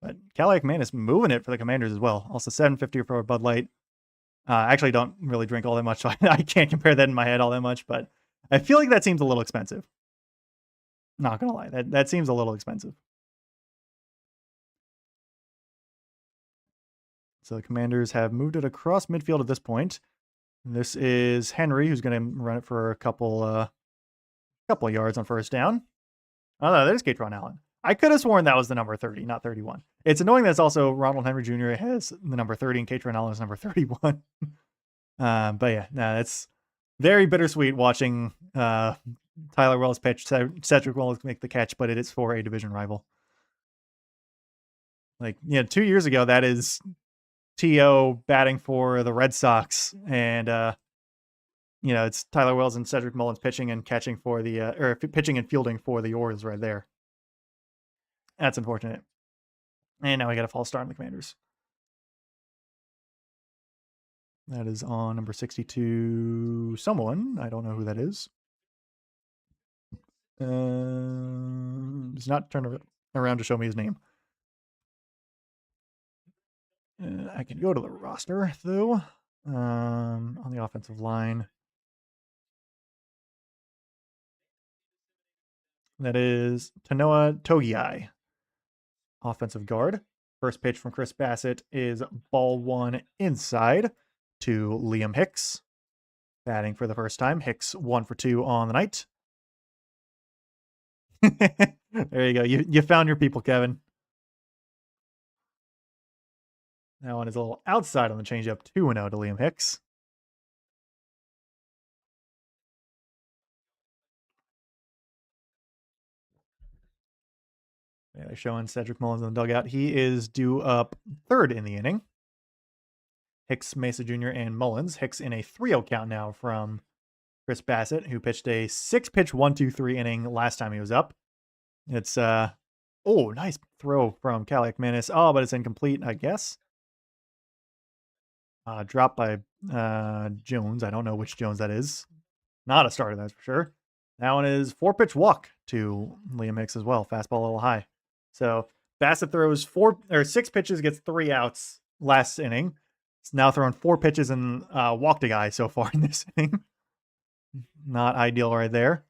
But Caliac-Manis moving it for the Commanders as well. Also $7.50 for a Bud Light. I actually don't really drink all that much, so I can't compare that in my head all that much, but I feel like that seems a little expensive. Not gonna lie, that seems a little expensive. So the Commanders have moved it across midfield at this point. This is Henry, who's going to run it for a couple of yards on first down. Oh, no, there's Gatron Allen. I could have sworn that was the number 30, not 31. It's annoying that it's also Ronald Henry Jr. has the number 30 and Gatron Allen is number 31. But yeah, no, it's very bittersweet watching Tyler Wells pitch, Cedric Wells make the catch, but it is for a division rival. Like, 2 years ago, that is T.O. batting for the Red Sox, and it's Tyler Wells and Cedric Mullins pitching and catching for the or pitching and fielding for the Orioles right there. That's unfortunate. And now we got a false start on the Commanders. That is on number 62. Someone, I don't know who that is. He's not turned around to show me his name. I can go to the roster though. On the offensive line. That is Tanoa Togiai, offensive guard. First pitch from Chris Bassett is ball one inside to Liam Hicks. Batting for the first time. Hicks 1 for 2 on the night. There you go. You found your people, Kevin. That one is a little outside on the changeup. 2-0 to Liam Hicks. Yeah, they're showing Cedric Mullins in the dugout. He is due up third in the inning. Hicks, Mesa Jr., and Mullins. Hicks in a 3-0 count now from Chris Bassett, who pitched a 6-pitch 1-2-3 inning last time he was up. It's nice throw from Caliac Manis. Oh, but it's incomplete, I guess. Dropped by Jones. I don't know which Jones that is. Not a starter, that's for sure. That one is 4-pitch walk to Liam Hicks as well. Fastball a little high. So Bassett throws 6 pitches, gets 3 outs last inning. It's now thrown 4 pitches and walked a guy so far in this inning. Not ideal right there.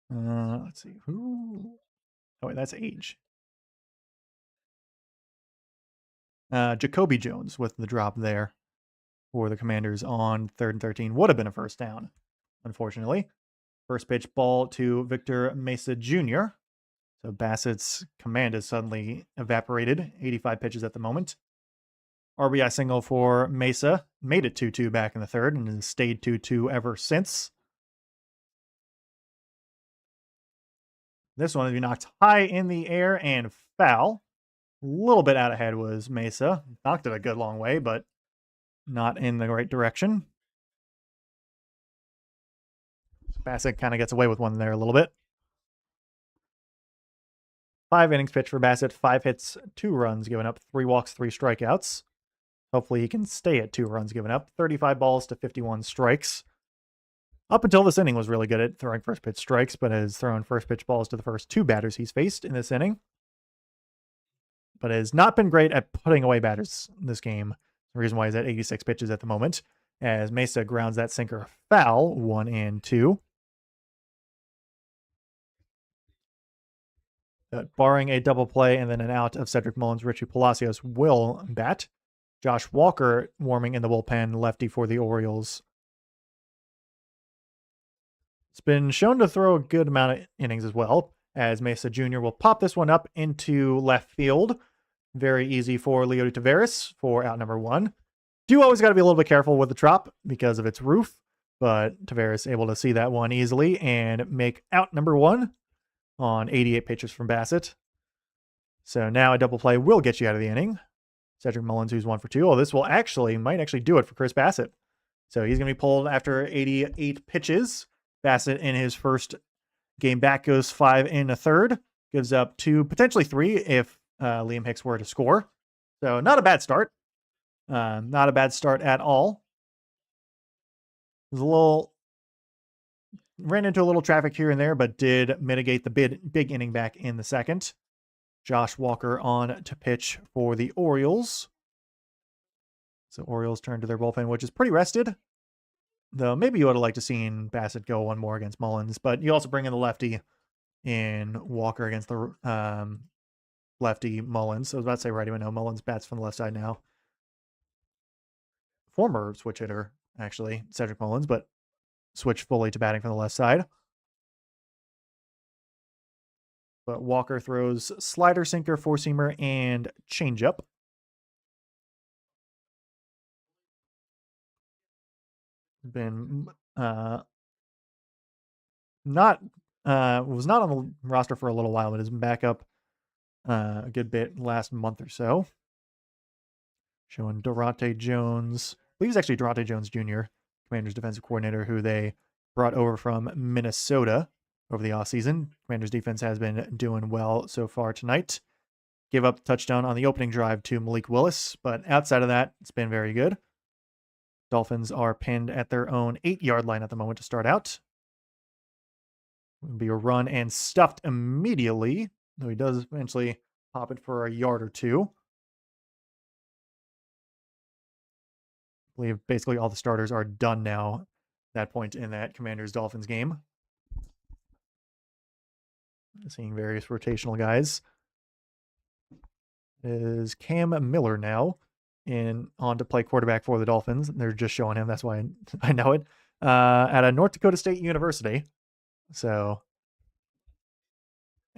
Let's see. Who? Oh, wait, that's age. Jacoby Jones with the drop there for the Commanders on 3rd and 13. Would have been a first down, unfortunately. First pitch ball to Victor Mesa Jr. So Bassett's command is suddenly evaporated. 85 pitches at the moment. RBI single for Mesa. Made it 2-2 back in the 3rd and has stayed 2-2 ever since. This one will be knocked high in the air and foul. A little bit out ahead was Mesa. Knocked it a good long way, but not in the right direction. Bassett kind of gets away with one there a little bit. 5 innings pitched for Bassett. 5 hits, 2 runs given up, 3 walks, 3 strikeouts. Hopefully he can stay at 2 runs given up. 35 balls to 51 strikes. Up until this inning was really good at throwing first pitch strikes, but has thrown first pitch balls to the first 2 batters he's faced in this inning. But has not been great at putting away batters this game. The reason why he's at 86 pitches at the moment, as Mesa grounds that sinker foul, 1-2. Barring a double play and then an out of Cedric Mullins, Richie Palacios will bat. Josh Walker warming in the bullpen, lefty for the Orioles. It's been shown to throw a good amount of innings as well, as Mesa Jr. will pop this one up into left field. Very easy for Leody Taveras for out number 1. Do always got to be a little bit careful with the drop because of its roof, but Taveras able to see that one easily and make out number 1 on 88 pitches from Bassett. So now a double play will get you out of the inning. Cedric Mullins, who's 1 for 2. Oh, this might actually do it for Chris Bassett. So he's going to be pulled after 88 pitches. Bassett in his first game back goes 5 1/3. Gives up 2, potentially 3 if Liam Hicks were to score. So not a bad start. Not a bad start at all. Ran into a little traffic here and there, but did mitigate the big inning back in the 2nd. Josh Walker on to pitch for the Orioles. So Orioles turn to their bullpen, which is pretty rested. Though maybe you would have liked to seen Bassett go one more against Mullins, but you also bring in the lefty in Walker against the lefty Mullins. I was about to say righty, but no, Mullins bats from the left side now. former switch hitter, actually, Cedric Mullins, but switched fully to batting from the left side. But Walker throws slider, sinker, four-seamer, and changeup. Been not was not on the roster for a little while, but has been back up a good bit last month or so. Showing Durante Jones. I believe he's actually Durante Jones Jr., Commanders defensive coordinator, who they brought over from Minnesota over the offseason. Commanders defense has been doing well so far tonight. Gave up a touchdown on the opening drive to Malik Willis, but outside of that, it's been very good. Dolphins are pinned at their own 8-yard line at the moment to start out. It'll be a run and stuffed immediately, though he does eventually pop it for a yard or two. I believe basically all the starters are done now at that point in that Commanders-Dolphins game. Seeing various rotational guys. Is Cam Miller now on to play quarterback for the Dolphins. They're just showing him. That's why I know it. At a North Dakota State University. So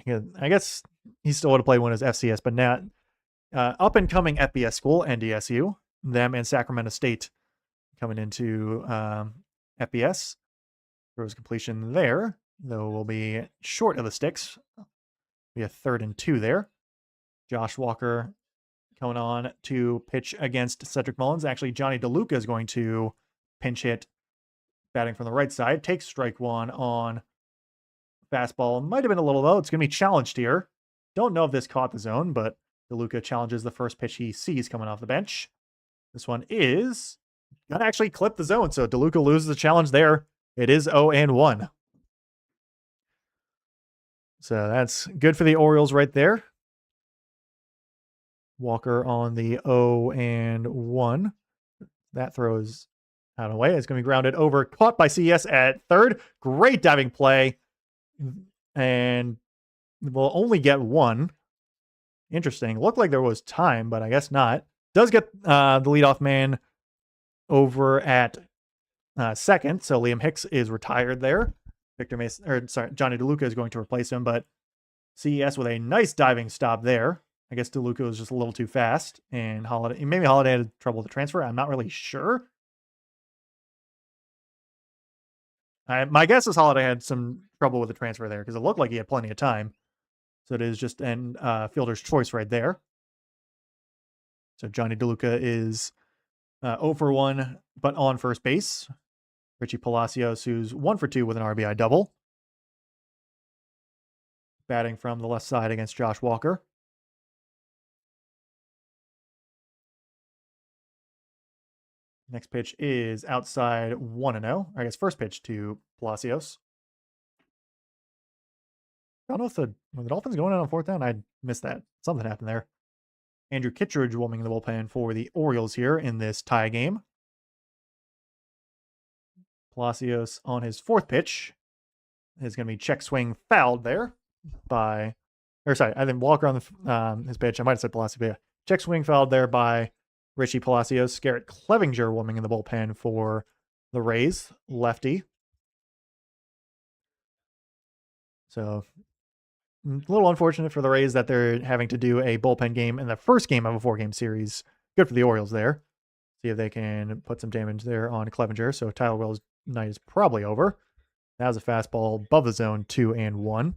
I guess he still would have played one as FCS, but not up and coming FBS school, NDSU. Them and Sacramento State coming into FBS. Throws completion there, though will be short of the sticks. Be a 3rd and 2 there. Josh Walker coming on to pitch against Cedric Mullins. Actually, Johnny DeLuca is going to pinch hit batting from the right side. Takes strike one on fastball. Might have been a little low. It's going to be challenged here. Don't know if this caught the zone, but DeLuca challenges the first pitch he sees coming off the bench. This one is going to actually clip the zone, so DeLuca loses the challenge there. It is 0-1. So that's good for the Orioles right there. Walker on the 0-1. That throws out of the way. It's going to be grounded over. Caught by CS at third. Great diving play. And we'll only get one. Interesting. Looked like there was time, but I guess not. Does get the leadoff man over at second. So Liam Hicks is retired there. Johnny DeLuca is going to replace him, but CES with a nice diving stop there. I guess DeLuca was just a little too fast, and maybe Holiday had trouble with the transfer. I'm not really sure. My guess is Holiday had some trouble with the transfer there because it looked like he had plenty of time. So it is just an fielder's choice right there. So Johnny DeLuca is 0-1, but on first base. Richie Palacios, who's 1-2 with an RBI double. Batting from the left side against Josh Walker. Next pitch is outside 1-0. I guess first pitch to Palacios. I don't know if were the Dolphins going on 4th down. I missed that. Something happened there. Andrew Kittredge warming in the bullpen for the Orioles here in this tie game. Palacios on his 4th pitch is going to be check swing fouled there by, I think Walker on his pitch. I might have said Palacios, but yeah. Check swing fouled there by Richie Palacios. Garrett Clevinger warming in the bullpen for the Rays, lefty. So a little unfortunate for the Rays that they're having to do a bullpen game in the first game of a 4-game series. Good for the Orioles there. See if they can put some damage there on Clevinger. So Tyler Wells' night is probably over. That was a fastball above the zone, 2-1.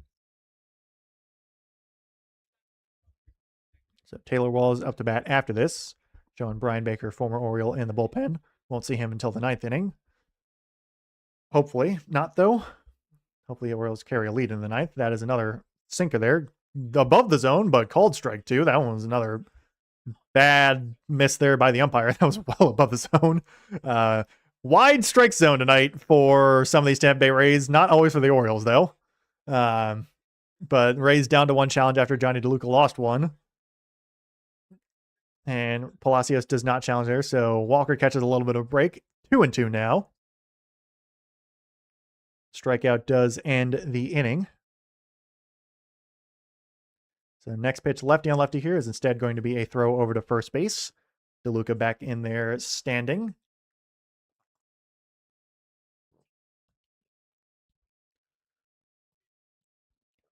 So Taylor Walls up to bat after this. Showing Brian Baker, former Oriole, in the bullpen. Won't see him until the 9th inning. Hopefully not, though. Hopefully the Orioles carry a lead in the 9th. That is another sinker there. Above the zone, but called strike 2. That one was another bad miss there by the umpire. That was well above the zone. Wide strike zone tonight for some of these Tampa Bay Rays. Not always for the Orioles, though. But Rays down to 1 challenge after Johnny DeLuca lost one. And Palacios does not challenge there, so Walker catches a little bit of a break. 2-2 now. Strikeout does end the inning. So next pitch, lefty on lefty here, is instead going to be a throw over to first base. DeLuca back in there standing.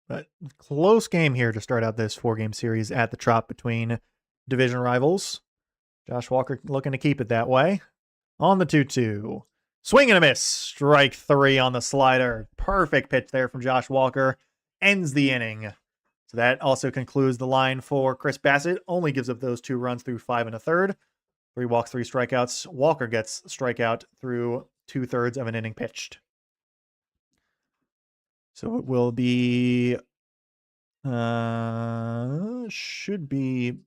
But close game here to start out this 4-game series at the Trop between division rivals. Josh Walker looking to keep it that way. On the 2-2. Swing and a miss. Strike 3 on the slider. Perfect pitch there from Josh Walker. Ends the inning. So that also concludes the line for Chris Bassett. Only gives up those 2 runs through 5 1/3. 3 walks, 3 strikeouts. Walker gets strikeout through 2/3 of an inning pitched. So it will be, should be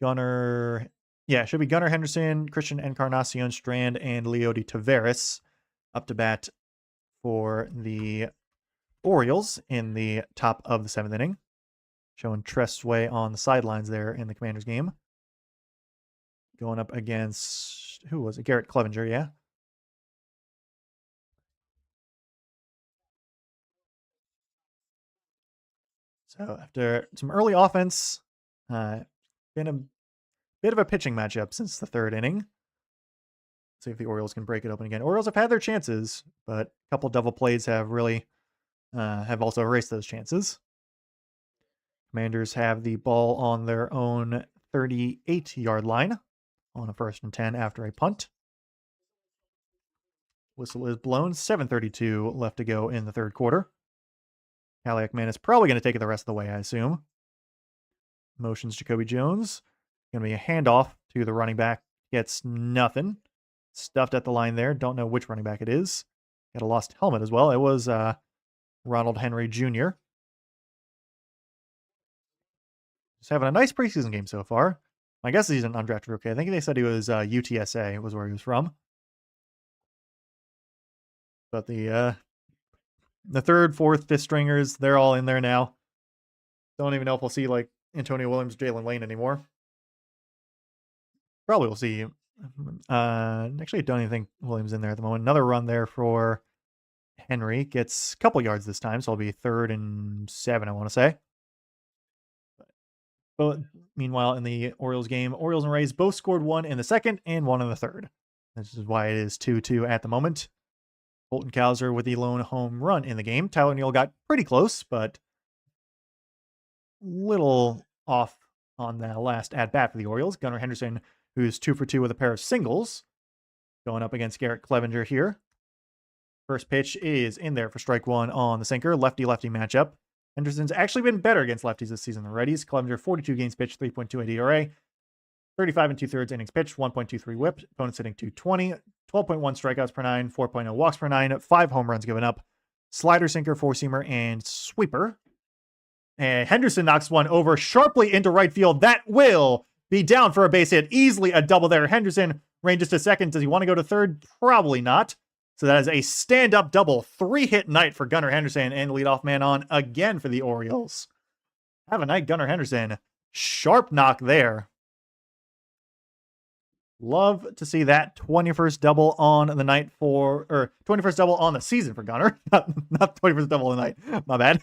Gunnar. Yeah, it should be Gunnar Henderson, Christian Encarnacion Strand, and Leody Taveras up to bat for the Orioles in the top of the 7th inning. Showing Trestway on the sidelines there in the Commanders game. Going up against, who was it? Garrett Clevenger, yeah. So after some early offense, been a bit of a pitching matchup since the 3rd inning. See if the Orioles can break it open again. Orioles have had their chances, but a couple double plays have really have also erased those chances. Commanders have the ball on their own 38-yard line on a 1st and 10 after a punt. Whistle is blown. 7:32 left to go in the 3rd quarter. Caliac Man is probably going to take it the rest of the way, I assume. Motions Jacoby Jones. Going to be a handoff to the running back. Gets nothing. Stuffed at the line there. Don't know which running back it is. Got a lost helmet as well. It was Ronald Henry Jr. Just having a nice preseason game so far. My guess is he's an undrafted rookie. I think they said he was UTSA was where he was from. But the 3rd, 4th, 5th stringers, they're all in there now. Don't even know if we'll see like Antonio Williams, Jalen Lane anymore. Probably we'll see. Actually, I don't even think Williams in there at the moment. Another run there for Henry. Gets a couple yards this time, so it'll be 3rd and 7, I want to say. But meanwhile, in the Orioles game, Orioles and Rays both scored 1 in the 2nd and 1 in the 3rd. This is why it is 2-2 at the moment. Colton Cowser with the lone home run in the game. Tyler Neal got pretty close, but little off on the last at-bat for the Orioles. Gunnar Henderson, who's 2 for 2 with a pair of singles, going up against Garrett Clevenger here. First pitch is in there for strike 1 on the sinker. Lefty-lefty matchup. Henderson's actually been better against lefties this season than righties. Clevenger, 42 games pitched, 3.28 ERA, 35 2/3 innings pitched, 1.23 whip. Opponents hitting 220, 12.1 strikeouts per 9, 4.0 walks per 9, 5 home runs given up. Slider, sinker, 4-seamer, and sweeper. And Henderson knocks one over sharply into right field. That will be down for a base hit. Easily a double there. Henderson ranges to 2nd. Does he want to go to 3rd? Probably not. So that is a stand-up double. 3-hit night for Gunnar Henderson and leadoff man on again for the Orioles. Have a night, Gunnar Henderson. Sharp knock there. Love to see that 21st double on the night for, or 21st double on the season for Gunnar. Not 21st double on the night. My bad.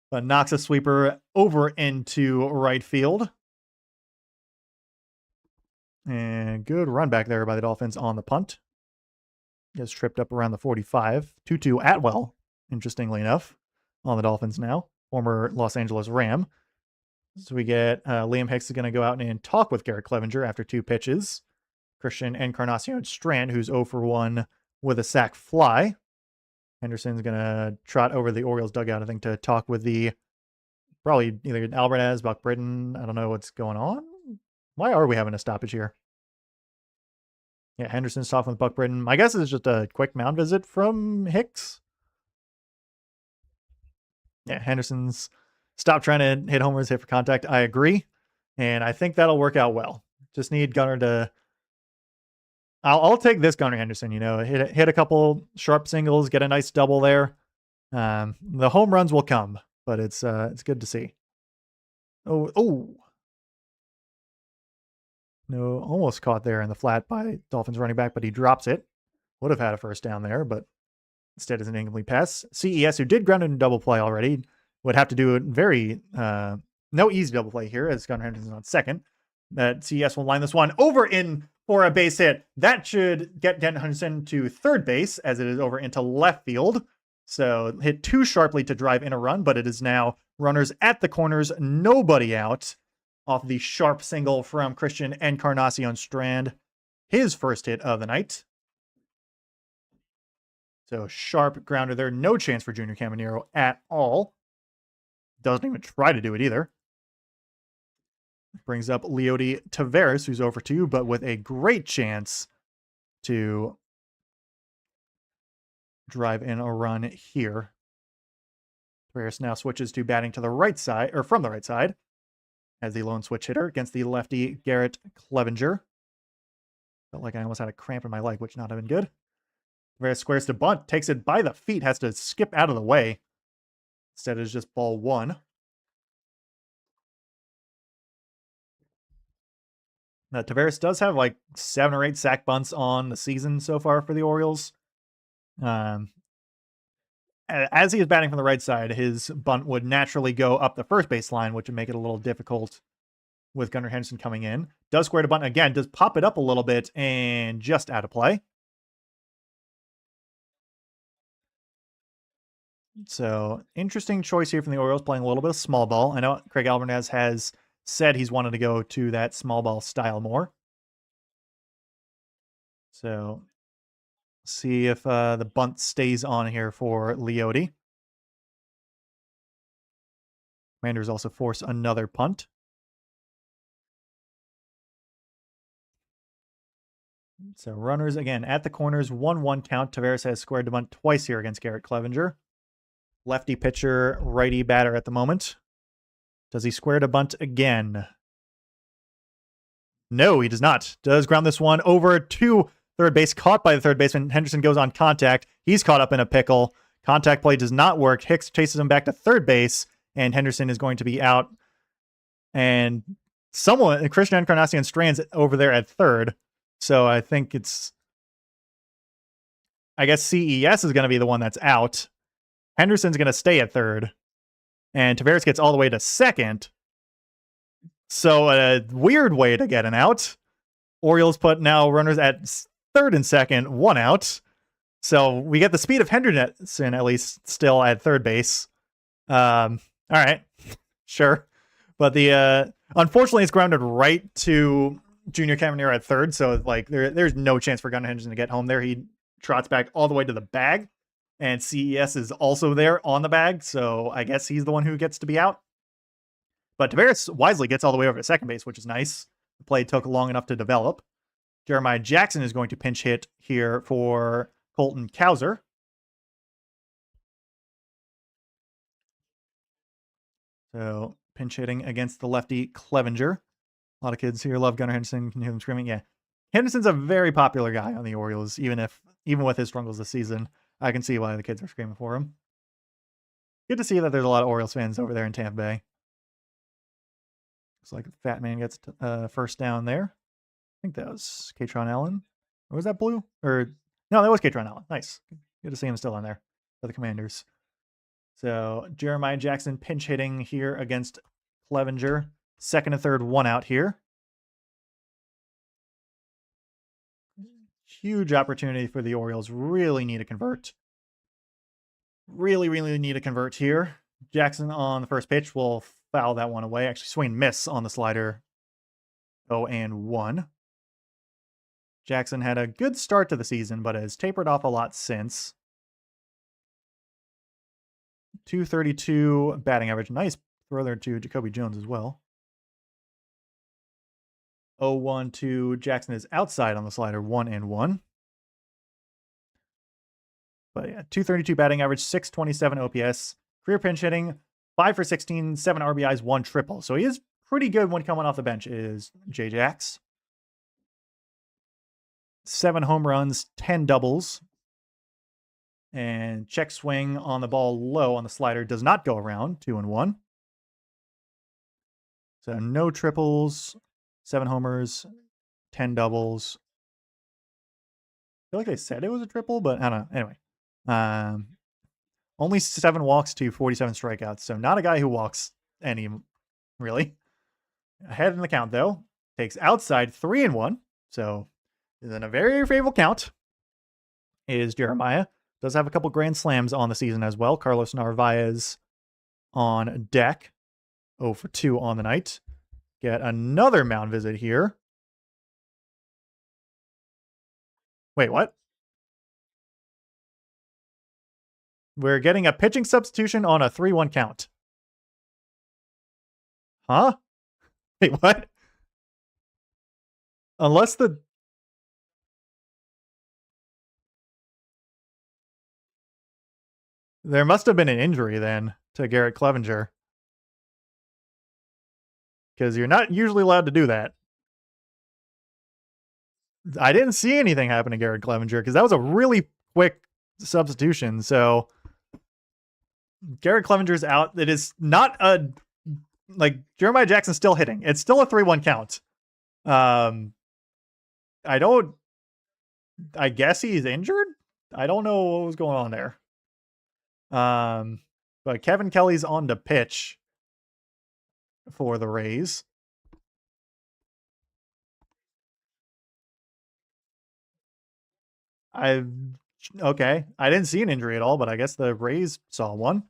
But knocks a sweeper over into right field. And good run back there by the Dolphins on the punt. Gets tripped up around the 45. 2-2 Atwell, interestingly enough, on the Dolphins now. Former Los Angeles Ram. So we get Liam Hicks is going to go out and talk with Garrett Clevenger after 2 pitches. Christian Encarnacion Strand, who's 0 for 1 with a sac fly. Henderson's going to trot over the Orioles dugout, I think, to talk with the probably either Alvarez, Buck Britton. I don't know what's going on. Why are we having a stoppage here? Yeah, Henderson's talking with Buck Britton. My guess is just a quick mound visit from Hicks. Yeah, Henderson's stopped trying to hit homers, hit for contact. I agree. And I think that'll work out well. Just need Gunnar to... I'll take this Gunnar Henderson, hit a couple sharp singles, get a nice double there. The home runs will come, but it's good to see. Oh. No, almost caught there in the flat by Dolphins running back, but he drops it. Would have had a first down there, but instead is an incomplete pass. CES, who did ground into double play already, would have to do a very, no easy double play here as Gunnar Henderson's on 2nd. That CES will line this one over in for a base hit. That should get Denton Henderson to 3rd base as it is over into left field. So hit too sharply to drive in a run, but it is now runners at the corners, nobody out off the sharp single from Christian Encarnacion Strand. His first hit of the night. So sharp grounder there. No chance for Junior Caminero at all. Doesn't even try to do it either. Brings up Leody Taveras, who's over 2, but with a great chance to drive in a run here. Taveras now switches to batting to the right side, or from the right side, as the lone switch hitter against the lefty Garrett Clevenger. Felt like I almost had a cramp in my leg, which not have been good. Taveras squares to bunt, takes it by the feet, has to skip out of the way. Instead, it's just ball 1. Now, Taveras does have like 7 or 8 sack bunts on the season so far for the Orioles. As he is batting from the right side, his bunt would naturally go up the first base line, which would make it a little difficult with Gunnar Henderson coming in. Does square to bunt again, does pop it up a little bit and just out of play. So, interesting choice here from the Orioles, playing a little bit of small ball. I know Craig Alvarez has said he's wanted to go to that small ball style more. So, see if the bunt stays on here for Leody. Commanders also force another punt. So runners, again, at the corners, 1-1 count. Taveras has squared to bunt twice here against Garrett Clevenger. Lefty pitcher, righty batter at the moment. Does he square to bunt again? No, he does not. Does ground this one over to third base, caught by the third baseman. Henderson goes on contact. He's caught up in a pickle. Contact play does not work. Hicks chases him back to third base, and Henderson is going to be out. And someone, Christian Encarnacion Strand's over there at third. So I think I guess CES is going to be the one that's out. Henderson's going to stay at third. And Taveras gets all the way to second. So a weird way to get an out. Orioles put now runners at third and second, 1 out. So we get the speed of Henderson at least still at third base. All right, sure. But unfortunately, it's grounded right to Junior Caminero at third. So like there's no chance for Gunnar Henderson to get home there. He trots back all the way to the bag. And CES is also there on the bag. So I guess he's the one who gets to be out. But Taveras wisely gets all the way over to second base, which is nice. The play took long enough to develop. Jeremiah Jackson is going to pinch hit here for Colton Cowser. So pinch hitting against the lefty Clevenger. A lot of kids here love Gunnar Henderson. Can hear them screaming. Yeah, Henderson's a very popular guy on the Orioles, even with his struggles this season. I can see why the kids are screaming for him. Good to see that there's a lot of Orioles fans over there in Tampa Bay. Looks like the Fat Man gets first down there. I think that was Katron Allen. Or was that Blue? Or no, that was Katron Allen. Nice. Good to see him still in there for the Commanders. So Jeremiah Jackson pinch hitting here against Clevenger. Second and third, 1 out here. Huge opportunity for the Orioles. Really need to convert. Really need to convert here. Jackson on the first pitch will foul that one away. Actually, swing miss on the slider. 0-1. Jackson had a good start to the season, but has tapered off a lot since. 232 batting average. Nice throw there to Jacoby Jones as well. 0-1-2. Jackson is outside on the slider. 1-1. But yeah, 232 batting average, 627 OPS. Career pinch hitting, 5 for 16, 7 RBIs, 1 triple. So he is pretty good when coming off the bench, is J-Jax. 7 home runs, 10 doubles. And check swing on the ball low on the slider does not go around. 2-1. So no triples, 7 homers, 10 doubles. I feel like they said it was a triple, but I don't know. Anyway. Only 7 walks to 47 strikeouts. So not a guy who walks any, really. Ahead in the count, though. Takes outside 3-1. So is in a very favorable count. Is Jeremiah. Does have a couple grand slams on the season as well. Carlos Narvaez on deck. 0 for 2 on the night. Get another mound visit here. Wait, what? We're getting a pitching substitution on a 3-1 count. Huh? Wait, what? Unless the... There must have been an injury then to Garrett Clevenger. Because you're not usually allowed to do that. I didn't see anything happen to Garrett Clevenger because that was a really quick substitution. So Garrett Clevenger's out. It is not a... Like, Jeremiah Jackson's still hitting. It's still a 3-1 count. I guess he's injured? I don't know what was going on there. But Kevin Kelly's on the pitch for the Rays. Okay. I didn't see an injury at all, but I guess the Rays saw one.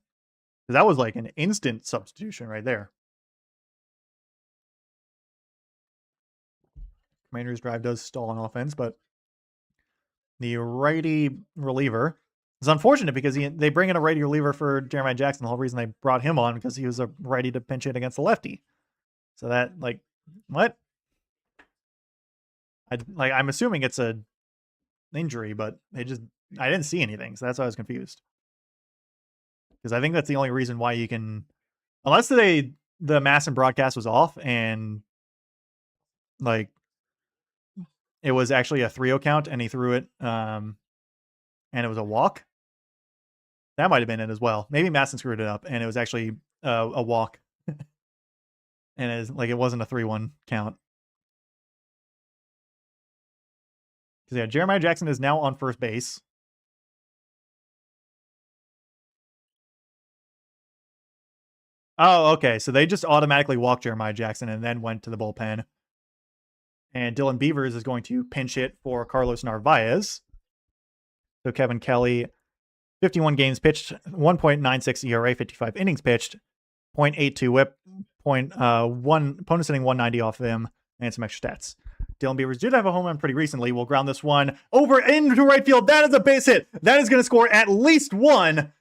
That was like an instant substitution right there. Commander's drive does stall on offense, but the righty reliever is unfortunate because they bring in a righty reliever for Jeremiah Jackson. The whole reason they brought him on because he was a righty to pinch hit against the lefty. So that, like, what? I'm assuming it's a injury, but I didn't see anything, so that's why I was confused. Because I think that's the only reason why you can, unless the Masson broadcast was off and like it was actually a 3-0 count and he threw it and it was a walk. That might have been it as well. Maybe Masson screwed it up and it was actually a walk. And it wasn't a 3-1 count. Because yeah, Jeremiah Jackson is now on first base. Oh, okay. So they just automatically walked Jeremiah Jackson and then went to the bullpen. And Dylan Beavers is going to pinch hit for Carlos Narvaez. So Kevin Kelly, 51 games pitched, 1.96 ERA, 55 innings pitched, 0.82 whip, opponent sitting 190 off of him, and some extra stats. Dylan Beavers did have a home run pretty recently. We'll ground this one over into right field. That is a base hit. That is going to score at least 1,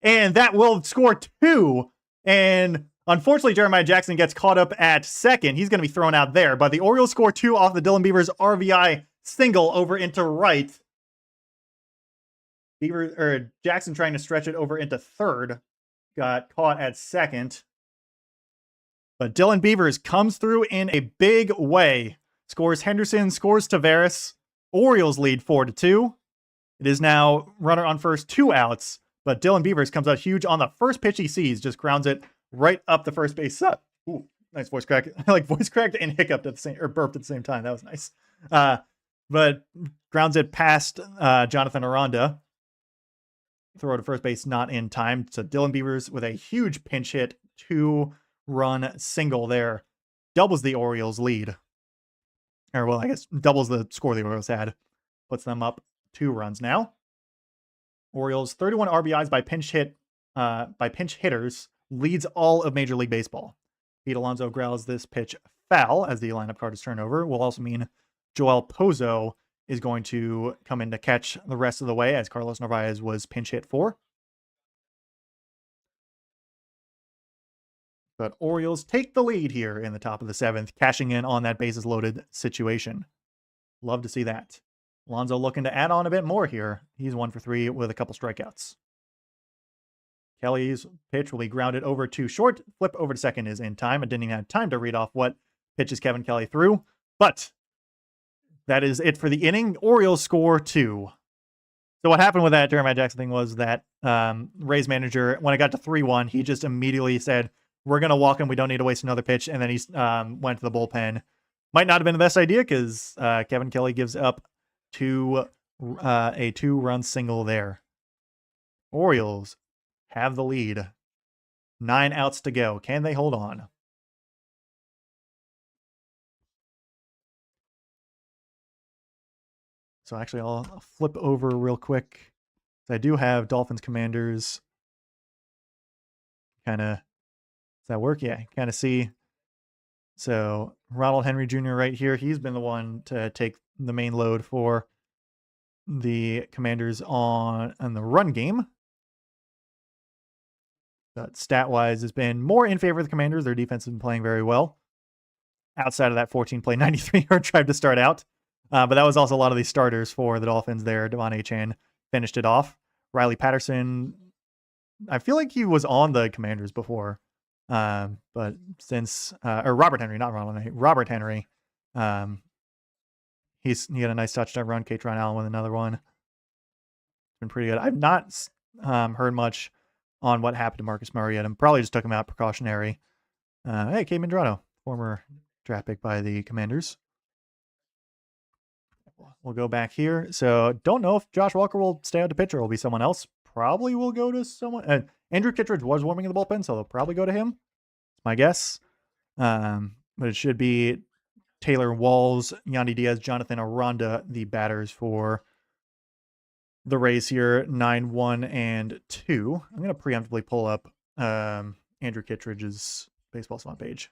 and that will score 2. And unfortunately, Jeremiah Jackson gets caught up at second. He's going to be thrown out there, but the Orioles score 2 off the Dylan Beavers RBI single over into right. Jackson trying to stretch it over into third. Got caught at second. But Dylan Beavers comes through in a big way. Scores Henderson, scores Tavares. Orioles lead 4-2. It is now runner on first, 2 outs. But Dylan Beavers comes out huge on the first pitch he sees. Just grounds it right up the first base. Ooh, nice voice crack. I like voice cracked and hiccuped at the same, or burped at the same time. That was nice. But grounds it past Jonathan Aranda. Throw to first base, not in time. So Dylan Beavers with a huge pinch hit, 2-run single there. Doubles the Orioles lead. Or, well, I guess doubles the score the Orioles had. Puts them up 2 runs now. Orioles 31 RBIs by pinch hitters, leads all of Major League Baseball. Pete Alonso growls this pitch foul as the lineup card is turned over. Will also mean Joel Pozo is going to come in to catch the rest of the way as Carlos Narvaez was pinch hit for. But Orioles take the lead here in the top of the 7th, cashing in on that bases loaded situation. Love to see that. Alonso looking to add on a bit more here. He's 1 for 3 with a couple strikeouts. Kelly's pitch will be grounded over to short. Flip over to second is in time. I didn't even have time to read off what pitches Kevin Kelly threw, but that is it for the inning. Orioles score 2. So what happened with that Jeremiah Jackson thing was that Rays manager, when it got to 3-1, he just immediately said, we're going to walk him. We don't need to waste another pitch. And then he went to the bullpen. Might not have been the best idea because Kevin Kelly gives up a 2-run single there. Orioles have the lead. 9 outs to go. Can they hold on? So actually, I'll flip over real quick So I do have Dolphins Commanders. Kind of, does that work? Yeah, kind of see. So Ronald Henry Jr. right here, he's been the one to take the main load for the Commanders on the run game. But stat-wise, has been more in favor of the Commanders. Their defense has been playing very well. Outside of that 14-play, 93-yard drive to start out. But that was also a lot of these starters for the Dolphins there. Devon Achane finished it off. Riley Patterson, I feel like he was on the Commanders before. But since, or Robert Henry, not Ronald Henry, Robert Henry. He had a nice touchdown run. Katron Allen with another one. It's been pretty good. I've not heard much on what happened to Marcus Murray yet. I probably just took him out precautionary. Hey, Cade Mandrano, former draft pick by the Commanders. We'll go back here. So don't know if Josh Walker will stay out to pitcher or will be someone else. Probably will go to someone. Andrew Kittredge was warming in the bullpen, so they'll probably go to him. It's my guess. But it should be Taylor Walls, Yandy Diaz, Jonathan Aranda, the batters for the Rays here, 9, 1, and 2. I'm going to preemptively pull up Andrew Kittredge's Baseball Savant page.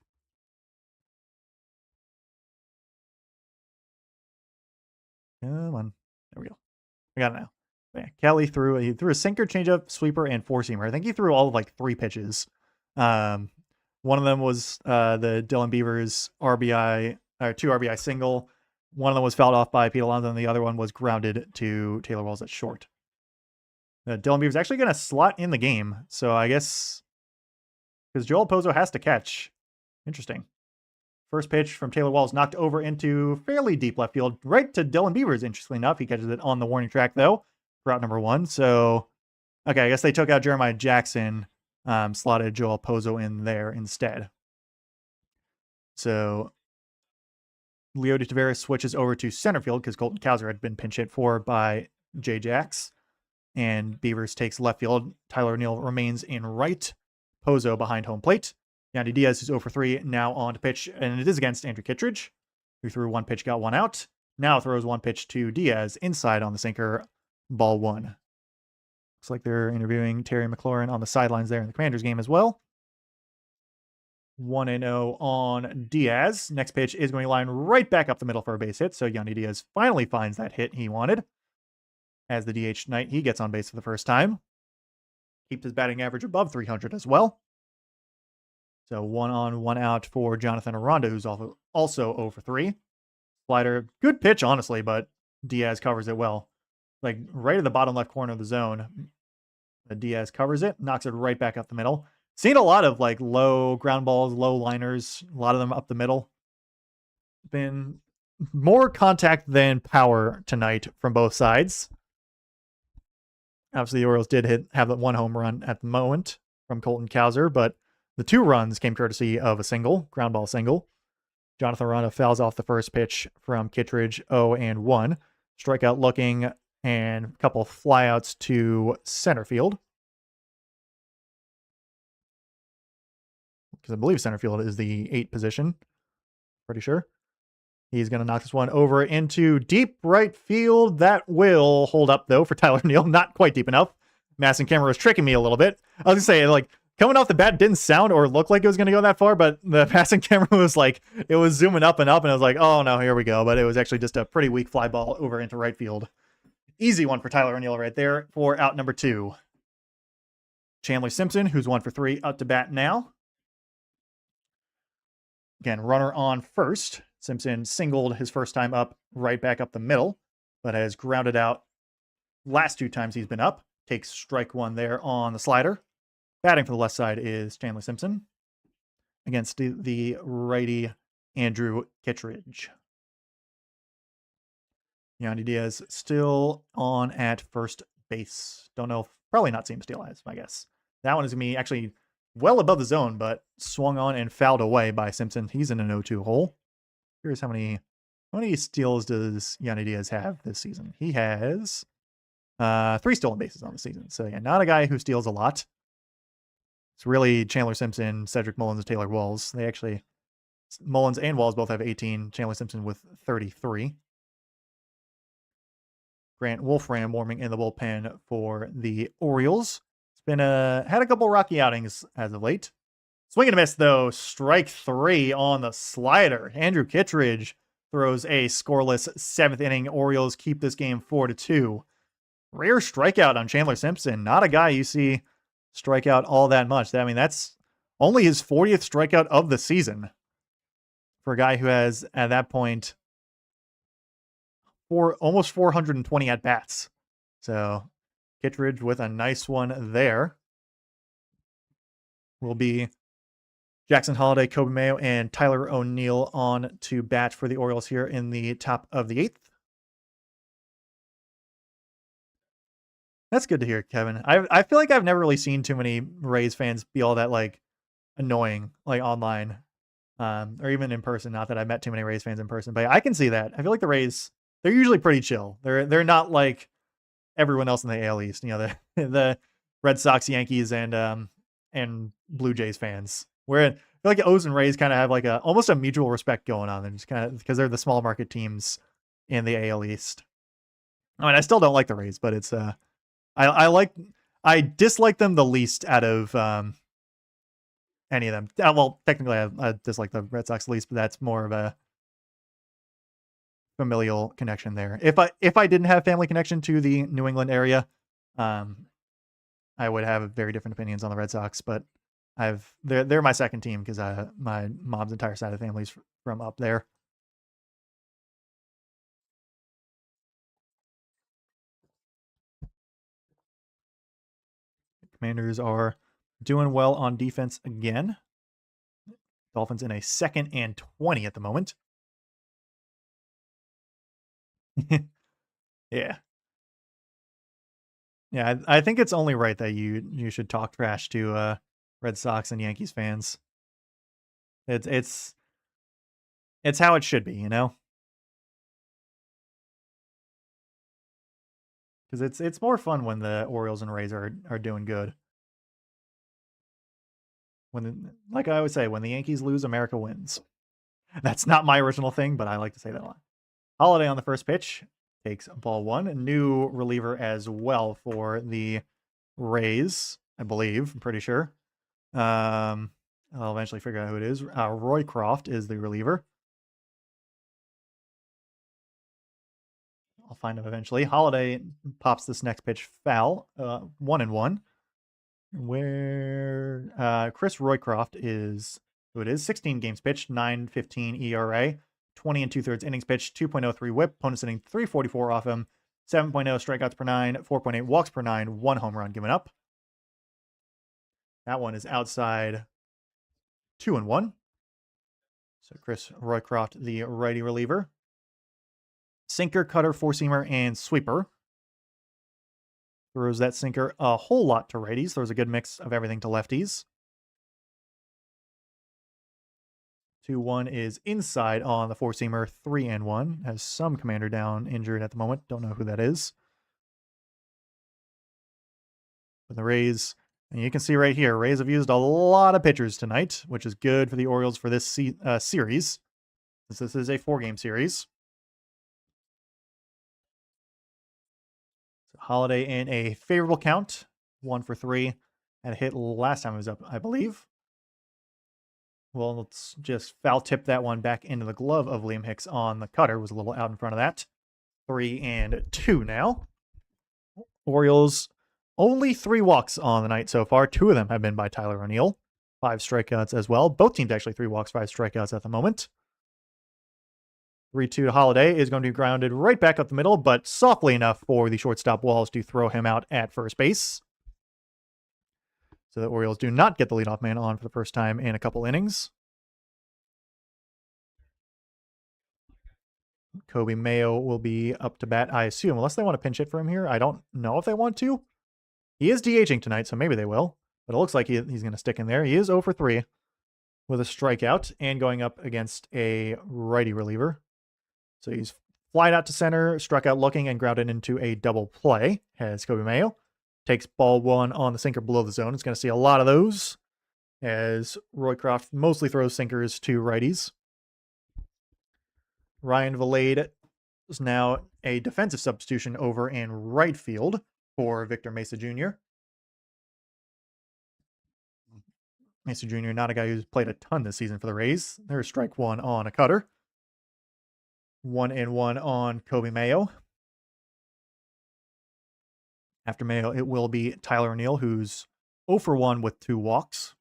Come on. There we go. I got it now. Yeah, Kelly threw a sinker, changeup, sweeper, and four-seamer. I think he threw all of like 3 pitches. One of them was the Dylan Beavers RBI, or 2 RBI single. One of them was fouled off by Pete Alonso, and the other one was grounded to Taylor Walls at short. Dylan Beavers actually going to slot in the game, so I guess because Joel Pozo has to catch. Interesting. First pitch from Taylor Walls knocked over into fairly deep left field, right to Dylan Beavers, interestingly enough. He catches it on the warning track, though, for out number 1. So, okay, I guess they took out Jeremiah Jackson, slotted Joel Pozo in there instead. So, Leody Taveras switches over to center field because Colton Cowser had been pinch hit for by Jay Jax. And Beavers takes left field. Tyler O'Neill remains in right. Pozo behind home plate. Yandy Diaz, who's 0 for 3, now on to pitch, and it is against Andrew Kittredge, who threw 1 pitch, got 1 out. Now throws 1 pitch to Diaz inside on the sinker, ball 1. Looks like they're interviewing Terry McLaurin on the sidelines there in the Commanders game as well. 1-0 on Diaz. Next pitch is going to line right back up the middle for a base hit, so Yandy Diaz finally finds that hit he wanted. As the DH tonight, he gets on base for the first time. Keeps his batting average above 300 as well. So 1 on, 1 out for Jonathan Aranda, who's also 0 for 3. Slider, good pitch, honestly, but Diaz covers it well. Like right at the bottom left corner of the zone. Diaz covers it, knocks it right back up the middle. Seen a lot of like low ground balls, low liners, a lot of them up the middle. Been more contact than power tonight from both sides. Obviously, the Orioles did have that 1 home run at the moment from Colton Cowser, but the 2 runs came courtesy of a single, ground ball single. Jonathan Aranda fouls off the first pitch from Kittredge, 0-1. Strikeout looking, and a couple of flyouts to center field. Because I believe center field is the 8 position. Pretty sure. He's going to knock this one over into deep right field. That will hold up, though, for Tyler O'Neill. Not quite deep enough. Masson camera was tricking me a little bit. I was going to say, like, coming off the bat didn't sound or look like it was going to go that far, but the passing camera was like, it was zooming up and up, and I was like, oh, no, here we go. But it was actually just a pretty weak fly ball over into right field. Easy one for Tyler O'Neill right there for out number 2. Chandler Simpson, who's 1 for 3, up to bat now. Again, runner on first. Simpson singled his first time up, right back up the middle, but has grounded out last 2 times he's been up. Takes strike 1 there on the slider. Batting for the left side is Chandler Simpson against the righty Andrew Kittredge. Yandy Diaz still on at first base. Don't know, probably not seam steal, is my guess. That one is going to be actually well above the zone, but swung on and fouled away by Simpson. He's in an 0-2 hole. Here's how many steals does Yandy Diaz have this season? He has 3 stolen bases on the season. So yeah, not a guy who steals a lot. It's really Chandler Simpson, Cedric Mullins, and Taylor Walls. They actually, Mullins and Walls both have 18. Chandler Simpson with 33. Grant Wolfram warming in the bullpen for the Orioles. It's been had a couple rocky outings as of late. Swing and a miss, though. Strike 3 on the slider. Andrew Kittredge throws a scoreless 7th inning. Orioles keep this game 4-2. Rare strikeout on Chandler Simpson. Not a guy you see strike out all that much. I mean, that's only his 40th strikeout of the season for a guy who has, at that point, almost 420 at-bats. So Kittredge with a nice one there. Will be Jackson Holliday, Kobe Mayo, and Tyler O'Neill on to bat for the Orioles here in the top of the 8th. That's good to hear, Kevin. I feel like I've never really seen too many Rays fans be all that like annoying, like online, or even in person. Not that I met too many Rays fans in person, but I can see that. I feel like the Rays, they're usually pretty chill. They're not like everyone else in the AL East. You know, the Red Sox, Yankees, and Blue Jays fans. Where I feel like O's and Rays kind of have like almost a mutual respect going on, and just kind of because they're the small market teams in the AL East. I mean, I still don't like the Rays, but it's I dislike them the least out of any of them. Well, technically, I dislike the Red Sox the least, but that's more of a familial connection there. If I didn't have family connection to the New England area, I would have very different opinions on the Red Sox. But they're my second team because my mom's entire side of the family's from up there. Commanders are doing well on defense again. Dolphins in a 2nd and 20 at the moment. Yeah. Yeah, I think it's only right that you should talk trash to Red Sox and Yankees fans. It's how it should be, you know? Because it's more fun when the Orioles and Rays are doing good. Like I always say, when the Yankees lose, America wins. That's not my original thing, but I like to say that a lot. Holiday on the first pitch takes ball 1. A new reliever as well for the Rays, I believe. I'm pretty sure. I'll eventually figure out who it is. Roycroft is the reliever. I'll find him eventually. Holiday pops this next pitch foul. 1-1. Where Chris Roycroft is who it is. 16 games pitched, 9.15 ERA, 20 2/3 innings pitched, 2.03 WHIP. Opponents hitting 344 off him, 7.0 strikeouts per 9, 4.8 walks per 9, 1 home run given up. That one is outside 2-1. So Chris Roycroft, the righty reliever. Sinker, cutter, four-seamer, and sweeper. Throws that sinker a whole lot to righties. Throws a good mix of everything to lefties. 2-1 is inside on the four-seamer. 3-1. Has some commander down injured at the moment. Don't know who that is. For the Rays, and you can see right here, Rays have used a lot of pitchers tonight, which is good for the Orioles for this series, since this is a 4-game series. So Holiday in a favorable count, 1 for 3. Had a hit last time it was up, I believe. Well, let's just foul tip that one back into the glove of Liam Hicks on the cutter. Was a little out in front of that. 3-2 now. Orioles, only 3 walks on the night so far. 2 of them have been by Tyler O'Neill. 5 strikeouts as well. Both teams actually 3 walks, 5 strikeouts at the moment. 3-2 Holiday is going to be grounded right back up the middle, but softly enough for the shortstop Walls to throw him out at first base. So the Orioles do not get the leadoff man on for the first time in a couple innings. Kobe Mayo will be up to bat, I assume, unless they want to pinch hit for him here. I don't know if they want to. He is DHing tonight, so maybe they will. But it looks like he's going to stick in there. He is 0 for 3 with a strikeout and going up against a righty reliever. So he's flied out to center, struck out looking, and grounded into a double play as Kobe Mayo takes ball 1 on the sinker below the zone. It's going to see a lot of those as Roycroft mostly throws sinkers to righties. Ryan Valade Is now a defensive substitution over in right field for Victor Mesa Jr. Mesa Jr., not a guy who's played a ton this season for the Rays. There's strike one on a cutter. 1-1 on Kobe Mayo. After Mayo, it will be Tyler O'Neill, who's 0 for 1 with 2 walks.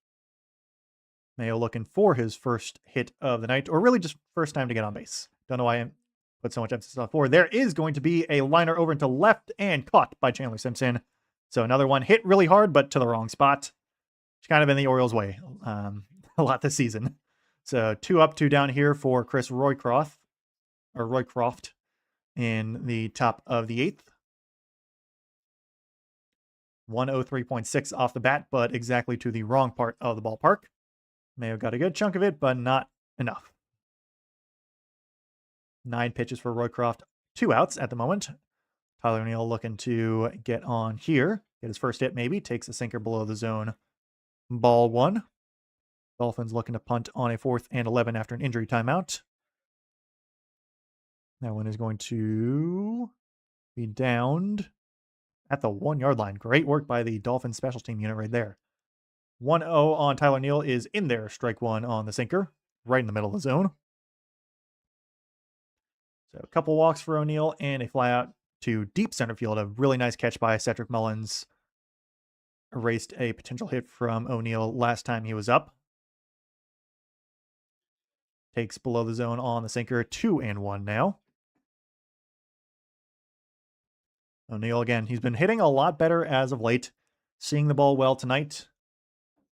Mayo looking for his first hit of the night, or really just first time to get on base. Don't know why I put so much emphasis on 4. There is going to be a liner over into left and caught by Chandler Simpson. So another one hit really hard, but to the wrong spot. It's kind of been the Orioles' way a lot this season. So 2 up, 2 down here for Chris Roycroft in the top of the 8th. 103.6 off the bat, but exactly to the wrong part of the ballpark. Mayo got a good chunk of it, but not enough. 9 pitches for Roycroft, 2 outs at the moment. Tyler O'Neill looking to get on here. Get his first hit maybe. Takes a sinker below the zone. Ball 1. Dolphins looking to punt on a 4th and 11 after an injury timeout. That one is going to be downed at the 1-yard line. Great work by the Dolphins special team unit right there. 1-0 on Tyler O'Neill is in there. Strike 1 on the sinker, right in the middle of the zone. So a couple walks for O'Neill and a fly out to deep center field. A really nice catch by Cedric Mullins. Erased a potential hit from O'Neill last time he was up. Takes below the zone on the sinker. 2-1 now. O'Neill again, he's been hitting a lot better as of late. Seeing the ball well tonight.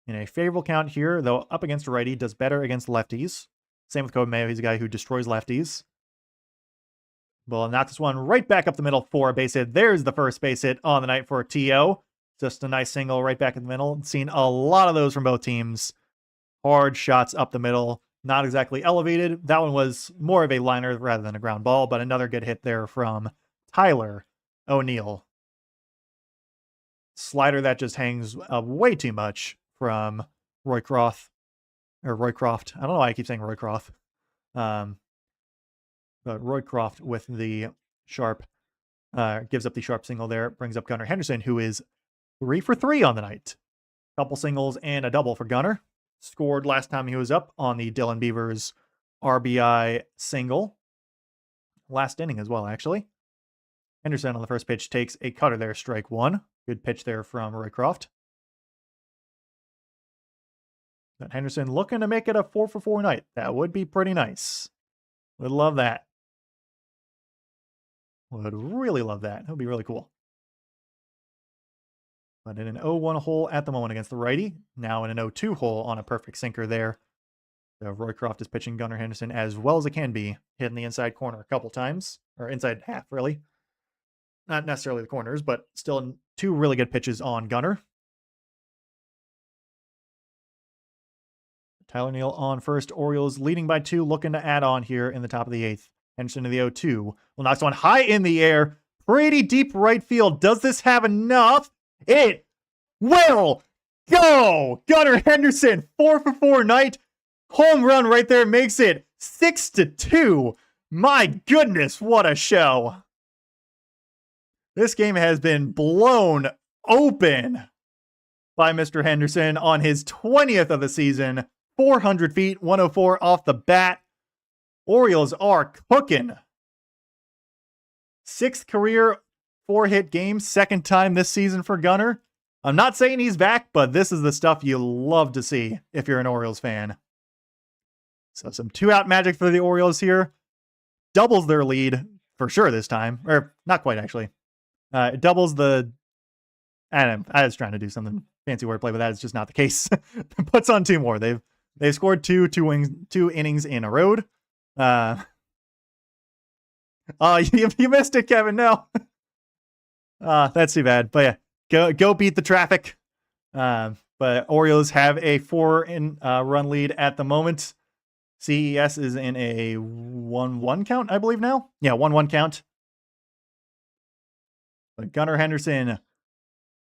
In a favorable count here, though up against a righty, does better against lefties. Same with Kobe Mayo, he's a guy who destroys lefties. Well, knock this one right back up the middle for a base hit. There's the first base hit on the night for T.O. Just a nice single right back in the middle. Seen a lot of those from both teams. Hard shots up the middle. Not exactly elevated. That one was more of a liner rather than a ground ball, but another good hit there from Tyler O'Neill. Slider that just hangs way too much from Roycroft. I don't know why I keep saying Roycroft. But Roycroft with the sharp, gives up the sharp single there, brings up Gunnar Henderson, who is 3 for 3 on the night. Couple singles and a double for Gunnar. Scored last time he was up on the Dylan Beavers RBI single. Last inning as well, actually. Henderson on the first pitch takes a cutter there, strike 1. Good pitch there from Roycroft. But Henderson looking to make it a 4 for 4 night. That would be pretty nice. Would love that. Would really love that. It would be really cool. But in an 0-1 hole at the moment against the righty. Now in an 0-2 hole on a perfect sinker there. So Roycroft is pitching Gunnar Henderson as well as it can be. Hitting the inside corner a couple times. Or inside half, really. Not necessarily the corners, but still 2 really good pitches on Gunnar. Tyler O'Neill on first. Orioles leading by 2, looking to add on here in the top of the 8th. Henderson to the 0-2. Will knock one high in the air. Pretty deep right field. Does this have enough? It will go! Gunnar Henderson, 4 for 4 night. Home run right there makes it 6-2. My goodness, what a show. This game has been blown open by Mr. Henderson on his 20th of the season. 400 feet, 104 off the bat. Orioles are cooking. 6th career 4-hit game, 2nd time this season for Gunnar. I'm not saying he's back, but this is the stuff you love to see if you're an Orioles fan. So some 2-out magic for the Orioles here. Doubles their lead for sure this time. Or not quite, actually. It doubles the... I was trying to do something fancy wordplay, but that is just not the case. Puts on 2 more. They've scored two innings in a row. You missed it, Kevin. No. That's too bad. But yeah, go beat the traffic. But Orioles have a 4-run lead at the moment. CES is in a 1-1 count, I believe now. Yeah, 1-1 count. But Gunnar Henderson,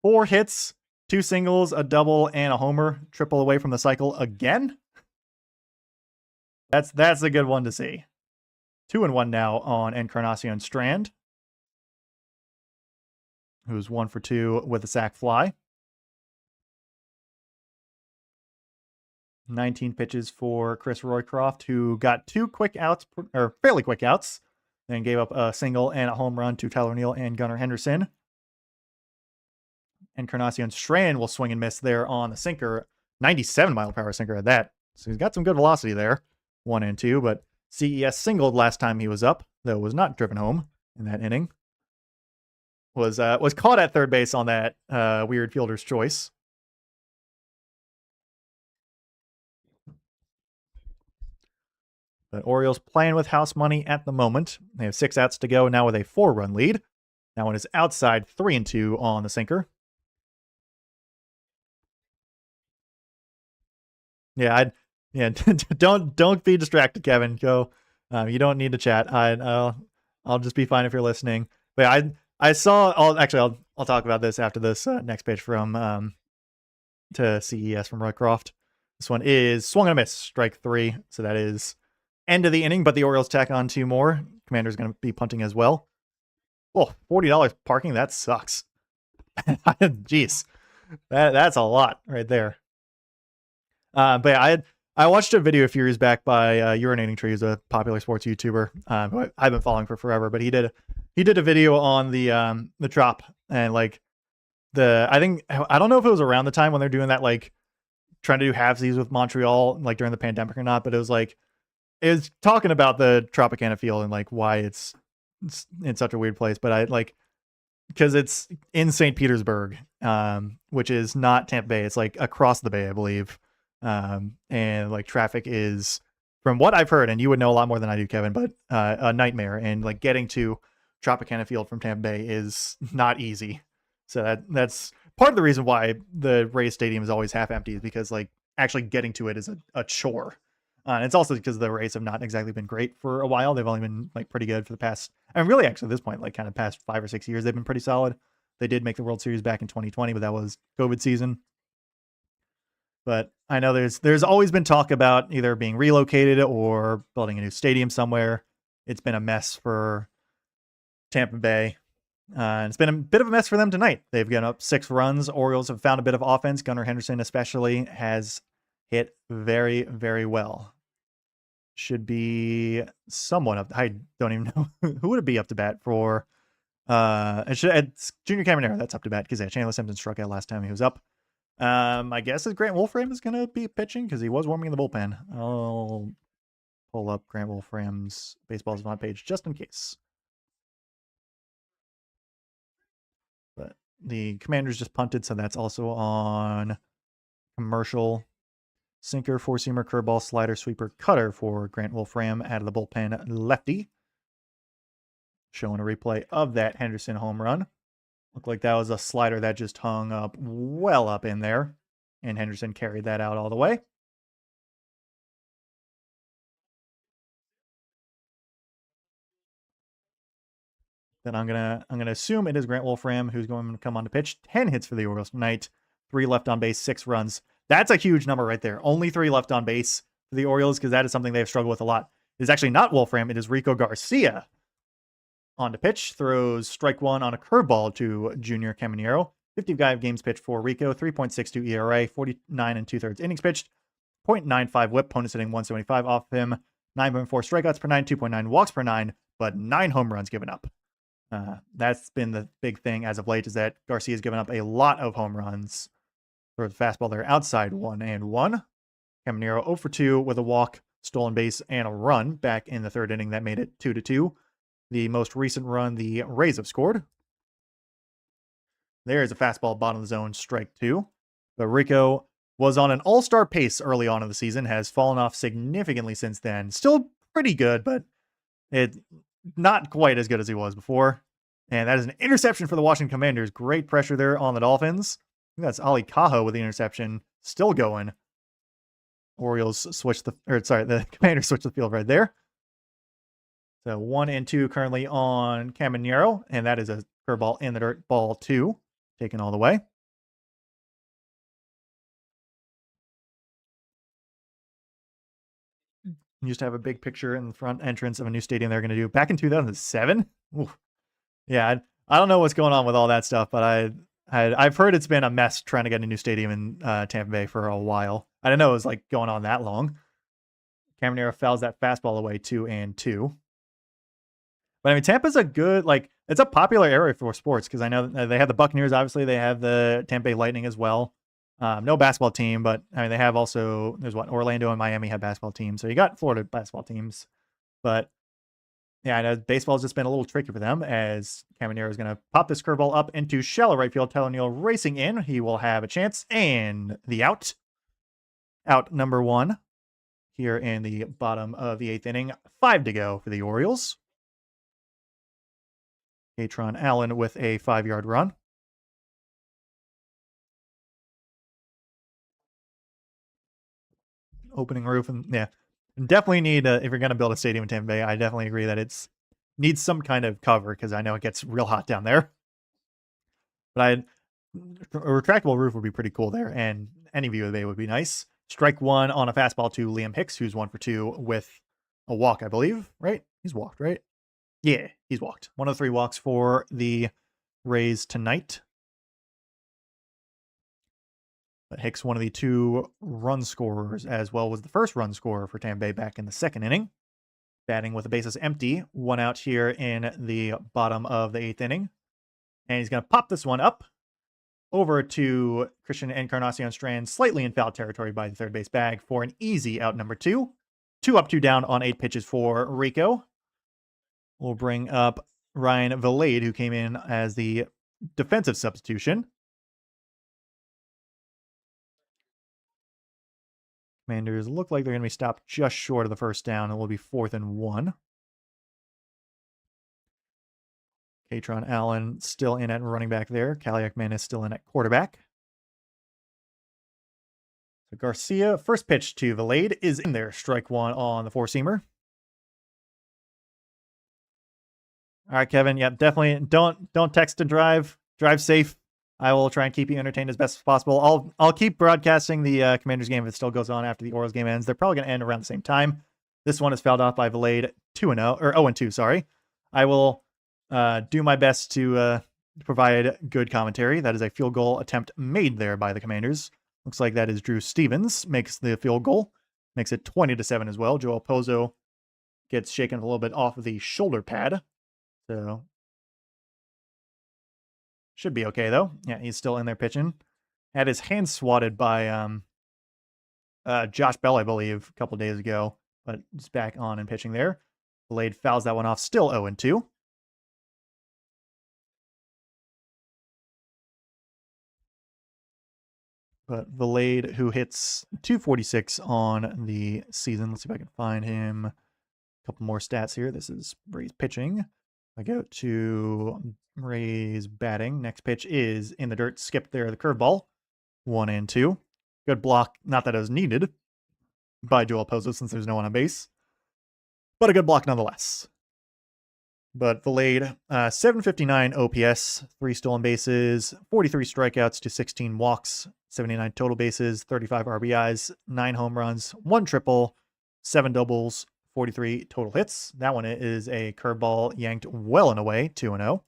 4 hits, 2 singles, a double, and a homer. Triple away from the cycle again. That's a good one to see. 2-1 now on Encarnacion Strand, who's 1 for 2 with a sac fly. 19 pitches for Chris Roycroft, who got 2 quick outs, or fairly quick outs, then gave up a single and a home run to Tyler Neal and Gunnar Henderson. Encarnacion Strand will swing and miss there on the sinker. 97 mile per hour sinker at that. So he's got some good velocity there. 1 and 2, but CES singled last time he was up, though was not driven home in that inning. Was caught at third base on that weird fielder's choice. The Orioles playing with house money at the moment. They have 6 outs to go now with a 4-run lead. That one is outside, 3-2 on the sinker. Yeah, don't be distracted, Kevin. Go. You don't need to chat. I'll just be fine if you're listening. But I saw. I'll talk about this after this next pitch from to CES from Roycroft. This one is swung and a miss, strike 3. So that is end of the inning. But the Orioles tack on 2 more. Commander's going to be punting as well. Oh, $40 parking. That sucks. Jeez, that's a lot right there. But yeah, I watched a video a few years back by Urinating Tree, who's a popular sports YouTuber who I've been following for forever. But he did a video on the Trop, and like I don't know if it was around the time when they're doing that, like trying to do halvesies with Montreal, like during the pandemic or not. But it was talking about the Tropicana field and like why it's in such a weird place. But I like, because it's in St. Petersburg, which is not Tampa Bay. It's like across the bay, I believe. And like traffic is, from what I've heard, and you would know a lot more than I do, Kevin, but a nightmare. And like getting to Tropicana Field from Tampa Bay is not easy. So that's part of the reason why the Rays Stadium is always half empty, is because like actually getting to it is a chore. And it's also because the Rays have not exactly been great for a while. They've only been like pretty good for the past, and really actually at this point, like kind of past 5 or 6 years, they've been pretty solid. They did make the World Series back in 2020, but that was COVID season. But I know there's always been talk about either being relocated or building a new stadium somewhere. It's been a mess for Tampa Bay. It's been a bit of a mess for them tonight. They've given up 6 runs. Orioles have found a bit of offense. Gunnar Henderson especially has hit very, very well. Should be someone up. I don't even know who would it be up to bat for. It's Junior Caminero that's up to bat, because Chandler Simpson struck out last time he was up. I guess Grant Wolfram is going to be pitching, because he was warming in the bullpen. I'll pull up Grant Wolfram's Baseball Savant page just in case. But the Commanders just punted, so that's also on commercial. Sinker, 4-seamer, curveball, slider, sweeper, cutter for Grant Wolfram out of the bullpen lefty. Showing a replay of that Henderson home run. Looked like that was a slider that just hung up well up in there, and Henderson carried that out all the way. Then I'm gonna assume it is Grant Wolfram who's going to come on to pitch. 10 hits for the Orioles tonight. 3 left on base, 6 runs. That's a huge number right there. Only 3 left on base for the Orioles, because that is something they've struggled with a lot. It is actually not Wolfram. It is Rico Garcia on to pitch. Throws strike 1 on a curveball to Junior Caminero. 55 games pitched for Rico. 3.62 ERA. 49 2/3 innings pitched. 0.95 whip. Opponents hitting 175 off him. 9.4 strikeouts per 9. 2.9 walks per 9. But 9 home runs given up. That's been the big thing as of late, is that Garcia's given up a lot of home runs. For the fastball there, outside 1-1. Caminero 0 for 2 with a walk, stolen base, and a run back in the 3rd inning. That made it 2-2. The most recent run the Rays have scored. There's a fastball bottom of the zone, strike 2. But Rico was on an all-star pace early on in the season, has fallen off significantly since then. Still pretty good, but it not quite as good as he was before. And that is an interception for the Washington Commanders. Great pressure there on the Dolphins. I think that's Ali Cajo with the interception. Still going. Orioles the Commanders switched the field right there. So 1-2 currently on Caminero, and that is a curveball in the dirt, ball 2, taken all the way. Used to have a big picture in the front entrance of a new stadium they're going to do back in 2007. Ooh. Yeah, I don't know what's going on with all that stuff, but I've heard it's been a mess trying to get a new stadium in Tampa Bay for a while. I didn't know it was like going on that long. Caminero fouls that fastball away 2-2. But I mean, Tampa's a good, like, it's a popular area for sports because I know they have the Buccaneers, obviously. They have the Tampa Bay Lightning as well. No basketball team, but I mean, they have also, there's what, Orlando and Miami have basketball teams. So you got Florida basketball teams. But yeah, I know baseball's just been a little tricky for them as Caminero is going to pop this curveball up into shallow right field. Tyler Neal racing in. He will have a chance. And the out. Out number 1 here in the bottom of the 8th inning. 5 to go for the Orioles. Katron Allen with a 5-yard run. Opening roof, and yeah, definitely need if you're going to build a stadium in Tampa Bay. I definitely agree that it's needs some kind of cover because I know it gets real hot down there. But a retractable roof would be pretty cool there, and any view of the bay would be nice. Strike 1 on a fastball to Liam Hicks, who's 1 for 2 with a walk, I believe. Right? He's walked, right? Yeah, he's walked. 1 of 3 walks for the Rays tonight. But Hicks, one of the 2 run scorers, as well was the first run scorer for Tampa Bay back in the 2nd inning. Batting with the bases empty. 1 out here in the bottom of the 8th inning. And he's going to pop this one up over to Christian Encarnacion Strand, slightly in foul territory by the third base bag for an easy out number 2. 2 up, 2 down on 8 pitches for Rico. We'll bring up Ryan Valade, who came in as the defensive substitution. Commanders look like they're going to be stopped just short of the first down. It will be 4th and 1. Katron Allen still in at running back there. Kaliak Man is still in at quarterback. So Garcia, first pitch to Valade is in there. Strike 1 on the 4-seamer. All right, Kevin. Yep, definitely don't text and drive. Drive safe. I will try and keep you entertained as best as possible. I'll keep broadcasting the Commanders game if it still goes on after the Orioles game ends. They're probably going to end around the same time. This one is fouled off by Valade 2-0 or 0-2. Sorry. I will do my best to provide good commentary. That is a field goal attempt made there by the Commanders. Looks like that is Drew Stevens makes the field goal. Makes it 20-7 as well. Joel Pozo gets shaken a little bit off of the shoulder pad. So should be okay, though. Yeah, he's still in there pitching. Had his hand swatted by Josh Bell, I believe, a couple days ago. But he's back on and pitching there. Valade fouls that one off, still 0-2. But Valade, who hits 246 on the season. Let's see if I can find him. A couple more stats here. This is Rays pitching. I go to Rays batting. Next pitch is in the dirt. Skipped there, the curveball. 1-2. Good block. Not that it was needed by Joel Pozo since there's no one on base. But a good block nonetheless. But Valade, 759 OPS, 3 stolen bases, 43 strikeouts to 16 walks, 79 total bases, 35 RBIs, 9 home runs, 1 triple, 7 doubles, 43 total hits. That one is a curveball yanked well and away, 2-0.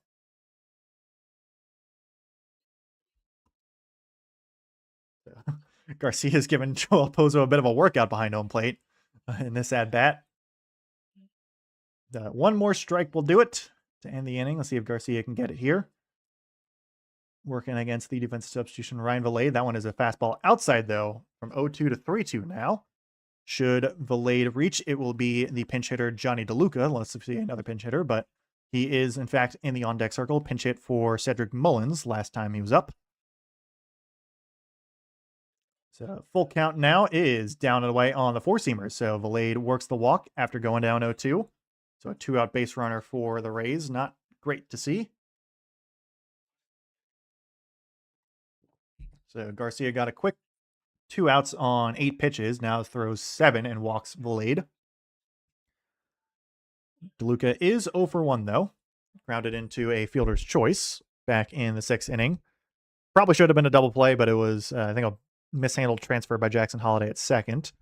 Garcia's given Joel Pozo a bit of a workout behind home plate in this at-bat. One more strike will do it to end the inning. Let's see if Garcia can get it here. Working against the defensive substitution, Ryan Valade. That one is a fastball outside, though, from 0-2 to 3-2 now. Should Valade reach, it will be the pinch hitter, Johnny DeLuca. Let's see another pinch hitter, but he is, in fact, in the on-deck circle. Pinch hit for Cedric Mullins last time he was up. So full count now is down and away on the 4-seamer. So Valade works the walk after going down 0-2. So a 2-out base runner for the Rays. Not great to see. So Garcia got a quick 2 outs on 8 pitches. Now throws 7 and walks Valade. DeLuca is 0 for 1, though. Grounded into a fielder's choice back in the 6th inning. Probably should have been a double play, but it was, I think, a mishandled transfer by Jackson Holiday at second.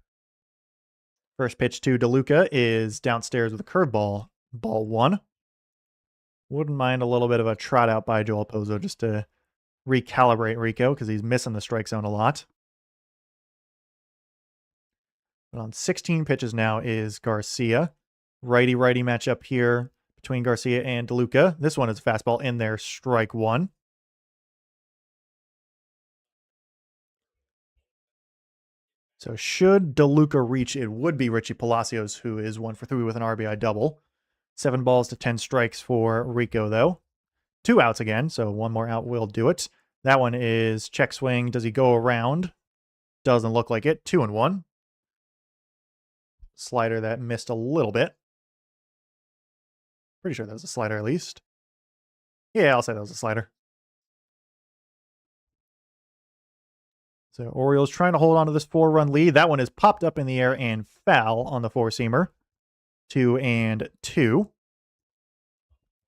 First pitch to DeLuca is downstairs with a curveball, ball one. Wouldn't mind a little bit of a trot out by Joel Pozo just to recalibrate Rico because he's missing the strike zone a lot. But on 16 pitches now is Garcia. Righty-righty matchup here between Garcia and DeLuca. This one is a fastball in there, strike one. So should DeLuca reach, it would be Richie Palacios, who is 1 for 3 with an RBI double. 7 balls to 10 strikes for Rico, though. 2 outs again, so one more out will do it. That one is check swing. Does he go around? Doesn't look like it. 2-1. Slider that missed a little bit. Pretty sure that was a slider at least. Yeah, I'll say that was a slider. So Orioles trying to hold on to this 4-run lead. That one is popped up in the air and foul on the 4-seamer. 2-2.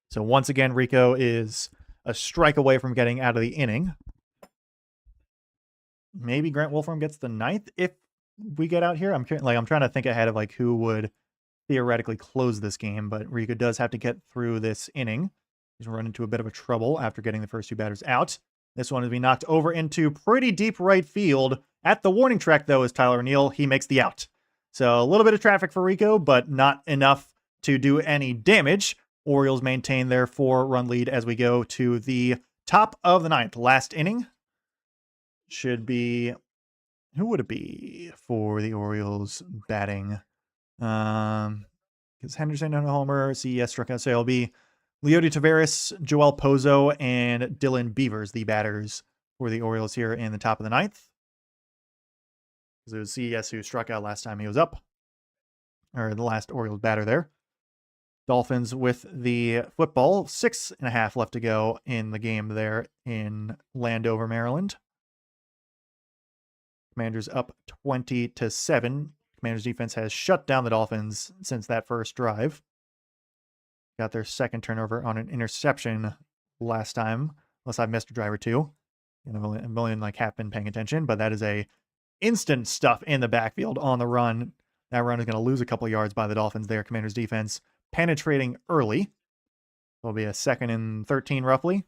So once again, Rico is a strike away from getting out of the inning. Maybe Grant Wolfram gets the 9th if we get out here. I'm trying to think ahead of like who would theoretically close this game, but Rico does have to get through this inning. He's run into a bit of a trouble after getting the first 2 batters out. This one has been knocked over into pretty deep right field. At the warning track, though, is Tyler O'Neill. He makes the out. So a little bit of traffic for Rico, but not enough to do any damage. Orioles maintain their 4-run lead as we go to the top of the 9th. Last inning should be... Who would it be for the Orioles batting? Because Henderson on a homer, CES struck out, so it'll be Leody Taveras, Joel Pozo, and Dylan Beavers, the batters for the Orioles here in the top of the 9th. Because it was CES who struck out last time he was up. Or the last Orioles batter there. Dolphins with the football. 6.5 left to go in the game there in Landover, Maryland. Commanders up 20-7. Commanders defense has shut down the Dolphins since that first drive. Got their second turnover on an interception last time, unless I missed a drive or two. I've only like half been paying attention, but that is a instant stuff in the backfield on the run. That run is going to lose a couple yards by the Dolphins there. Commanders defense penetrating early. It'll be a 2nd and 13 roughly.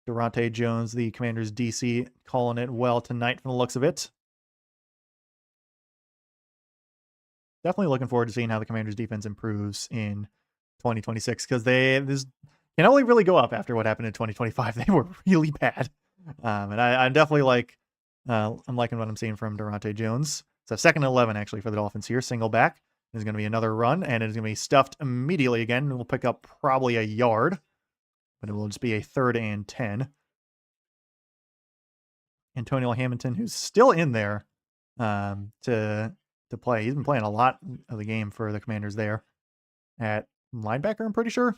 Durante Jones, the Commanders DC, calling it well tonight from the looks of it. Definitely looking forward to seeing how the Commanders defense improves in 2026 because this can only really go up after what happened in 2025. They were really bad. And I'm definitely I'm liking what I'm seeing from Durante Jones. So 2nd and 11 actually for the Dolphins here. Single back. There's going to be another run, and it's going to be stuffed immediately again. We'll pick up probably a yard, but it will just be a 3rd and 10. Antonio Hamilton, who's still in there to play. He's been playing a lot of the game for the Commanders there at linebacker, I'm pretty sure.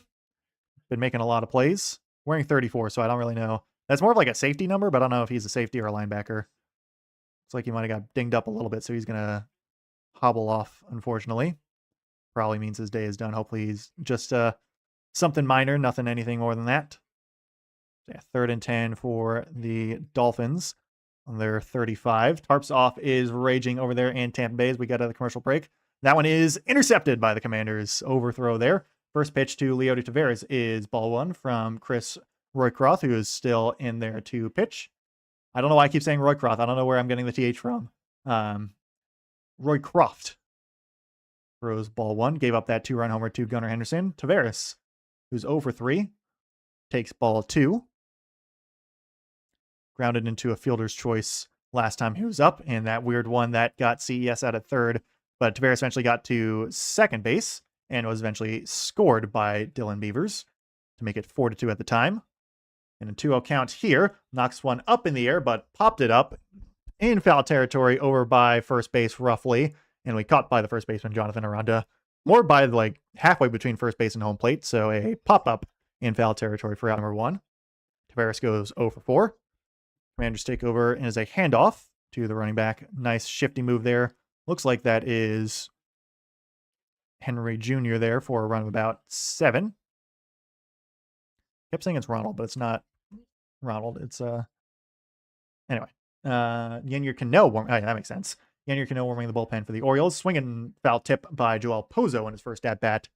Been making a lot of plays. Wearing 34, so I don't really know. That's more of like a safety number, but I don't know if he's a safety or a linebacker. Looks like he might have got dinged up a little bit, so he's going to hobble off, unfortunately. Probably means his day is done. Hopefully he's just something minor, anything more than that. Yeah, 3rd and 10 for the Dolphins on their 35. Tarps off is raging over there in Tampa Bay as we get out of the commercial break. That one is intercepted by the Commanders. Overthrow there. First pitch to Leody Taveras is ball 1 from Chris Roycroft, who is still in there to pitch. I don't know why I keep saying Roycroft. I don't know where I'm getting the TH from. Roycroft throws ball 1. Gave up that 2-run homer to Gunnar Henderson. Taveras, who's 0 for 3, takes ball 2. Grounded into a fielder's choice last time he was up, and that weird one that got CES out at 3rd, but Taveras eventually got to 2nd base and was eventually scored by Dylan Beavers to make it 4-2 at the time. And a 2-0 count here, knocks one up in the air, but popped it up in foul territory over by first base roughly, and we caught by the first baseman, Jonathan Aranda, more by like halfway between first base and home plate, so a pop-up in foul territory for out number 1. Taveras goes 0 for 4. Commanders take over and is a handoff to the running back. Nice shifty move there. Looks like that is Henry Jr. there for a run of about 7. Kept saying it's Ronald, but it's not Ronald. It's Anyway. Yenyer Cano. Oh, yeah, that makes sense. Yennier Cano warming the bullpen for the Orioles. Swinging foul tip by Joel Pozo in his first at-bat.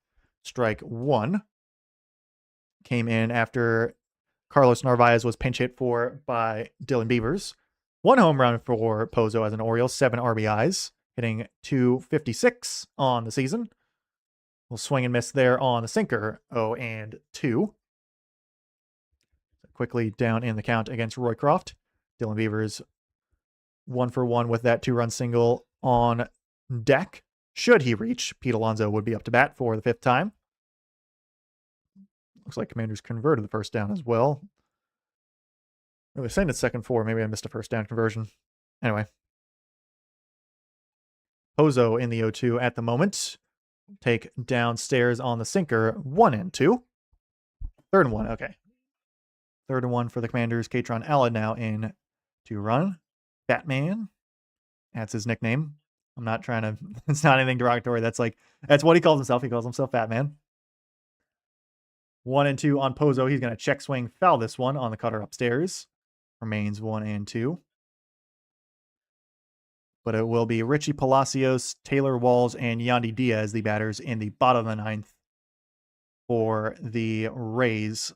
Strike one. Came in after Carlos Narvaez was pinch hit for by Dylan Beavers. 1 home run for Pozo as an Oriole, 7 RBIs, hitting .256 on the season. We'll swing and miss there on the sinker, 0-2. Quickly down in the count against Roycroft. Dylan Beavers 1 for 1 with that 2-run single on deck. Should he reach, Pete Alonso would be up to bat for the 5th time. Looks like Commanders converted the first down as well. I was saying it's second 4. Maybe I missed a first down conversion. Anyway. Pozo in the 0-2 at the moment. Take downstairs on the sinker, 1-2. 3rd and 1, okay. 3rd and 1 for the Commanders. Katron Alla now in to run. Batman. That's his nickname. I'm not trying to, it's not anything derogatory. That's what he calls himself. He calls himself Batman. 1-2 on Pozo. He's going to check swing foul this one on the cutter upstairs. Remains 1-2. But it will be Richie Palacios, Taylor Walls, and Yandy Diaz, the batters in the bottom of the 9th for the Rays.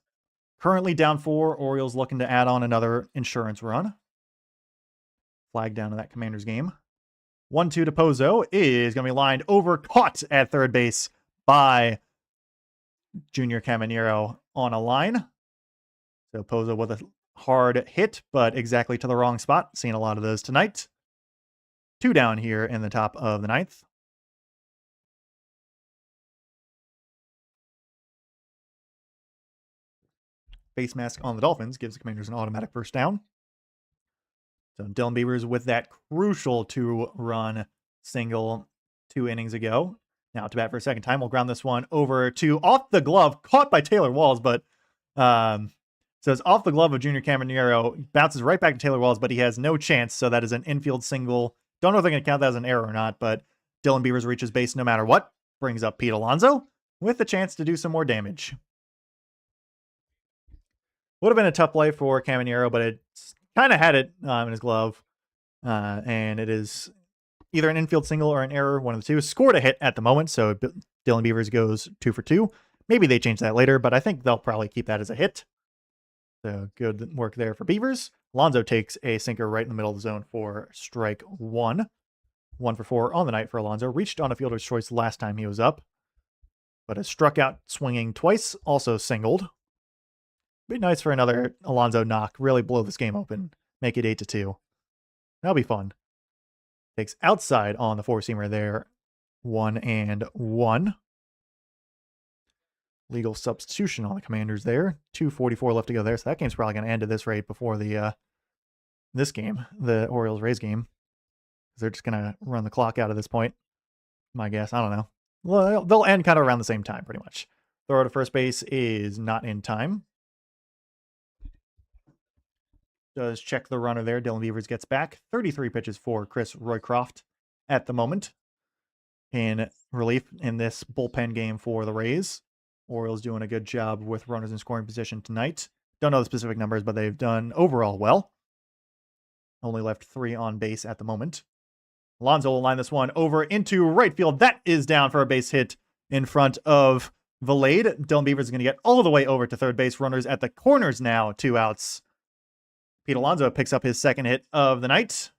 Currently down 4. Orioles looking to add on another insurance run. Flag down to that Commanders game. 1-2 to Pozo is going to be lined over, caught at third base by Junior Caminero on a line. So Pozo with a hard hit, but exactly to the wrong spot. Seen a lot of those tonight. 2 down here in the top of the 9th. Face mask on the Dolphins gives the Commanders an automatic first down. So Dylan Beavers with that crucial 2-run single 2 innings ago. Now to bat for a second time. We'll ground this one over to off the glove, caught by Taylor Walls, but so it's off the glove of Junior Caminero, bounces right back to Taylor Walls, but he has no chance. So that is an infield single. Don't know if they're going to count that as an error or not, but Dylan Beavers reaches base no matter what. Brings up Pete Alonso with the chance to do some more damage. Would have been a tough play for Caminero, but it kind of had it in his glove. And it is either an infield single or an error, one of the two. Scored a hit at the moment, so Dylan Beavers goes 2 for 2. Maybe they change that later, but I think they'll probably keep that as a hit. So good work there for Beavers. Alonso takes a sinker right in the middle of the zone for strike 1. 1 for 4 on the night for Alonso. Reached on a fielder's choice last time he was up, but has struck out swinging twice, also singled. Be nice for another Alonso knock. Really blow this game open. Make it 8-2. That'll be fun. Takes outside on the 4-seamer there. 1-1. Legal substitution on the Commanders there. 2:44 left to go there. So that game's probably going to end at this rate before the this game, the Orioles Rays game. They're just going to run the clock out at this point. My guess. I don't know. Well, they'll end kind of around the same time, pretty much. Throw to first base is not in time. Does check the runner there. Dylan Beavers gets back. 33 pitches for Chris Roycroft at the moment in relief in this bullpen game for the Rays. Orioles doing a good job with runners in scoring position tonight. Don't know the specific numbers, but they've done overall well. Only left 3 on base at the moment. Alonso will line this one over into right field. That is down for a base hit in front of Valade. Dylan Beavers is going to get all the way over to third base. Runners at the corners now, 2 outs. Pete Alonso picks up his second hit of the night.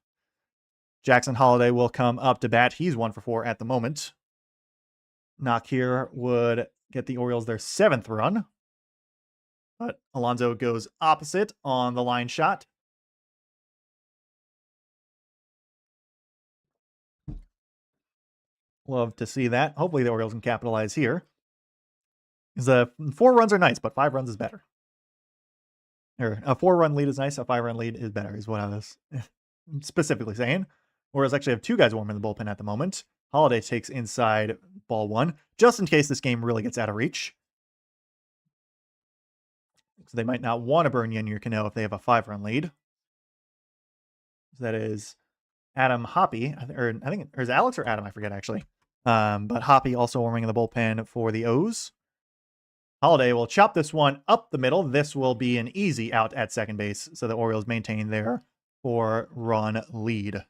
Jackson Holliday will come up to bat. He's 1 for 4 at the moment. Knock here would get the Orioles their 7th run. But Alonso goes opposite on the line shot. Love to see that. Hopefully the Orioles can capitalize here. The 4 runs are nice, but 5 runs is better. Or a 4-run lead is nice, a 5-run lead is better, is what I was specifically saying. Orioles actually have 2 guys warm in the bullpen at the moment. Holliday takes inside ball 1, just in case this game really gets out of reach. So they might not want to burn Yennier Cano if they have a 5-run lead. So that is Adam Hoppy, or I think it was Alex or Adam, I forget actually. But Hoppy also warming in the bullpen for the O's. Holliday will chop this one up the middle. This will be an easy out at second base, so the Orioles maintain their 4-run lead.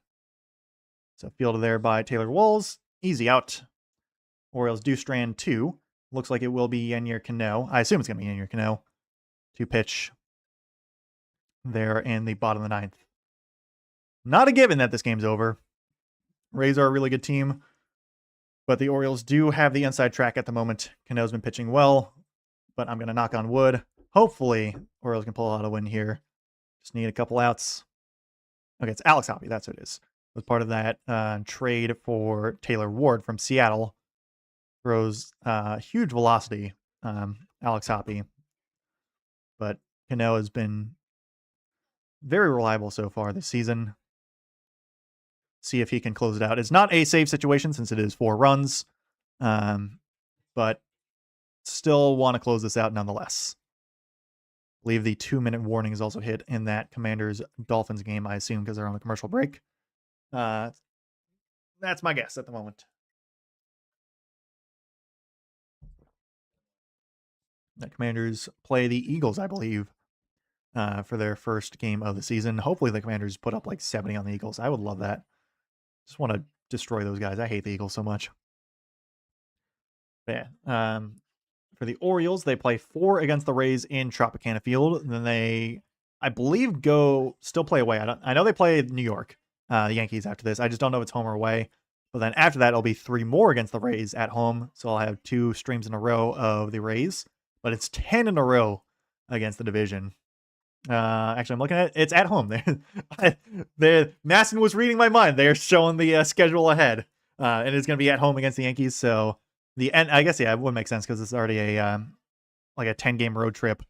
So fielded there by Taylor Walls. Easy out. Orioles do strand 2. Looks like it will be Yennier Cano. I assume it's going to be Yennier Cano to pitch there in the bottom of the 9th. Not a given that this game's over. Rays are a really good team, but the Orioles do have the inside track at the moment. Cano's been pitching well, but I'm going to knock on wood. Hopefully, Orioles can pull out a win here. Just need a couple outs. Okay, it's Alex Hoppy. That's what it is. It was part of that trade for Taylor Ward from Seattle. Throws huge velocity, Alex Hoppy. But Cano has been very reliable so far this season. See if he can close it out. It's not a save situation since it is 4 runs, but still want to close this out nonetheless. I believe the 2-minute warning is also hit in that Commanders-Dolphins game, I assume, because they're on the commercial break. That's my guess at the moment. The Commanders play the Eagles, I believe, for their first game of the season. Hopefully the Commanders put up like 70 on the Eagles. I would love that. Just want to destroy those guys. I hate the Eagles so much. But yeah. For the Orioles, they play 4 against the Rays in Tropicana Field. And then they, I believe, still play away. I know they play New York, the Yankees after this. I just don't know if it's home or away. But then after that, it'll be 3 more against the Rays at home. So I'll have 2 streams in a row of the Rays. But it's 10 in a row against the division. Actually, I'm looking at it. It's at home. The Masson was reading my mind. They're showing the schedule ahead, and it's going to be at home against the Yankees. So I guess it would make sense because it's already a 10-game road trip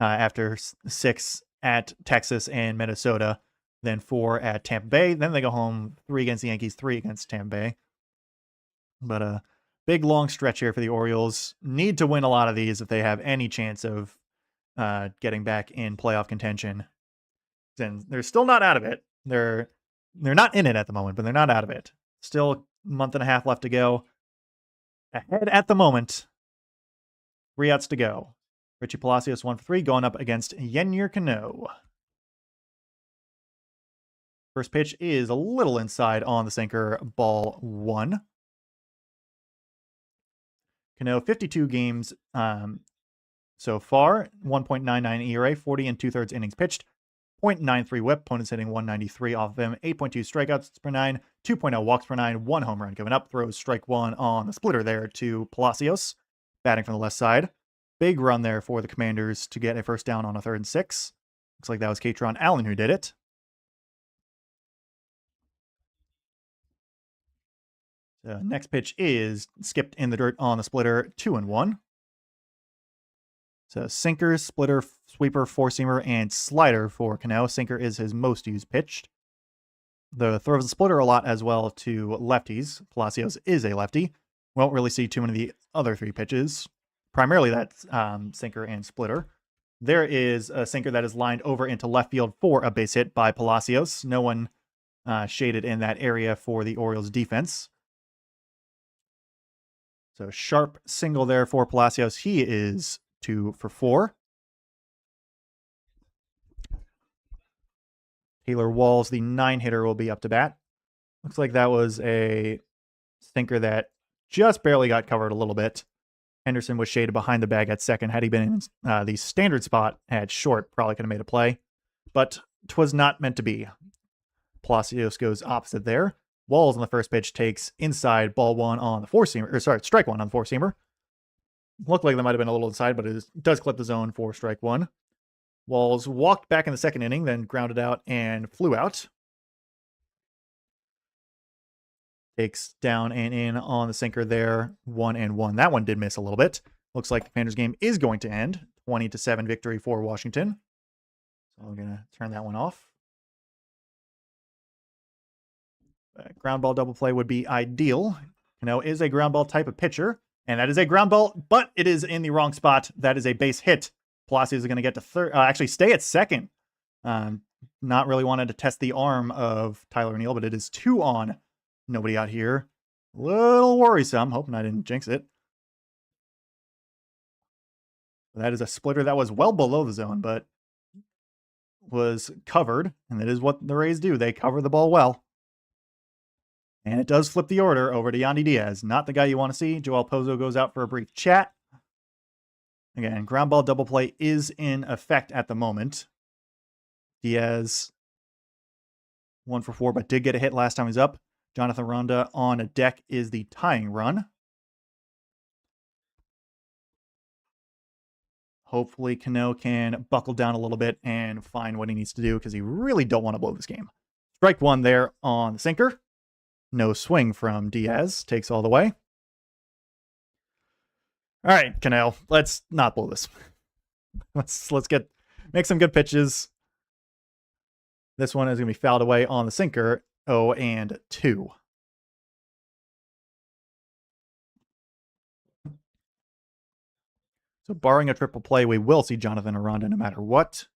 after 6 at Texas and Minnesota, then 4 at Tampa Bay. Then they go home 3 against the Yankees, 3 against Tampa Bay. But a big long stretch here for the Orioles. Need to win a lot of these if they have any chance of getting back in playoff contention. And they're still not out of it. They're not in it at the moment, but they're not out of it. Still a month and a half left to go. Ahead at the moment. 3 outs to go. Richie Palacios 1 for 3, going up against Yennier Cano. First pitch is a little inside on the sinker, ball 1. Cano, 52 games so far, 1.99 ERA, 40 2/3 innings pitched, 0.93 whip, opponents hitting 193 off of him, 8.2 strikeouts per 9, 2.0 walks per 9, 1 home run given up, throws strike 1 on the splitter there to Palacios, batting from the left side. Big run there for the Commanders to get a first down on a 3rd and 6. Looks like that was Katron Allen who did it. The next pitch is skipped in the dirt on the splitter, 2-1. So sinker, splitter, sweeper, 4-seamer, and slider for Cano. Sinker is his most used pitch. The throws the splitter a lot as well to lefties. Palacios is a lefty. Won't really see too many of the other 3 pitches. Primarily that's sinker and splitter. There is a sinker that is lined over into left field for a base hit by Palacios. No one shaded in that area for the Orioles defense. So sharp single there for Palacios. He is 2 for 4. Taylor Walls, the 9-hitter, will be up to bat. Looks like that was a sinker that just barely got covered a little bit. Henderson was shaded behind the bag at second. Had he been in the standard spot at short, probably could have made a play. But 'twas not meant to be. Palacios goes opposite there. Walls on the first pitch takes inside, ball 1 on the 4-seamer, or sorry, strike 1 on the 4-seamer. Looked like that might have been a little inside, but it does clip the zone for strike 1. Walls walked back in the 2nd inning, then grounded out and flew out. Takes down and in on the sinker there, 1-1. That one did miss a little bit. Looks like the Commanders game is going to end. 20-7 victory for Washington. So I'm going to turn that one off. Ground ball double play would be ideal. Cano is a ground ball type of pitcher, and that is a ground ball, but it is in the wrong spot. That is a base hit. Palacios is going to get to third, actually stay at second. Not really wanted to test the arm of Tyler O'Neill, but it is 2 on. Nobody out here. A little worrisome. Hoping I didn't jinx it. That is a splitter that was well below the zone, but was covered, and that is what the Rays do. They cover the ball well. And it does flip the order over to Yandy Diaz. Not the guy you want to see. Joel Pozo goes out for a brief chat. Again, ground ball double play is in effect at the moment. Diaz 1 for 4, but did get a hit last time he's up. Jonathan Aranda on a deck is the tying run. Hopefully Cano can buckle down a little bit and find what he needs to do because he really don't want to blow this game. Strike one there on the sinker. No swing from Diaz. Takes all the way. All right, Cano, let's not blow this. Let's make some good pitches. This one is going to be fouled away on the sinker. 0-2. So barring a triple play, we will see Jonathan Aranda no matter what.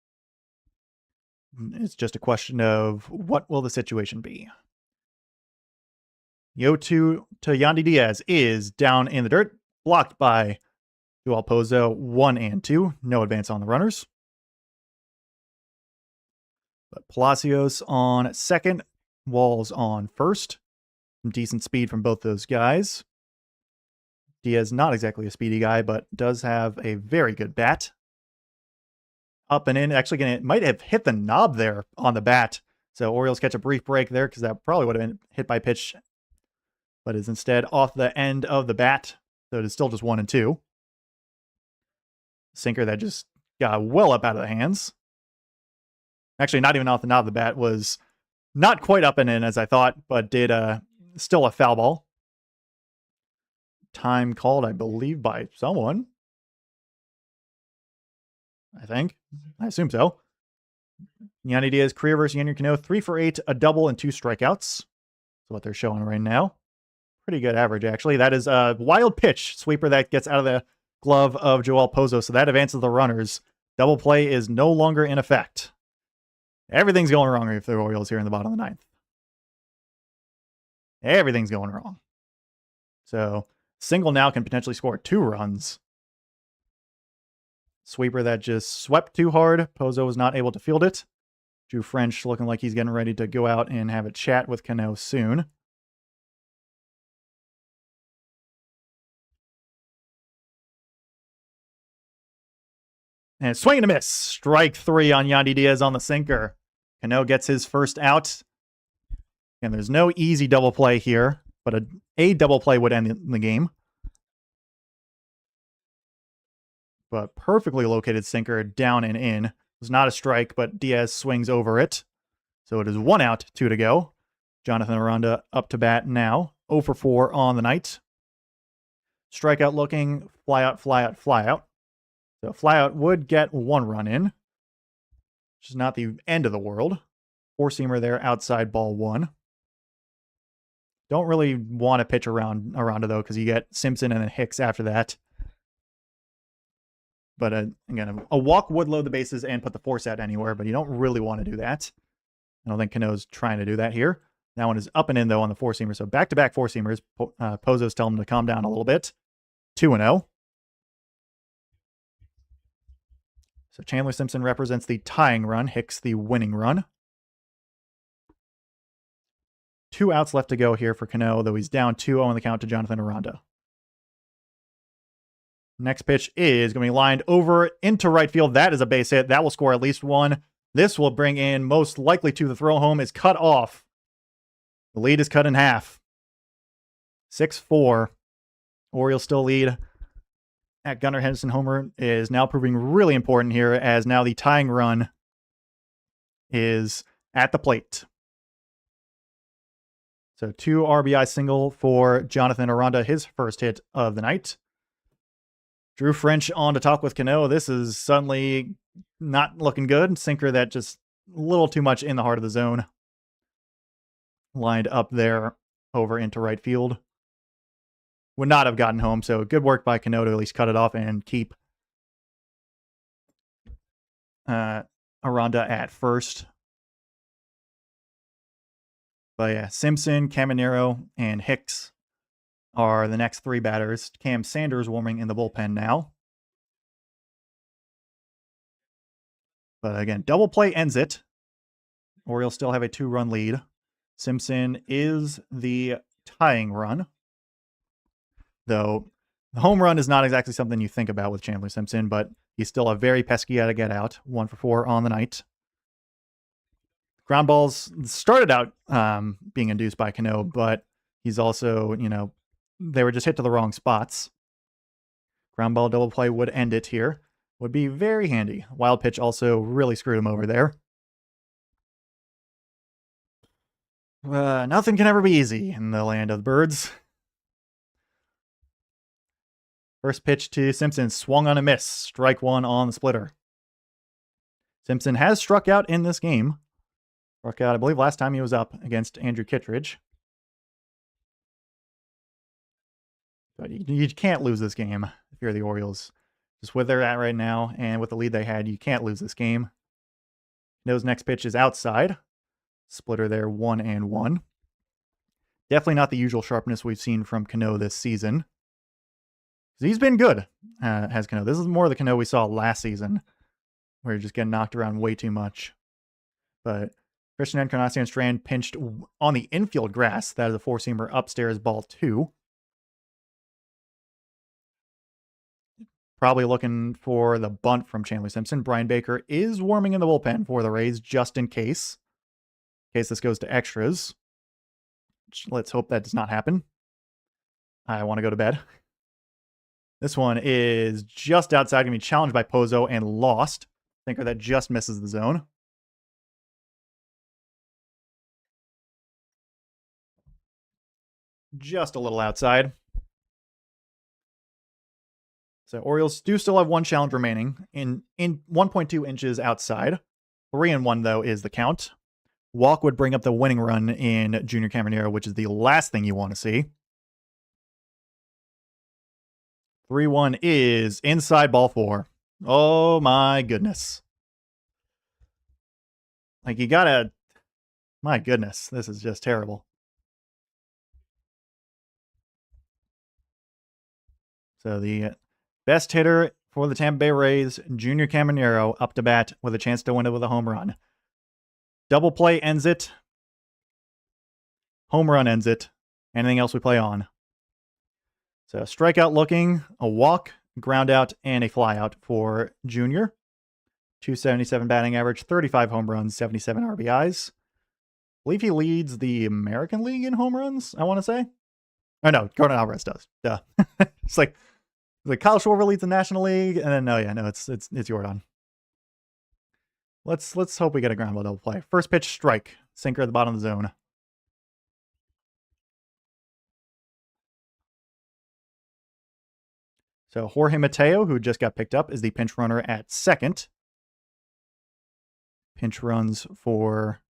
It's just a question of what will the situation be. The 0-2 to Yandy Diaz is down in the dirt, blocked by Joel Pozo, 1-2. No advance on the runners. But Palacios on second, Walls on first. Some decent speed from both those guys. Diaz not exactly a speedy guy, but does have a very good bat. Up and in. Actually, it might have hit the knob there on the bat. So Orioles catch a brief break there because that probably would have been hit by pitch, but is instead off the end of the bat. So it is still just 1-2. Sinker that just got well up out of the hands. Actually, not even off the knob of the bat, was not quite up and in as I thought, but did still a foul ball. Time called, I believe, by someone. I think. I assume so. Yandy Diaz career versus Yennier Cano, 3 for 8, a double, and 2 strikeouts. That's what they're showing right now. Pretty good average, actually. That is a wild pitch sweeper that gets out of the glove of Joel Pozo, so that advances the runners. Double play is no longer in effect. Everything's going wrong if the Orioles here in the bottom of the ninth. Everything's going wrong. So single now can potentially score 2 runs. Sweeper that just swept too hard. Pozo was not able to field it. Drew French looking like he's getting ready to go out and have a chat with Cano soon. And swing and a miss. Strike 3 on Yandy Diaz on the sinker. Cano gets his first out. And there's no easy double play here, but a double play would end the game. But perfectly located sinker down and in. It was not a strike, but Diaz swings over it. So it is 1 out, 2 to go. Jonathan Aranda up to bat now. 0 for 4 on the night. Strikeout looking, fly out, fly out, fly out. So fly out would get 1 run in, which is not the end of the world. 4-seamer there, outside ball 1. Don't really want to pitch around Aranda, though, because you get Simpson and then Hicks after that. But again, a walk would load the bases and put the force out anywhere, but you don't really want to do that. I don't think Cano's trying to do that here. That one is up and in, though, on the 4-seamer. So back-to-back 4-seamers. Pozo's telling him to calm down a little bit. 2-0. So Chandler Simpson represents the tying run. Hicks the winning run. 2 outs left to go here for Cano, though he's down 2-0 on the count to Jonathan Aranda. Next pitch is going to be lined over into right field. That is a base hit. That will score at least 1. This will bring in, most likely to the throw home, is cut off. The lead is cut in half. 6-4. Orioles still lead. At Gunnar Henderson homer is now proving really important here, as now the tying run is at the plate. So 2 RBI single for Jonathan Aranda, his first hit of the night. Drew French on to talk with Cano. This is suddenly not looking good. Sinker that just a little too much in the heart of the zone. Lined up there over into right field. Would not have gotten home, so good work by Cano to at least cut it off and keep Aranda at first. But yeah, Simpson, Caminero, and Hicks are the next 3 batters. Cam Sanders warming in the bullpen now. But again, double play ends it. Orioles still have a 2-run lead. Simpson is the tying run, though the home run is not exactly something you think about with Chandler Simpson, but he's still a very pesky guy to get out. 1 for 4 on the night. Ground balls started out being induced by Cano, but he's also, they were just hit to the wrong spots. Ground ball double play would end it here. Would be very handy. Wild pitch also really screwed him over there. Nothing can ever be easy in the land of birds. First pitch to Simpson, swung on a miss. Strike 1 on the splitter. Simpson has struck out in this game. Struck out, I believe, last time he was up against Andrew Kittredge. But you can't lose this game if you're the Orioles. Just where they're at right now and with the lead they had, you can't lose this game. Cano's next pitch is outside. Splitter there, 1-1. Definitely not the usual sharpness we've seen from Cano this season. He's been good, has Cano. This is more the Cano we saw last season, where you're just getting knocked around way too much. But Christian Encarnacion Strand pinched on the infield grass. That is a four-seamer upstairs, ball 2. Probably looking for the bunt from Chandler Simpson. Brian Baker is warming in the bullpen for the Rays, just in case this goes to extras. Let's hope that does not happen. I want to go to bed. This one is just outside, going to be challenged by Pozo and lost. Thinker that just misses the zone. Just a little outside. So Orioles do still have one challenge remaining in 1.2 inches outside. 3-1, though, is the count. Walk would bring up the winning run in Junior Caminero, which is the last thing you want to see. 3-1 is inside, ball 4. Oh my goodness. Like, you gotta... My goodness, this is just terrible. So the best hitter for the Tampa Bay Rays, Junior Caminero, up to bat with a chance to win it with a home run. Double play ends it. Home run ends it. Anything else we play on? So strikeout looking, a walk, ground out, and a flyout for Junior. 277 batting average, 35 home runs, 77 RBIs. I believe he leads the American League in home runs, I want to say. Oh, no, Gordon Alvarez does. Duh. It's like Kyle Schwarber leads the National League, and then, it's Jordan. Let's hope we get a ground ball double play. First pitch, strike. Sinker at the bottom of the zone. So Jorge Mateo, who just got picked up, is the pinch runner at second. Pinch runs for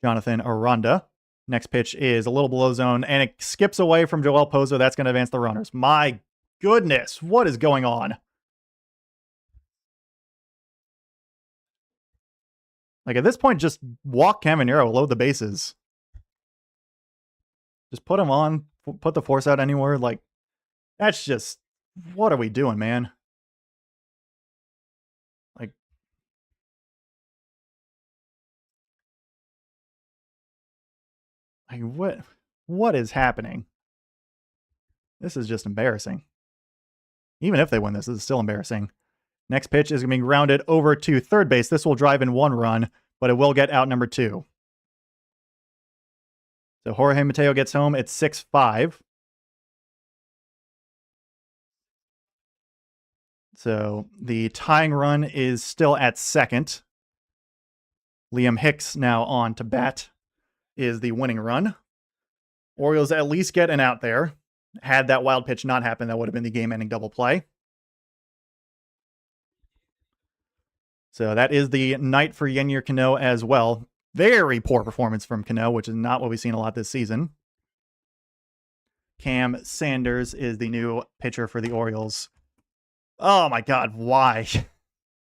Jonathan Aranda. Next pitch is a little below zone, and it skips away from Joel Pozo. That's going to advance the runners. My goodness, what is going on? Like, at this point, just walk Caminero, load the bases. Just put him on, put the force out anywhere. Like, that's just, what are we doing, man? Like what is happening? This is just embarrassing. Even if they win this is still embarrassing. Next pitch is going to be grounded over to third base. This will drive in 1 run, but it will get out number 2. So Jorge Mateo gets home. It's 6-5. So the tying run is still at second. Liam Hicks now on to bat is the winning run. Orioles at least get an out there. Had that wild pitch not happen, that would have been the game-ending double play. So that is the night for Yennier Cano as well. Very poor performance from Cano, which is not what we've seen a lot this season. Cam Sanders is the new pitcher for the Orioles. Oh my God, why?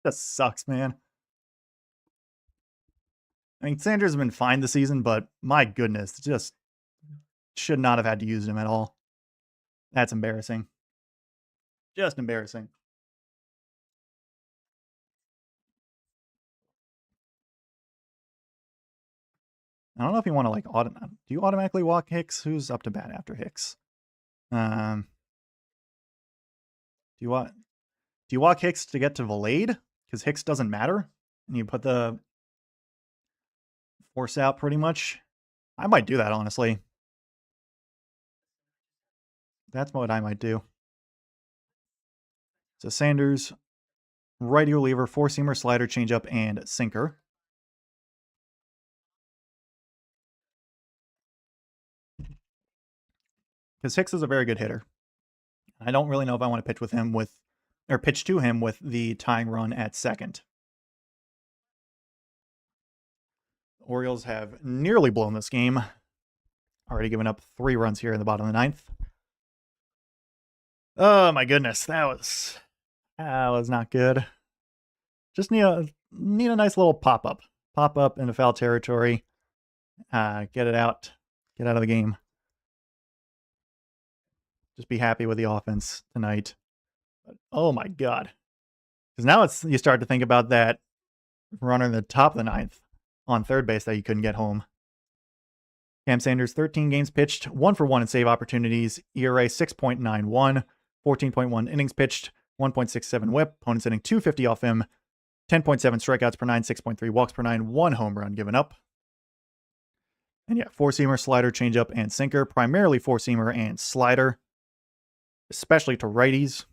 That sucks, man. I mean, Sanders has been fine this season, but my goodness, just should not have had to use him at all. That's embarrassing. Just embarrassing. I don't know if you want to like do you automatically walk Hicks? Who's up to bat after Hicks? Do you walk Hicks to get to Valade? Because Hicks doesn't matter, and you put the force out pretty much. I might do that, honestly. That's what I might do. So Sanders, righty reliever, four-seamer, slider, changeup, and sinker. Because Hicks is a very good hitter. I don't really know if I want to pitch to him with the tying run at second. Orioles have nearly blown this game. Already given up 3 runs here in the bottom of the 9th. Oh my goodness, that was not good. Just need a nice little pop up into foul territory. Get it out. Get out of the game. Just be happy with the offense tonight. But, oh my god. Because now you start to think about that runner in the top of the 9th on third base that you couldn't get home. Cam Sanders, 13 games pitched, 1 for 1 in save opportunities, ERA 6.91, 14.1 innings pitched, 1.67 whip, opponents hitting 250 off him, 10.7 strikeouts per 9, 6.3 walks per 9, 1 home run given up. And yeah, four-seamer, slider, changeup, and sinker, primarily four-seamer and slider, especially to righties.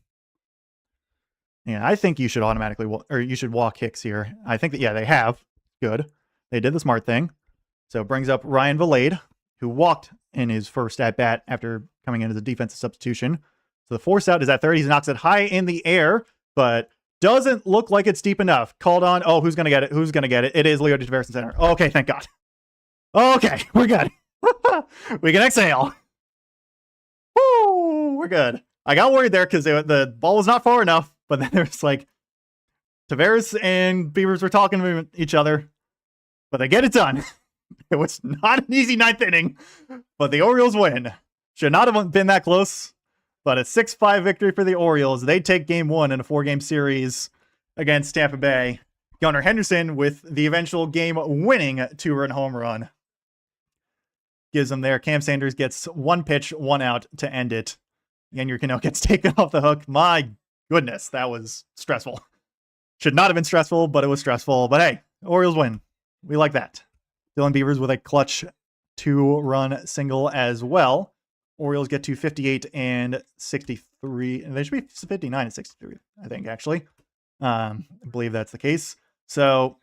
Yeah, I think you should you should walk Hicks here. I think that, yeah, they have. Good. They did the smart thing. So it brings up Ryan Valade, who walked in his first at-bat after coming in as a defensive substitution. So the force out is at third. He knocks it high in the air, but doesn't look like it's deep enough. Called on. Oh, who's going to get it? Who's going to get it? It is Leo Taveras in center. Okay, thank God. Okay, we're good. We can exhale. Woo, we're good. I got worried there because the ball was not far enough, but then there's like Taveras and Beavers were talking to each other, but they get it done. It was not an easy 9th inning, but the Orioles win. Should not have been that close, but a 6-5 victory for the Orioles. They take game 1 in a 4-game series against Tampa Bay. Gunnar Henderson with the eventual game-winning 2-run home run. Gives them there. Cam Sanders gets 1 pitch, 1 out to end it. Yennier Cano gets taken off the hook. My goodness, that was stressful. Should not have been stressful, but it was stressful. But hey, Orioles win. We like that. Dylan Beavers with a clutch 2-run single as well. Orioles get to 58 and 63. And they should be 59 and 63, I think, actually. I believe that's the case. So,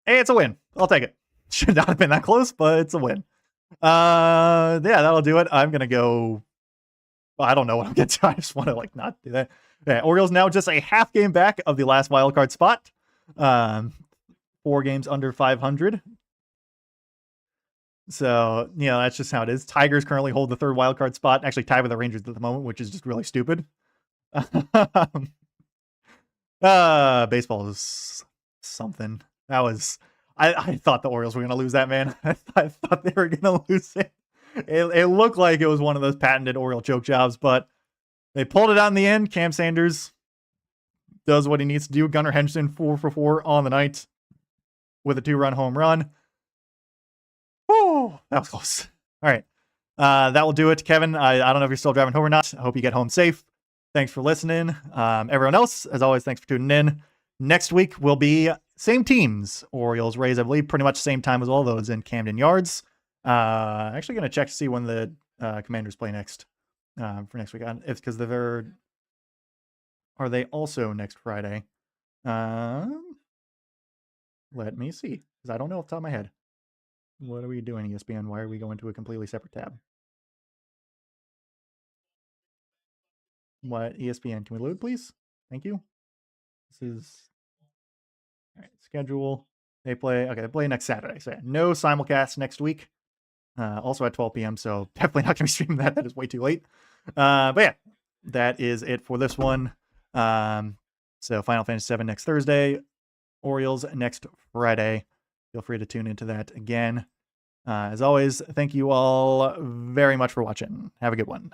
hey, it's a win. I'll take it. Should not have been that close, but it's a win. Yeah, that'll do it. I'm going to go... Well, I don't know what I'm going to do. I just want to, not do that. Yeah, Orioles now just a half game back of the last wildcard spot. 4 games under 500. So, that's just how it is. Tigers currently hold the 3rd wildcard spot. Actually tied with the Rangers at the moment, which is just really stupid. Baseball is something. That was... I thought the Orioles were going to lose that, man. I thought they were going to lose it. It looked like it was one of those patented Oriole choke jobs, but they pulled it out in the end. Cam Sanders does what he needs to do. Gunnar Henderson 4 for 4 on the night with a 2-run home run. Woo, that was close. All right. That will do it. Kevin, I don't know if you're still driving home or not. I hope you get home safe. Thanks for listening. Everyone else, as always, thanks for tuning in. Next week will be same teams. Orioles, Rays, I believe, pretty much same time as all those in Camden Yards. Actually going to check to see when the Commanders play next for next week. It's because are they also next Friday? Let me see, because I don't know off the top of my head. What are we doing, ESPN? Why are we going to a completely separate tab? What, ESPN? Can we load, please? Thank you. This is... All right, schedule. They play next Saturday. So yeah, no simulcast next week. Also at 12 p.m. So definitely not going to be streaming that. That is way too late. But yeah, that is it for this one. So Final Fantasy VII next Thursday. Orioles next Friday. Feel free to tune into that again. As always, thank you all very much for watching. Have a good one.